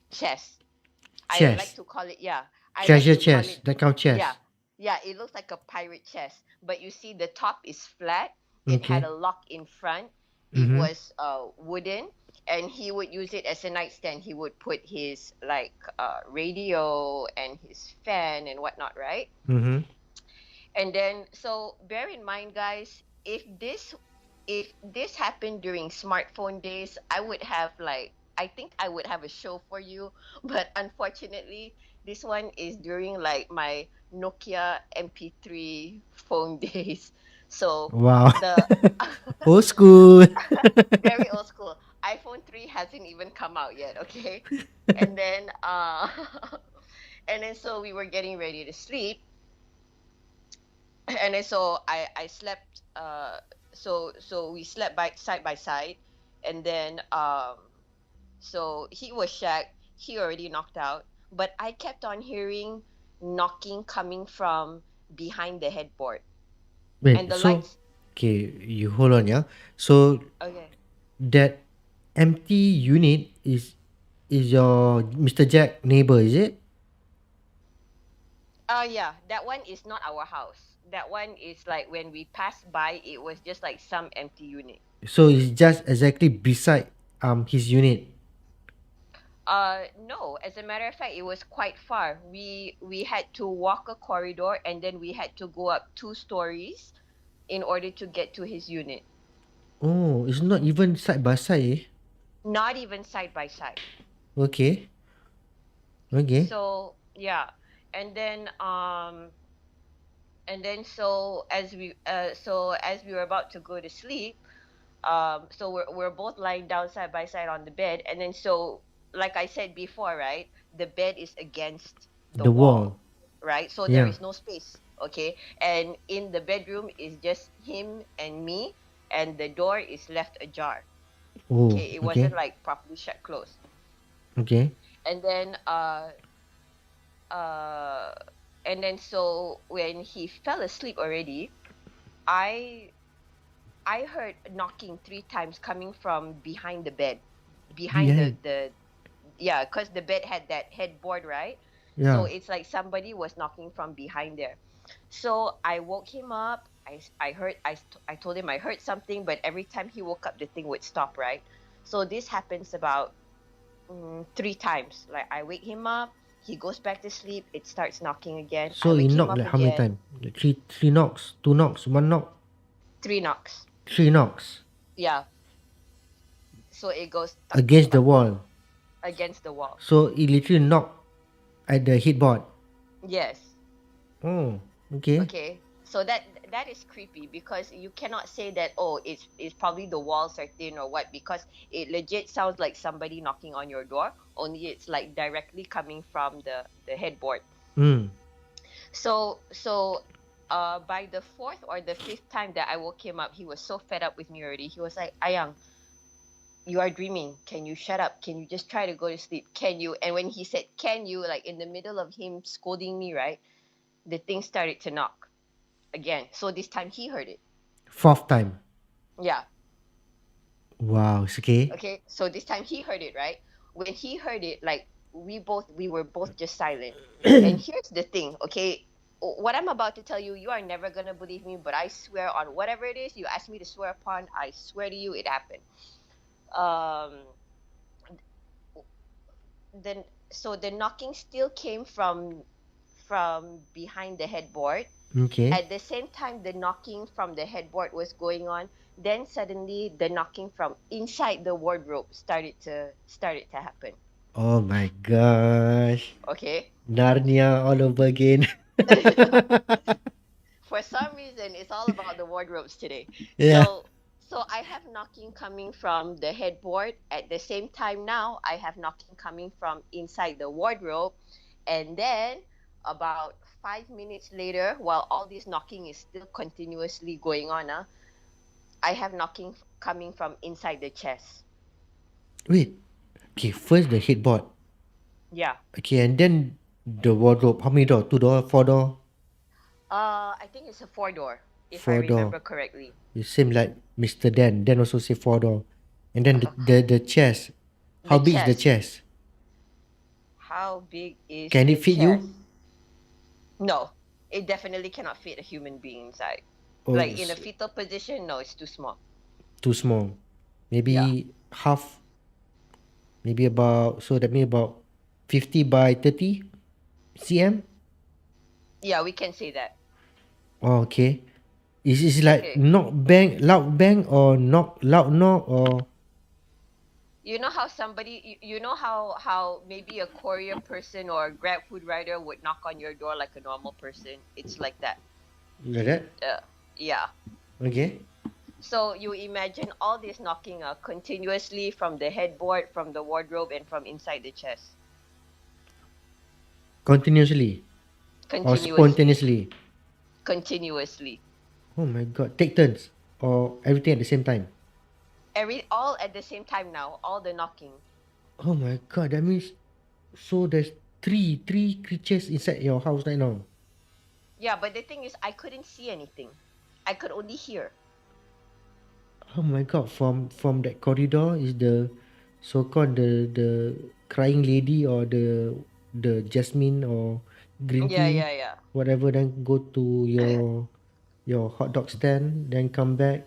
chest. I like Chest. to call it, yeah. I like Treasure to call it, chest. That kind of yeah. chest. Yeah, it looks like a pirate chest. But you see the top is flat. It had Okay. a lock in front. It Mm-hmm. was wooden, and he would use it as a nightstand. He would put his like radio and his fan and whatnot, right? Mm-hmm. And then, so bear in mind, guys, if this happened during smartphone days, I think I would have a show for you. But unfortunately, this one is during like my Nokia MP3 phone days. So Wow. the Old school. very old school. iPhone 3 hasn't even come out yet, okay? And then and then so we were getting ready to sleep, and then so I slept, so we slept by side. And then so he was shagged, he already knocked out, but I kept on hearing knocking coming from behind the headboard. And Wait, the so lights, okay, you hold on, yeah. So okay. that empty unit is your Mr. Jack neighbor, is it? Yeah, that one is not our house. That one is like when we passed by, it was just like some empty unit. So it's just exactly beside his unit. No, as a matter of fact, it was quite far. We had to walk a corridor, and then we had to go up 2 stories in order to get to his unit. Oh, it's not even side by side, eh? Not even side by side. Okay. Okay. So yeah, and then so as we were about to go to sleep, so we're both lying down side by side on the bed, and then so like I said before, right, the bed is against the The wall, wall. right? So there Yeah. is no space, okay? And in the bedroom is just him and me, and the door is left ajar. Oh, Okay, it wasn't okay. like properly shut closed. Okay. And then uh so when he fell asleep already, I I heard knocking 3 times coming from behind the bed, behind Behind. the yeah, because the bed had that headboard, right? So Yeah. it's like somebody was knocking from behind there. So I woke him up. I told him I heard something, but every time he woke up, the thing would stop, right? So this happens about 3 times. Like I wake him up, he goes back to sleep, it starts knocking again. I So he wake him knocked up like how many again, times? Like three knocks, two knocks, one knock, 3 knocks. three knocks Yeah. So it goes tuck tuck against the tuck wall. against the wall. So he literally knocked at the headboard. Yes. Oh, okay. Okay. So that is creepy, because you cannot say that, oh, it's probably the walls are thin or what, because it legit sounds like somebody knocking on your door, only it's like directly coming from the headboard. Mm. So by the fourth or the fifth time that I woke him up, he was so fed up with me already. He was like, Ayang, you are dreaming. Can you shut up? Can you just try to go to sleep? Can you? And when he said, can you, like in the middle of him scolding me, right? The thing started to knock again. So this time he heard it. Fourth time. Yeah. Wow, it's okay. Okay. So this time he heard it, right? When he heard it, like we were both just silent. And here's the thing, okay? What I'm about to tell you, you are never gonna believe me, but I swear on whatever it is you ask me to swear upon, I swear to you it happened. Um then so the knocking still came from behind the headboard, Okay. At the same time, the knocking from the headboard was going on. Then suddenly, the knocking from inside the wardrobe started to happen. Oh my gosh. Okay. Narnia all over again. For some reason, it's all about the wardrobes today. Yeah. So I have knocking coming from the headboard. At the same time now, I have knocking coming from inside the wardrobe. And then about 5 minutes later, while all this knocking is still continuously going on, I have knocking coming from inside the chest. Wait. Okay, first the headboard. Yeah. Okay, and then the wardrobe. How many door? Two door, four door, I think it's a four door, if I four door. remember correctly. You seem like Mr. Dan. Dan also say four door. And then the chest. The How big is the chest. chest? How big is Can the it fit chest? you? No, it definitely cannot fit a human being inside. Or Like in a fetal position, no, it's too small. too small? Yeah. Maybe half. Maybe about, so that means about 50 by 30 cm. Yeah, we can say that. Oh, okay. Is like Okay. knock bang, loud bang, or knock loud knock, or You know how you know how maybe a courier person or a Grab food rider would knock on your door like a normal person. It's like that. like that? Yeah. Okay. So you imagine all this knocking continuously from the headboard, from the wardrobe, and from inside the chest. Continuously or Continuously. spontaneously? Continuously. Oh my god. Take turns or everything at the same time? All at the same time now, all the knocking. Oh my god. That means, so there's three creatures inside your house right now. Yeah, but the thing is I couldn't see anything. I could only hear. Oh my god. From that corridor is the so-called the crying lady, or the jasmine or green Yeah, tea, yeah, yeah. whatever, then go to your hot dog stand, then come back.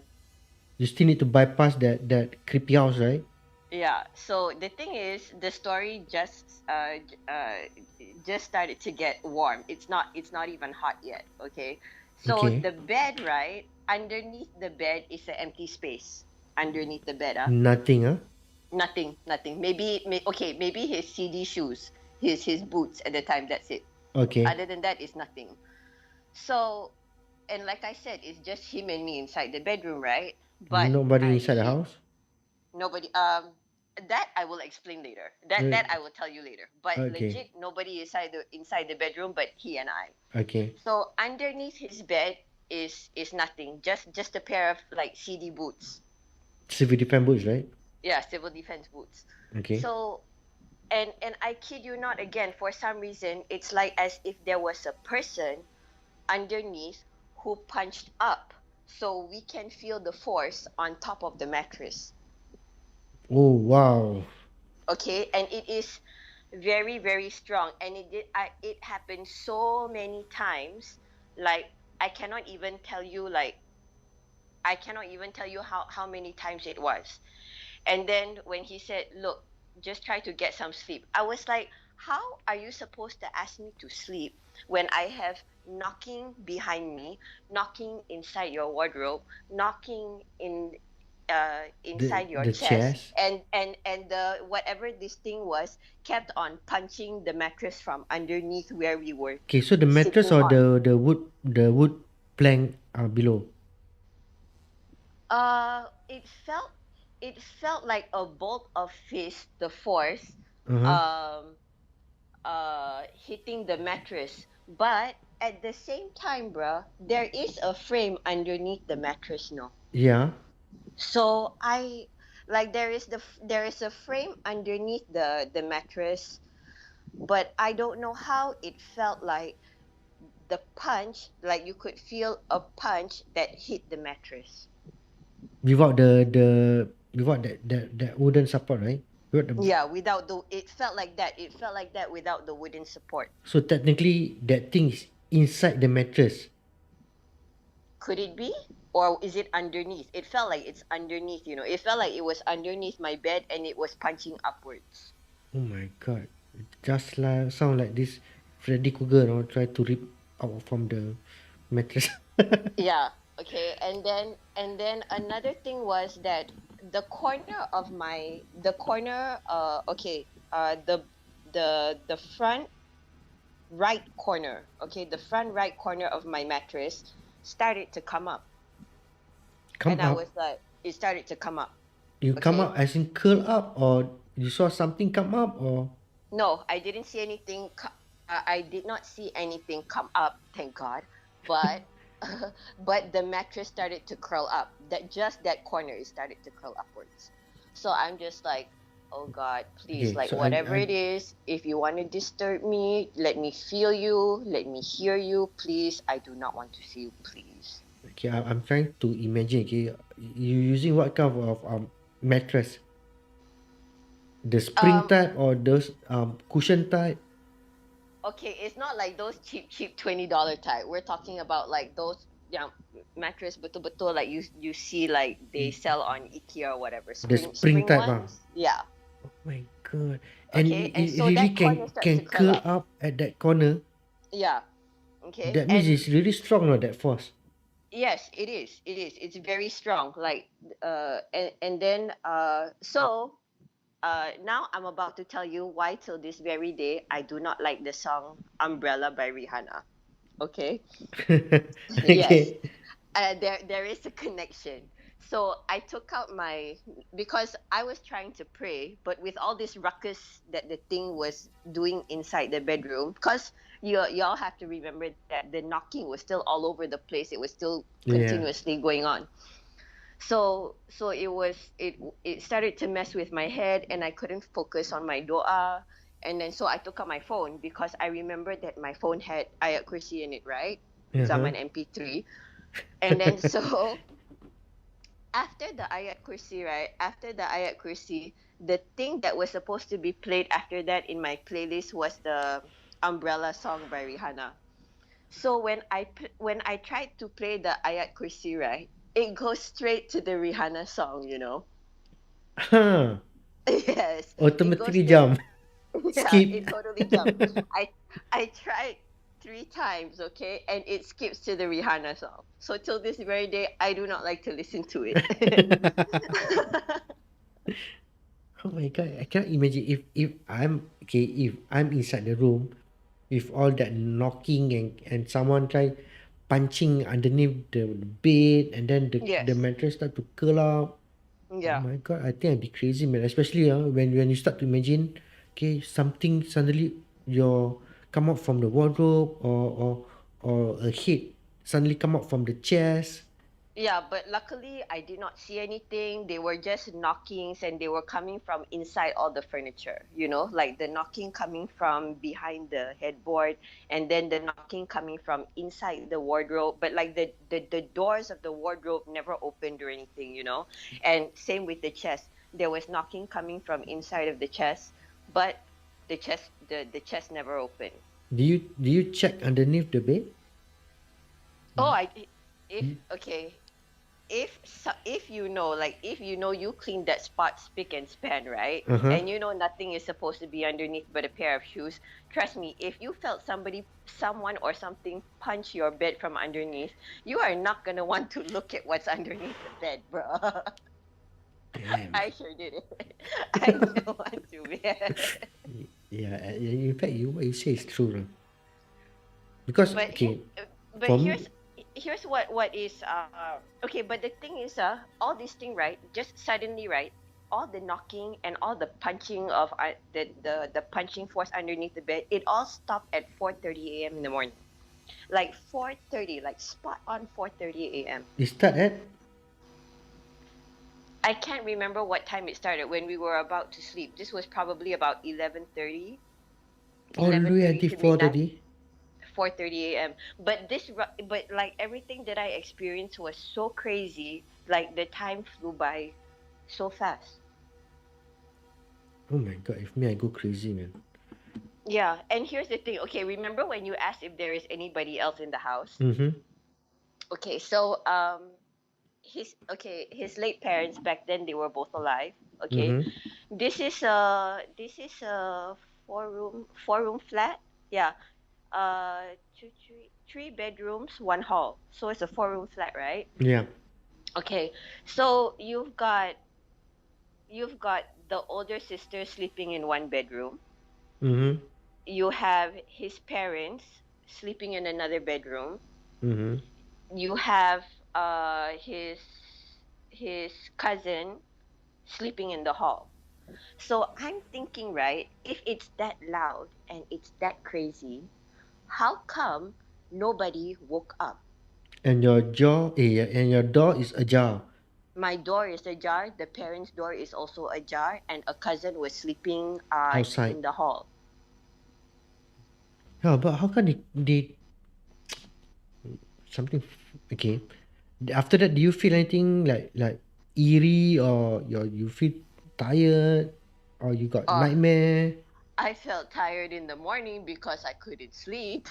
You still need to bypass that creepy house, right? Yeah. So the thing is, the story just started to get warm. It's not even hot yet. Okay. So Okay. the bed, right? Underneath the bed is an empty space. Underneath the bed, Nothing, huh? nothing. Okay, maybe his CD shoes, his boots at the time. That's it. Okay. Other than that, is nothing. So, and like I said, it's just him and me inside the bedroom, right? But Nobody inside the house? nobody. That I will explain later. Uh, That I will tell you later. But okay. legit, nobody inside the bedroom, but he and I. Okay. So underneath his bed is nothing. Just a pair of like CD boots. Civil defense boots, right? Yeah, civil defense boots. Okay. So and I kid you not, again, for some reason it's like as if there was a person underneath who punched up, so we can feel the force on top of the mattress. Oh wow. Okay, and it is very very strong, and it happened so many times. Like I cannot even tell you, how many times it was. And then when he said, look, just try to get some sleep, I was like, how are you supposed to ask me to sleep when I have knocking behind me, knocking inside your wardrobe, knocking inside your The chest, chairs. and the whatever this thing was kept on punching the mattress from underneath where we were Okay, so the mattress sitting or on. the wood plank below. It felt like a bolt of fist, the force, Uh-huh. um, hitting the mattress. But at the same time, bruh, there is a frame underneath the mattress, no? Yeah. So there is a frame underneath the mattress, but I don't know how it felt like the punch, like you could feel a punch that hit the mattress. Without the without that wooden support, right? Without the, Yeah, it felt like that. It felt like that without the wooden support. so technically that thing is inside the mattress. Could it be? Or is it underneath? It felt like it's underneath, It felt like it was underneath my bed and it was punching upwards. Oh my god. Just like sound like this Freddy Krueger, try to rip out from Mattress. Yeah. Okay. And then another thing was that the corner okay the front right corner, okay, the front right corner of my mattress started to come up, Come and I up. was like, it started to come up. You come Okay. up as in curl up, or you saw something come up, or No, I didn't see anything. I did not see anything come up, thank God. But but the mattress started to curl up. That just that corner it started to curl upwards. So I'm just like, oh God, please, okay. like So I whatever it is, if you want to disturb me, let me feel you, let me hear you, please. I do not want to see you, please. okay. I'm trying to imagine. Okay, you using what kind of mattress? The spring Um, type or those cushion type? okay, it's not like those cheap $20 type. We're talking about like those, yeah, mattress betul-betul like you see like they sell on IKEA or whatever. The spring Spring type, ah. ones. Yeah. Oh my god! And Okay. it, And it so really that corner starts to can curl curl up. up at that corner. Yeah. Okay. That means And it's really strong, not that force. yes, it is. It is. It's very strong. Like and then now I'm about to tell you why till this very day I do not like the song Umbrella by Rihanna. Okay. Yes. Okay. There is a connection. So I took out my, because I was trying to pray, but with all this ruckus that the thing was doing inside the bedroom, because y'all have to remember that the knocking was still all over the place. It was still Yeah. continuously going on. So it started to mess with my head, and I couldn't focus on my doa. And then so I took out my phone because I remembered that my phone had ayat kursi in it, right? Uh-huh. Zaman MP3. And then so after the ayat kursi, right? After the ayat kursi, the thing that was supposed to be played after that in my playlist was the Umbrella song by Rihanna. So when I tried to play the ayat kursi, right, it goes straight to the Rihanna song, you know. Huh. Yes, it goes Automatically straight. jump. Yeah, Skip. it totally jumped. I I tried 3 times, okay, and it skips to the Rihanna song. So till this very day, I do not like to listen to it. Oh my god, I can't imagine if I'm okay, if I'm inside the room with all that knocking and someone try punching underneath the bed, and then the Yes. mattress start to curl up. Oh Yeah. my god, I think I'd be crazy, man. Especially when you start to imagine, okay, something suddenly your come out from the wardrobe, or a head suddenly come out from the chest. Yeah, but luckily I did not see anything. They were just knockings, and they were coming from inside all the furniture, you know, like the knocking coming from behind the headboard, and then the knocking coming from inside the wardrobe. But like the doors of the wardrobe never opened or anything, you know. And same with the chest. There was knocking coming from inside of the chest, but the chest never opened. Do you check underneath the bed? Oh, if okay, if you know, like if you know you clean that spot spick and span, right, Uh-huh. and you know nothing is supposed to be underneath but a pair of shoes, trust me, if you felt someone or something punch your bed from underneath, you are not going to want to look at what's underneath the bed, bro. Damn. I sure did it. I didn't want to, man. Yeah, in fact, what you say is true, lah. Because but he, okay, but for me, here's what is okay, but the thing is all this thing, right, just suddenly, right, all the knocking and all the punching of the punching force underneath the bed, it all stopped at 4:30 a.m. in the morning. Like 4:30, like spot on 4:30 a.m. it start at I can't remember what time it started when we were about to sleep. This was probably about 11:30, all the way 11:30 until to four midnight. thirty. 4:30 a.m. But like everything that I experienced was so crazy. Like the time flew by so fast. Oh my god, if me, I go crazy, man. Yeah, and here's the thing. Okay, remember when you asked if there is anybody else in the house? Mm-hmm. Okay, so his late parents back then, they were both alive. Okay, Mm-hmm. this is a four room flat. Yeah, three bedrooms, one hall. So it's a four-room flat, right? Yeah. Okay. So you've got the older sister sleeping in one bedroom. Mm-hmm. You have his parents sleeping in another bedroom. Mm-hmm. You have his cousin sleeping in the hall. So I'm thinking, right, if it's that loud and it's that crazy, how come nobody woke up? And your and your door is ajar My door is ajar, the parents' door is also ajar, and a cousin was sleeping outside. in the hall. Yeah, but how can they something okay. After that, do you feel anything like eerie, or you feel tired, or you got Uh, nightmare? I felt tired in the morning because I couldn't sleep.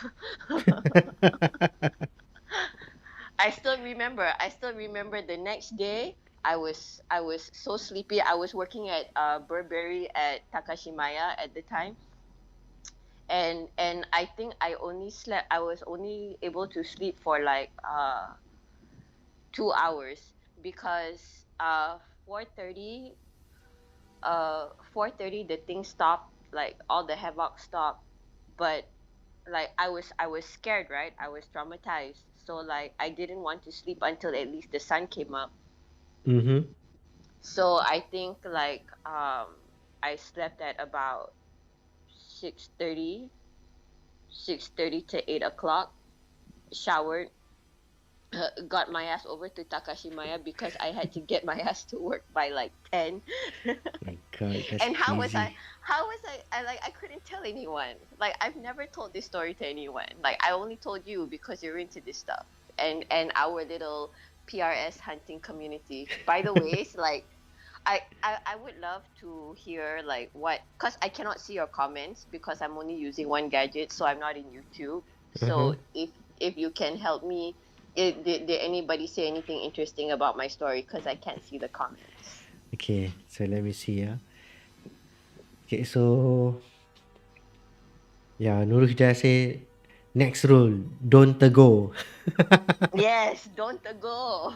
I still remember the next day. I was so sleepy. I was working at Burberry at Takashimaya at the time, and I think I was only able to sleep for like 2 hours because 4:30 4:30 the thing stopped, like all the havoc stopped. But like I was scared, right? I was traumatized, so like I didn't want to sleep until at least the sun came up. Mm-hmm. So I think like I slept at about 6:30, 6:30 to 8 o'clock, showered, got my ass over to Takashimaya because I had to get my ass to work by like 10. My God, that's And crazy. I couldn't tell anyone. Like I've never told this story to anyone. Like I only told you because you're into this stuff. And our little PRS hunting community. By the way, it's like I would love to hear like what, cuz I cannot see your comments because I'm only using one gadget, so I'm not in YouTube. Uh-huh. So if you can help me, did anybody say anything interesting about my story, cuz I can't see the comments. Okay, so let me see. Okay, so yeah, Nurul Hidayah say next rule, don't tegur. Yes, don't go.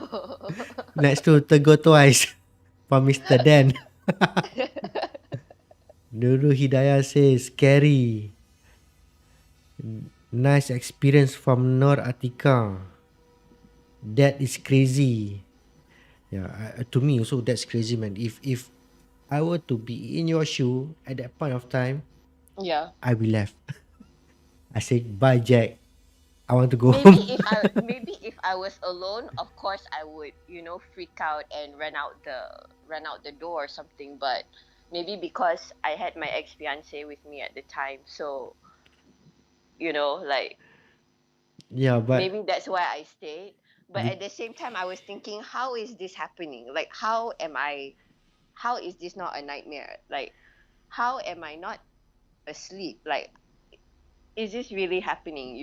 Next to tegur twice for Mr. Dan. Nurul Hidayah says scary. Nice experience from Nur Atika. That is crazy. Yeah, to me also that's crazy, man. If I were to be in your shoe at that point of time, Yeah. I will left. I said bye, Jack. I want to go Maybe home. if I was alone, of course I would, freak out and run out the door or something, but maybe because I had my ex-fiance with me at the time, so, like Yeah, but maybe that's why I stayed. But the, at the same time I was thinking, how is this happening? Like how is this not a nightmare? Like how am I not asleep? Like is this really happening?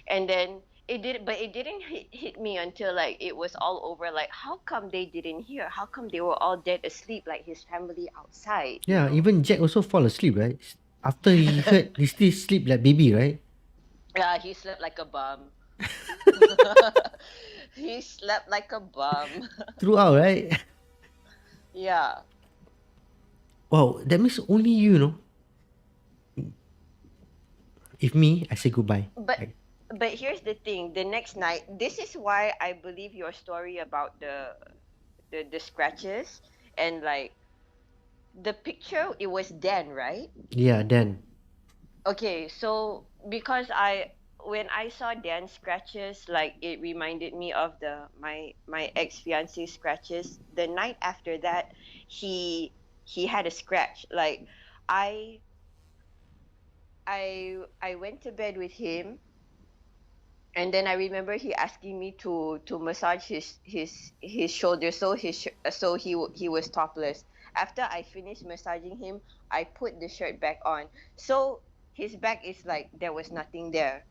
And then it didn't hit me until like it was all over. Like how come they didn't hear? How come they were all dead asleep, like his family outside, you yeah, know? even Jack also fall asleep, right? After he heard, he still sleep like baby, right? Yeah, he slept like a bum. He slept like a bum. Throughout, right? Yeah. Wow, that means only you know. If me, I say goodbye. but Like, but here's the thing, the next night, this is why I believe your story about the scratches, and like the picture, it was Dan, right? yeah, then. Okay, so because when I saw Dan's scratches, like it reminded me of my ex-fiance's scratches. The night after that, he had a scratch. Like I I went to bed with him, and then I remember he asking me to massage his shoulder, so he was topless. After I finished massaging him, I put the shirt back on. So his back is like there was nothing there.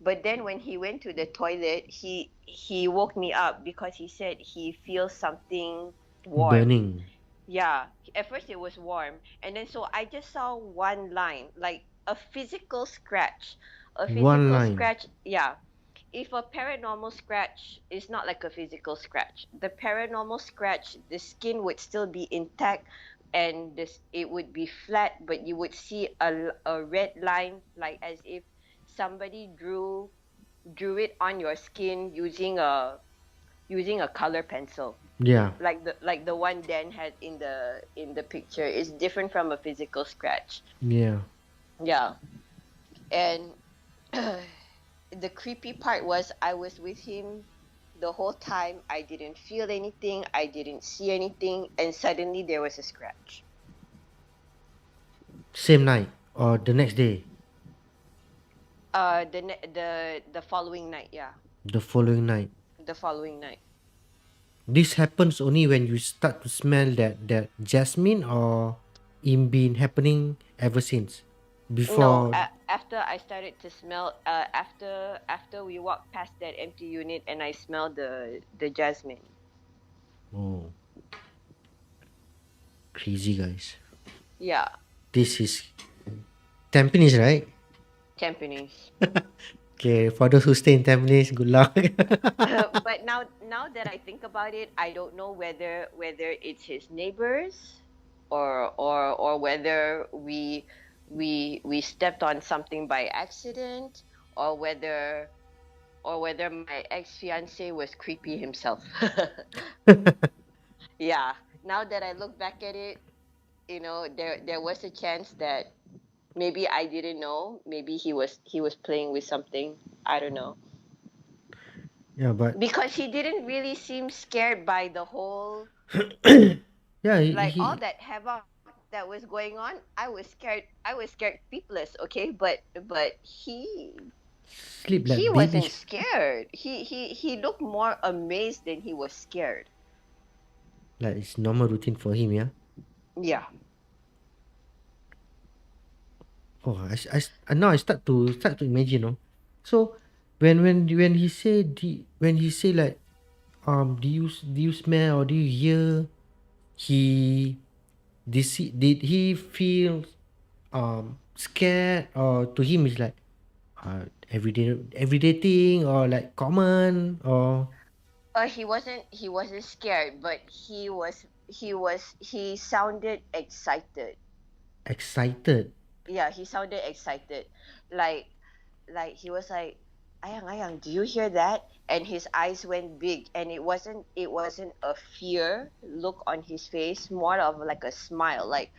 But then when he went to the toilet, he woke me up because he said he feels something warm. Burning. Yeah, at first it was warm, and then so I just saw one line, like a physical scratch, A One physical line. scratch, yeah. If a paranormal scratch is not like a physical scratch, the paranormal scratch, the skin would still be intact, and this it would be flat, but you would see a red line, like as if somebody drew it on your skin using a color pencil, Yeah. like the one Dan had in the picture. Is different from a physical scratch. Yeah. Yeah. And the creepy part was I was with him the whole time. I didn't feel anything. I didn't see anything, and suddenly there was a scratch. Same night or the next day, The following night, yeah, the following night. the following night. This happens only when you start to smell that jasmine, or it been happening ever since No, before. after I started to smell, after we walked past that empty unit, and I smelled the jasmine. Oh, crazy guys. Yeah, This is Tampines, right? Tampines. Okay, for those who stay in Tampines, good luck. But now that I think about it, I don't know whether it's his neighbors, or whether we stepped on something by accident, or whether my ex-fiance was creepy himself. Yeah. Now that I look back at it, there was a chance that maybe I didn't know. Maybe he was playing with something. I don't know. Yeah, but Because he didn't really seem scared by the whole, yeah, like, all he that havoc that was going on. I was scared sleepless, okay, but sleep he like baby. wasn't scared. He looked more amazed than he was scared. Like it's normal routine for him, yeah. Yeah. Oh, now I start to imagine, no. So when he say when he say like, do you smell or do you hear, he did he feel scared, or to him it's like everyday thing, or like common, or He wasn't scared, but he sounded excited. excited. Yeah, he sounded excited. Like he was like, "Ayang, Ayang, do you hear that?" And his eyes went big, and it wasn't a fear look on his face, more of like a smile, like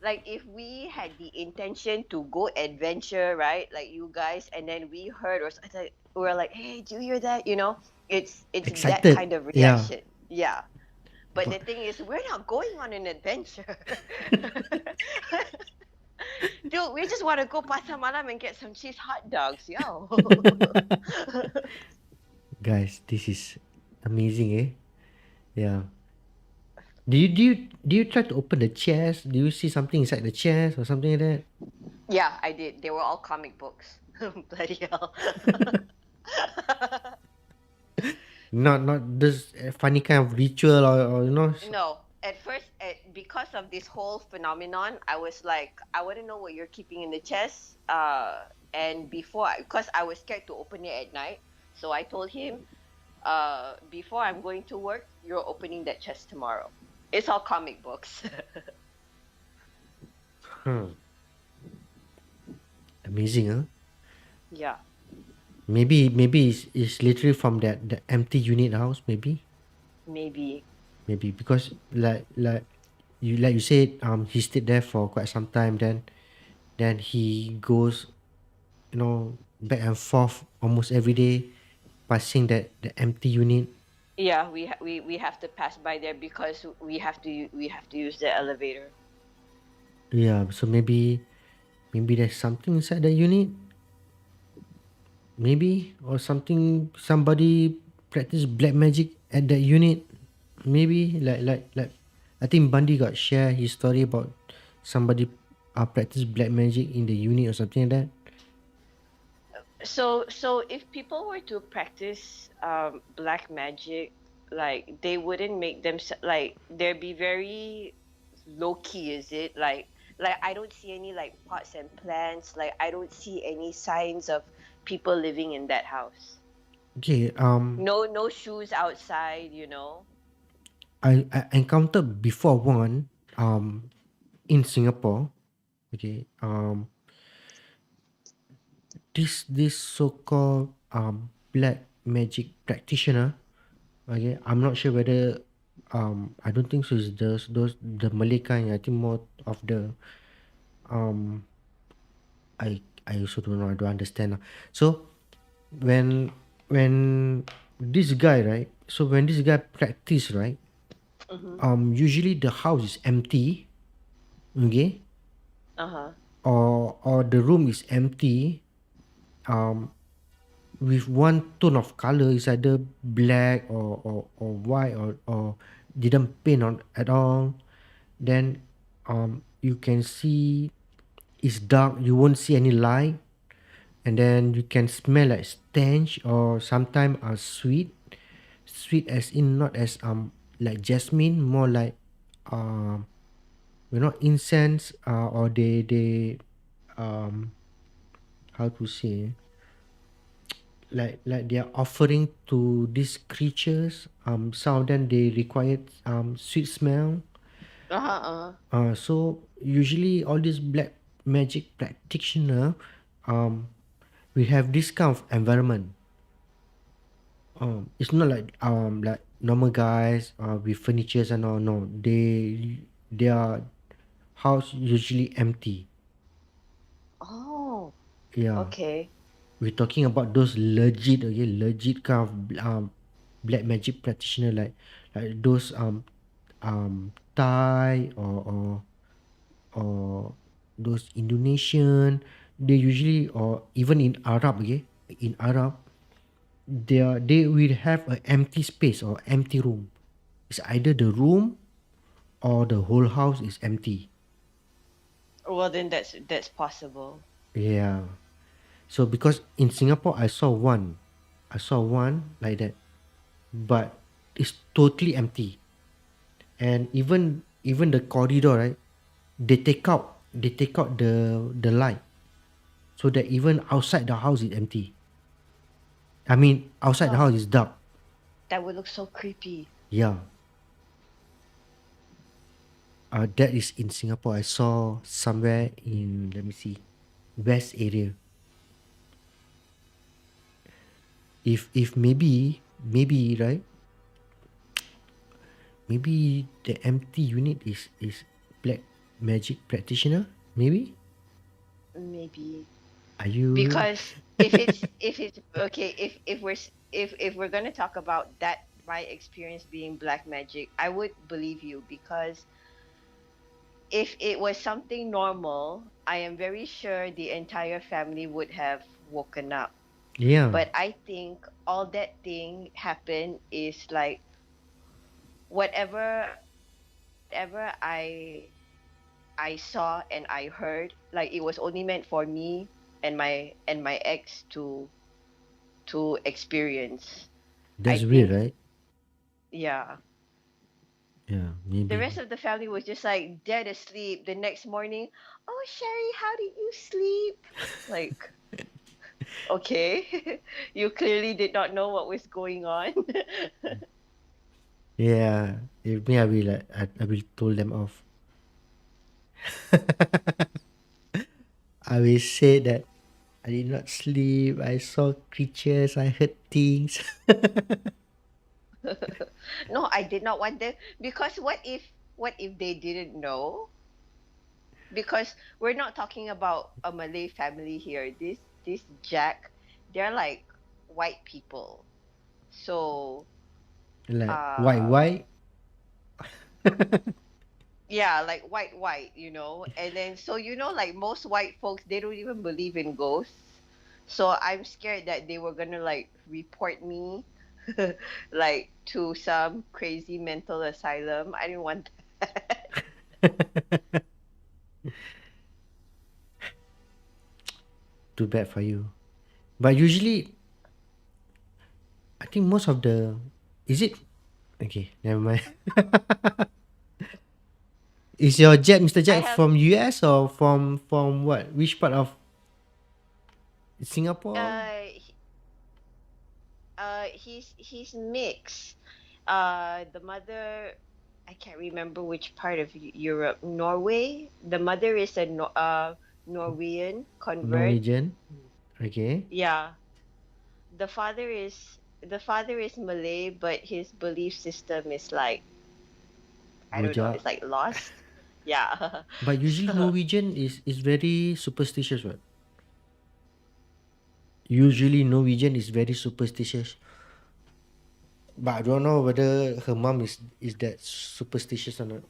if we had the intention to go adventure, right? Like you guys, and then we heard, or something, we're like, "Hey, do you hear that?" It's that Excited, kind of yeah. reaction. Yeah. But the But thing is, we're not going on an adventure. Dude, we just want to go pasar malam and get some cheese hot dogs, yo. guys, this is amazing, eh? Yeah. Do you try to open the chest? Do you see something inside the chest or something like that? Yeah, I did. They were all comic books. Bloody hell. Not this funny kind of ritual, or. No, at first, because of this whole phenomenon, I was like, I want to know what you're keeping in the chest. And because I was scared to open it at night, so I told him, before I'm going to work, you're opening that chest tomorrow. It's all comic books. Hmm. Amazing, huh? Yeah. Maybe it's literally from that the empty unit house, maybe. Maybe. Maybe because like you said, he stayed there for quite some time, then he goes, back and forth almost every day, passing that the empty unit. Yeah, we have to pass by there because we have to use the elevator. Yeah, so maybe there's something inside the unit, maybe, or somebody practice black magic at that unit, maybe, like I think Bundy got share his story about somebody practice black magic in the unit or something like that. So if people were to practice black magic, like they wouldn't make them like they'd be very low key, is it? Like Like I don't see any like pots and plants. Like I don't see any signs of people living in that house. Okay. No shoes outside, you know. I encountered before one in Singapore. Okay. This so-called black magic practitioner. Okay, I'm not sure whether I don't think so. Is those the Malay kind? I think more of the um I also don't know. I don't understand. So when when this guy, right? So when this guy practice, right? Mhm. Usually the house is empty. Okay, Uh-huh. or the room is empty. Um, with one tone of color is either black or white or didn't paint on at all. Then you can see it's dark, you won't see any light, and then you can smell like stench or sometimes sweet as in not as like jasmine, more like um incense, or they um how to say, like they are offering to these creatures. Some of them they require sweet smell. Uh-huh. Uh-huh. So usually all these black magic practitioner, um we have this kind of environment. It's not like normal guys with furnitures and all. No, their house usually empty. Oh, Yeah, okay. we're talking about those legit, okay, legit kind of black magic practitioner, like those Thai or those Indonesian. They usually, or even in Arab, okay, in Arab, they will have an empty space or empty room. It's either the room or the whole house is empty. Well, then that's possible. Yeah. So because in Singapore I saw one like that, but it's totally empty. And even the corridor, right? They take out the light, so that even outside the house is empty. I mean, outside the Huh. house is dark. That would look so creepy. Yeah. That is in Singapore. I saw somewhere in, let me see, west area. If maybe right, maybe the empty unit is black magic practitioner. Maybe. Maybe. Are you? Because if it's okay, if we're gonna talk about that, my experience being black magic, I would believe you, because if it was something normal, I am very sure the entire family would have woken up. Yeah. But I think all that thing happened is like whatever whatever I saw and I heard, like it was only meant for me and my ex to experience. I That's weird, think, right? yeah. Yeah, The maybe. rest of the family was just like dead asleep. The next morning, oh Sherry, how did you sleep? Like, okay. You clearly did not know what was going on. Yeah. If me, I will told them off. I will say that I did not sleep. I saw creatures. I heard things. No, I did not want them, because what if they didn't know? Because we're not talking about a Malay family here. This Jack, they're like white people. So, Like why uh why? yeah, like white, and then, so like most white folks, they don't even believe in ghosts. So I'm scared that they were gonna like report me like to some crazy mental asylum. I didn't want that. Too bad for you. But usually, I think most of the, is it, okay? Never mind. Is your Jack, Mr. I Jack, have from US or from what? Which part of Singapore? uh he's mixed. The mother, I can't remember which part of Europe. Norway. The mother is a Norwegian convert. Norwegian. Okay. Yeah. The father is Malay, but his belief system is like, I don't know, Rojak. it's like lost. Yeah. But usually So Norwegian is very superstitious, right? Usually Norwegian is very superstitious. But I don't know whether her mom is that superstitious or not.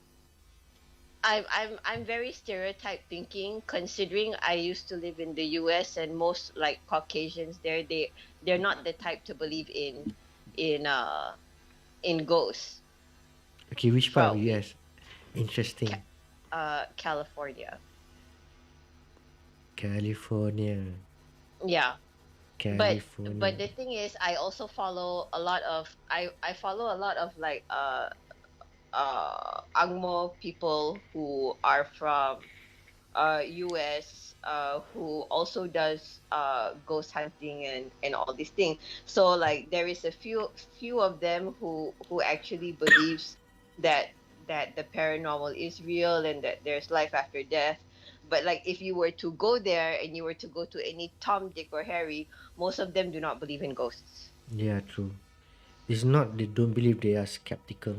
I'm very stereotype thinking, considering I used to live in the US, and most like Caucasians there, they're not the type to believe in uh in ghosts Okay, which part of from US? Interesting. California. California. Yeah. But California. the thing is, I also follow a lot of I follow a lot of like Angmo people who are from US, who also does ghost hunting and all these things. So like there is a few of them who actually believes that the paranormal is real and that there's life after death. But like if you were to go there and you were to go to any Tom, Dick, or Harry, most of them do not believe in ghosts. Yeah, true. It's not they don't believe, they are skeptical.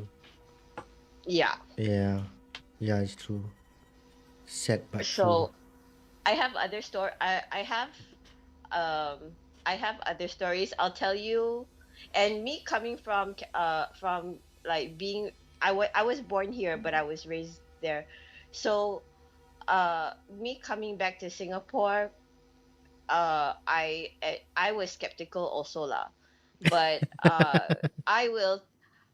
Yeah. Yeah. Yeah, it's true. Sad but true. So I have other story. Um I have other stories I'll tell you. And me coming from like being, I was born here but I was raised there. So me coming back to Singapore, I was skeptical also lah. But I will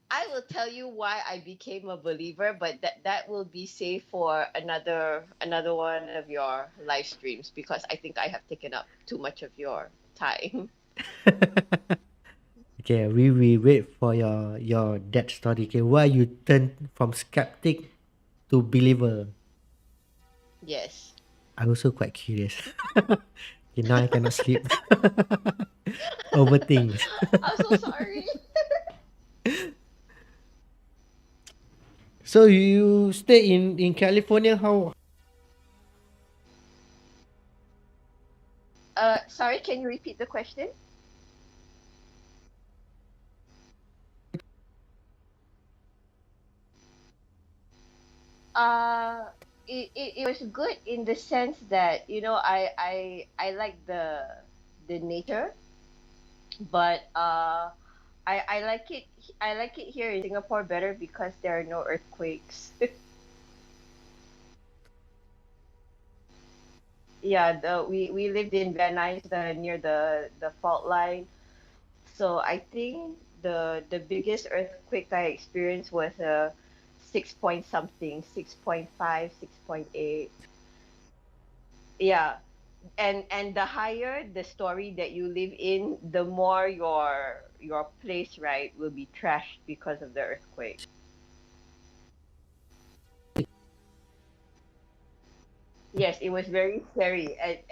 I will tell you why I became a believer, but that will be safe for another one of your live streams, because I think I have taken up too much of your time. Okay, we wait for your that story. Okay, why you turn from skeptic to believer? Yes. I also quite curious. Okay, now I cannot sleep. Overthink. I'm so sorry. So you stay in California? How? Sorry, can you repeat the question? Uh, it was good in the sense that, I like the nature, but I like it here in Singapore better because there are no earthquakes. Yeah, we lived in Van Nuys, near the fault line. So I think the biggest earthquake I experienced was a 6 point something, 6.5, 6.8. Yeah. And the higher the story that you live in, the more your place, right, will be trashed because of the earthquake. Yes, it was very scary at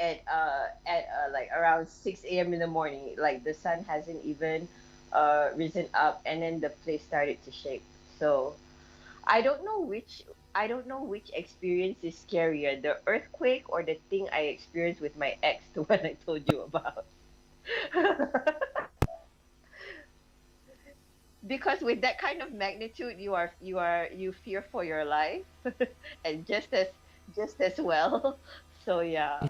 like around 6 a.m. in the morning. Like the sun hasn't even risen up, and then the place started to shake. So I don't know which experience is scarier, the earthquake or the thing I experienced with my ex, the one I told you about. Because with that kind of magnitude, you fear for your life, and just as well. So yeah.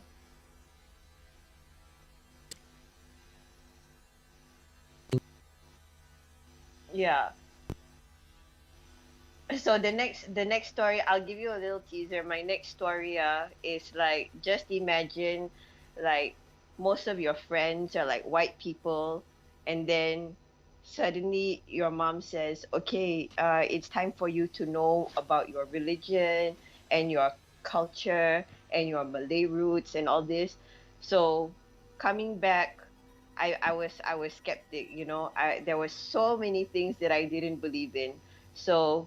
Yeah. So the next story, I'll give you a little teaser. My next story is like, just imagine like most of your friends are like white people, and then suddenly your mom says, okay, it's time for you to know about your religion and your culture and your Malay roots and all this. So coming back, I was skeptic, there were so many things that I didn't believe in. So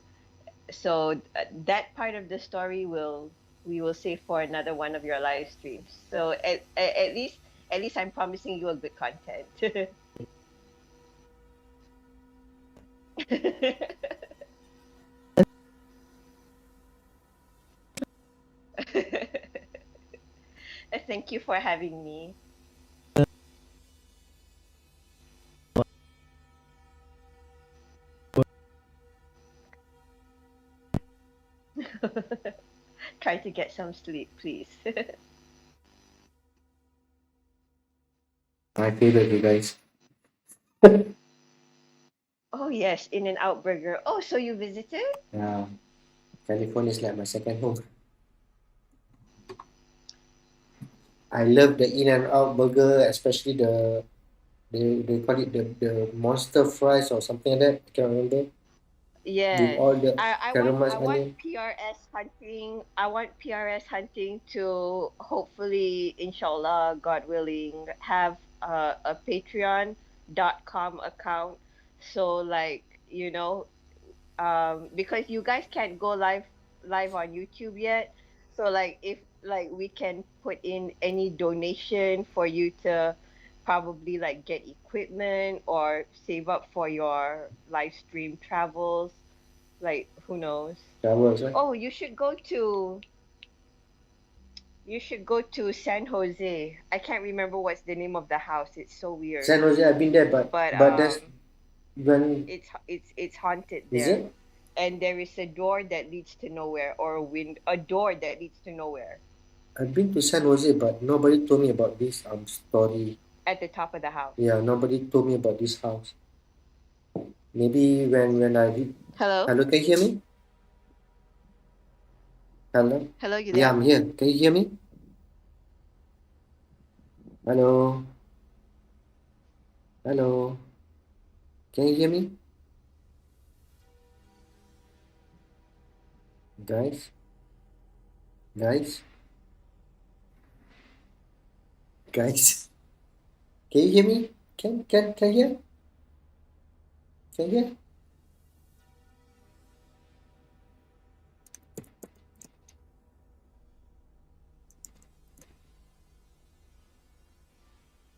that part of the story we will save for another one of your live streams. So at least I'm promising you a good content. Thank you for having me. Try to get some sleep, please. My favorite, you guys. Oh yes, In-N-Out Burger. Oh, so you visited? Yeah, California is like my second home. I love the In-N-Out burger, especially they call it the monster fries or something like that. I can't remember. With Yes. all the I caramelized want onion. PRS hunting. I want PRS hunting to hopefully, inshallah, God willing, have a Patreon.com account. So like, because you guys can't go live on YouTube yet. So like if like we can put in any donation for you to probably like get equipment or save up for your live stream travels, like who knows. Travels, right? Oh, you should go to San Jose. I can't remember what's the name of the house. It's so weird. San Jose, I've been there, But but that's when it's haunted is there. it? And there is a door that leads to nowhere, or a door that leads to nowhere I've been to San Jose, but nobody told me about this story. at the top of the house. Yeah, nobody told me about this house. Maybe when Hello? hello, can you hear me? Hello? Hello, you Yeah, there? I'm here. Can you hear me? Hello? Hello? Can you hear me? Guys? Guys? Guys? Can you hear me? Can you hear? Can you hear?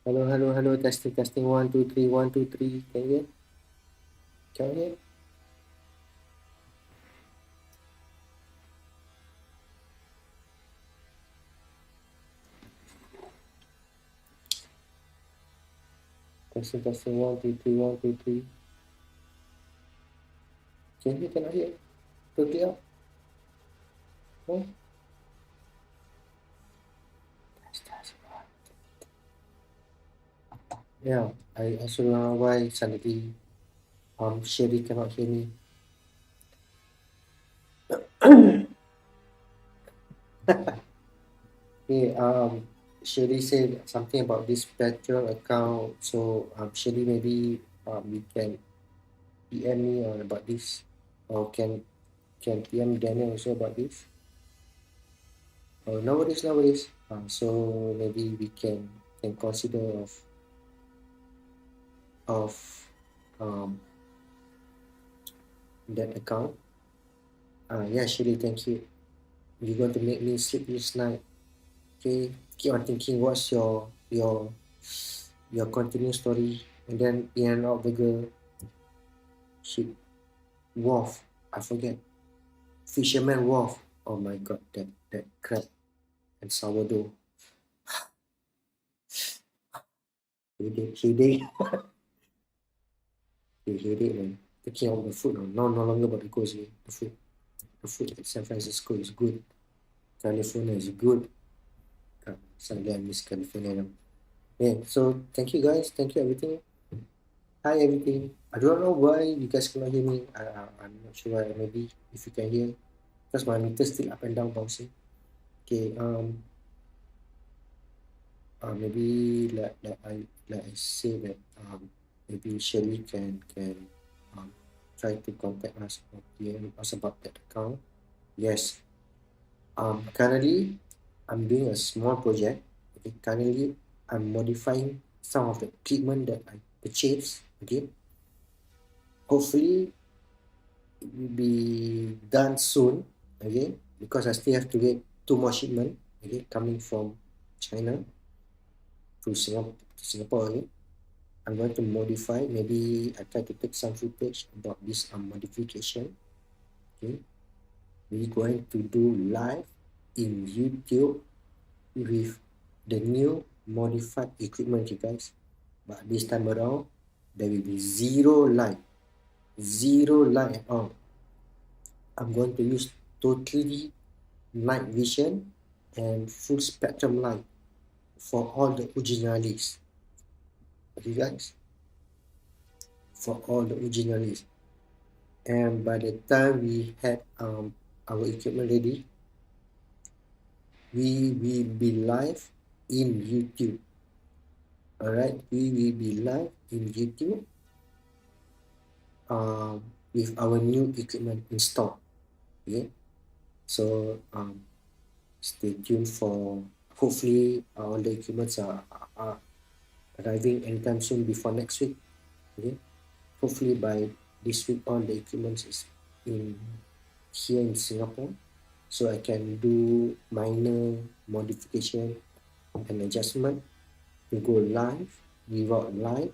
Hello, hello, hello. Testing, testing. 1, 2, 3. 1, 2, 3. Can you hear? Can you hear? Testing, testing. 1, 2, 3. 1, 2, 3. Can you hear? Cannot hear? Totally out? No? Test, test. Yeah, I also don't know why suddenly Sherry cannot hear me. Okay, Sherry said something about this Patreon account. So Sherry, maybe you can PM me on about this, or can PM Daniel also about this. Oh, no worries, no worries. So maybe we can consider of that account. Yeah, Sherry, thank you. You're going to make me sleep this night. Okay, keep on thinking what's your continuous story, and then in and out burger, ship, wharf, I forget, fisherman wharf. Oh my god, that crab and sourdough. Headache. Headache, man. Thinking of the food, no longer about the ghost. The food at San Francisco is good. California is good. Suddenly I miss California now. Yeah, so thank you guys. Thank you everything. Hi everything. I don't know why you guys cannot hear me. I'm not sure why. Maybe if you can hear, because my meter still up and down bouncing. Okay. Maybe like I say that maybe Shirley can try to contact us or PM us about that account. Yes. Currently I'm doing a small project. Okay. Currently I'm modifying some of the equipment that I purchased. Okay. Hopefully it will be done soon, okay, because I still have to get 2 more shipment, okay, coming from China to Singapore, okay. I'm going to modify, maybe I try to take some footage about this modification, okay. We're going to do live in YouTube with the new modified equipment, you guys. But this time around, there will be zero light at all. I'm going to use totally night vision and full spectrum light for all the Uji Nyalis. Okay, guys? For all the Uji Nyalis. And by the time we had our equipment ready, we will be live in YouTube. Alright, we will be live in YouTube with our new equipment installed. Okay, so stay tuned for, hopefully all the equipments are arriving anytime soon before next week. Okay, hopefully by this week all the equipments is here in Singapore, so I can do minor modification and adjustment to go live without live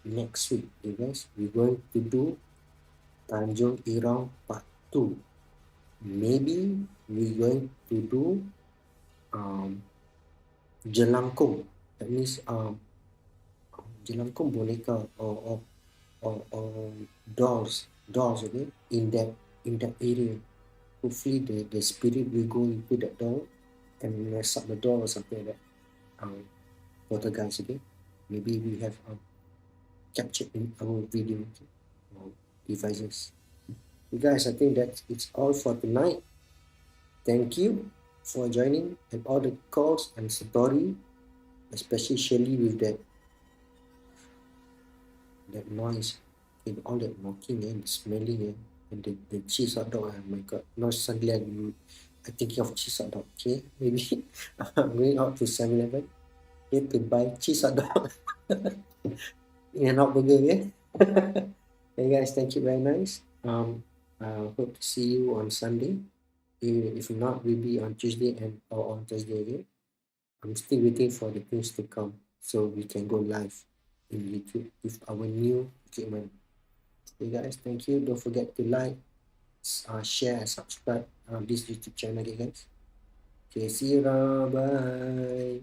next week. You guys, we're going to do Tanjung Irau part 2. Maybe we're going to do Jelangkung. That means Jelangkung boneka or dolls, okay, in that area. Hopefully the spirit will go into that doll and mess up the doll or something like that. For the guys, okay. Maybe we have captured in our video, okay, devices. You guys, I think that it's all for tonight. Thank you for joining and all the calls and story, especially Shirley with that noise and all that knocking and smelling and the cheese hot dog. Oh my god! Now suddenly I'm thinking of cheese hot dog. Okay, maybe I'm going out to 7-Eleven to buy cheese hot dog and hot burger. Okay. Hey guys, thank you very nice. Hope to see you on Sunday. If not, we'll be on Tuesday or on Thursday again. I'm still waiting for the things to come so we can go live in YouTube with our new equipment. Hey guys, thank you. Don't forget to like, share, and subscribe this YouTube channel, okay guys. Okay, see you around. Bye.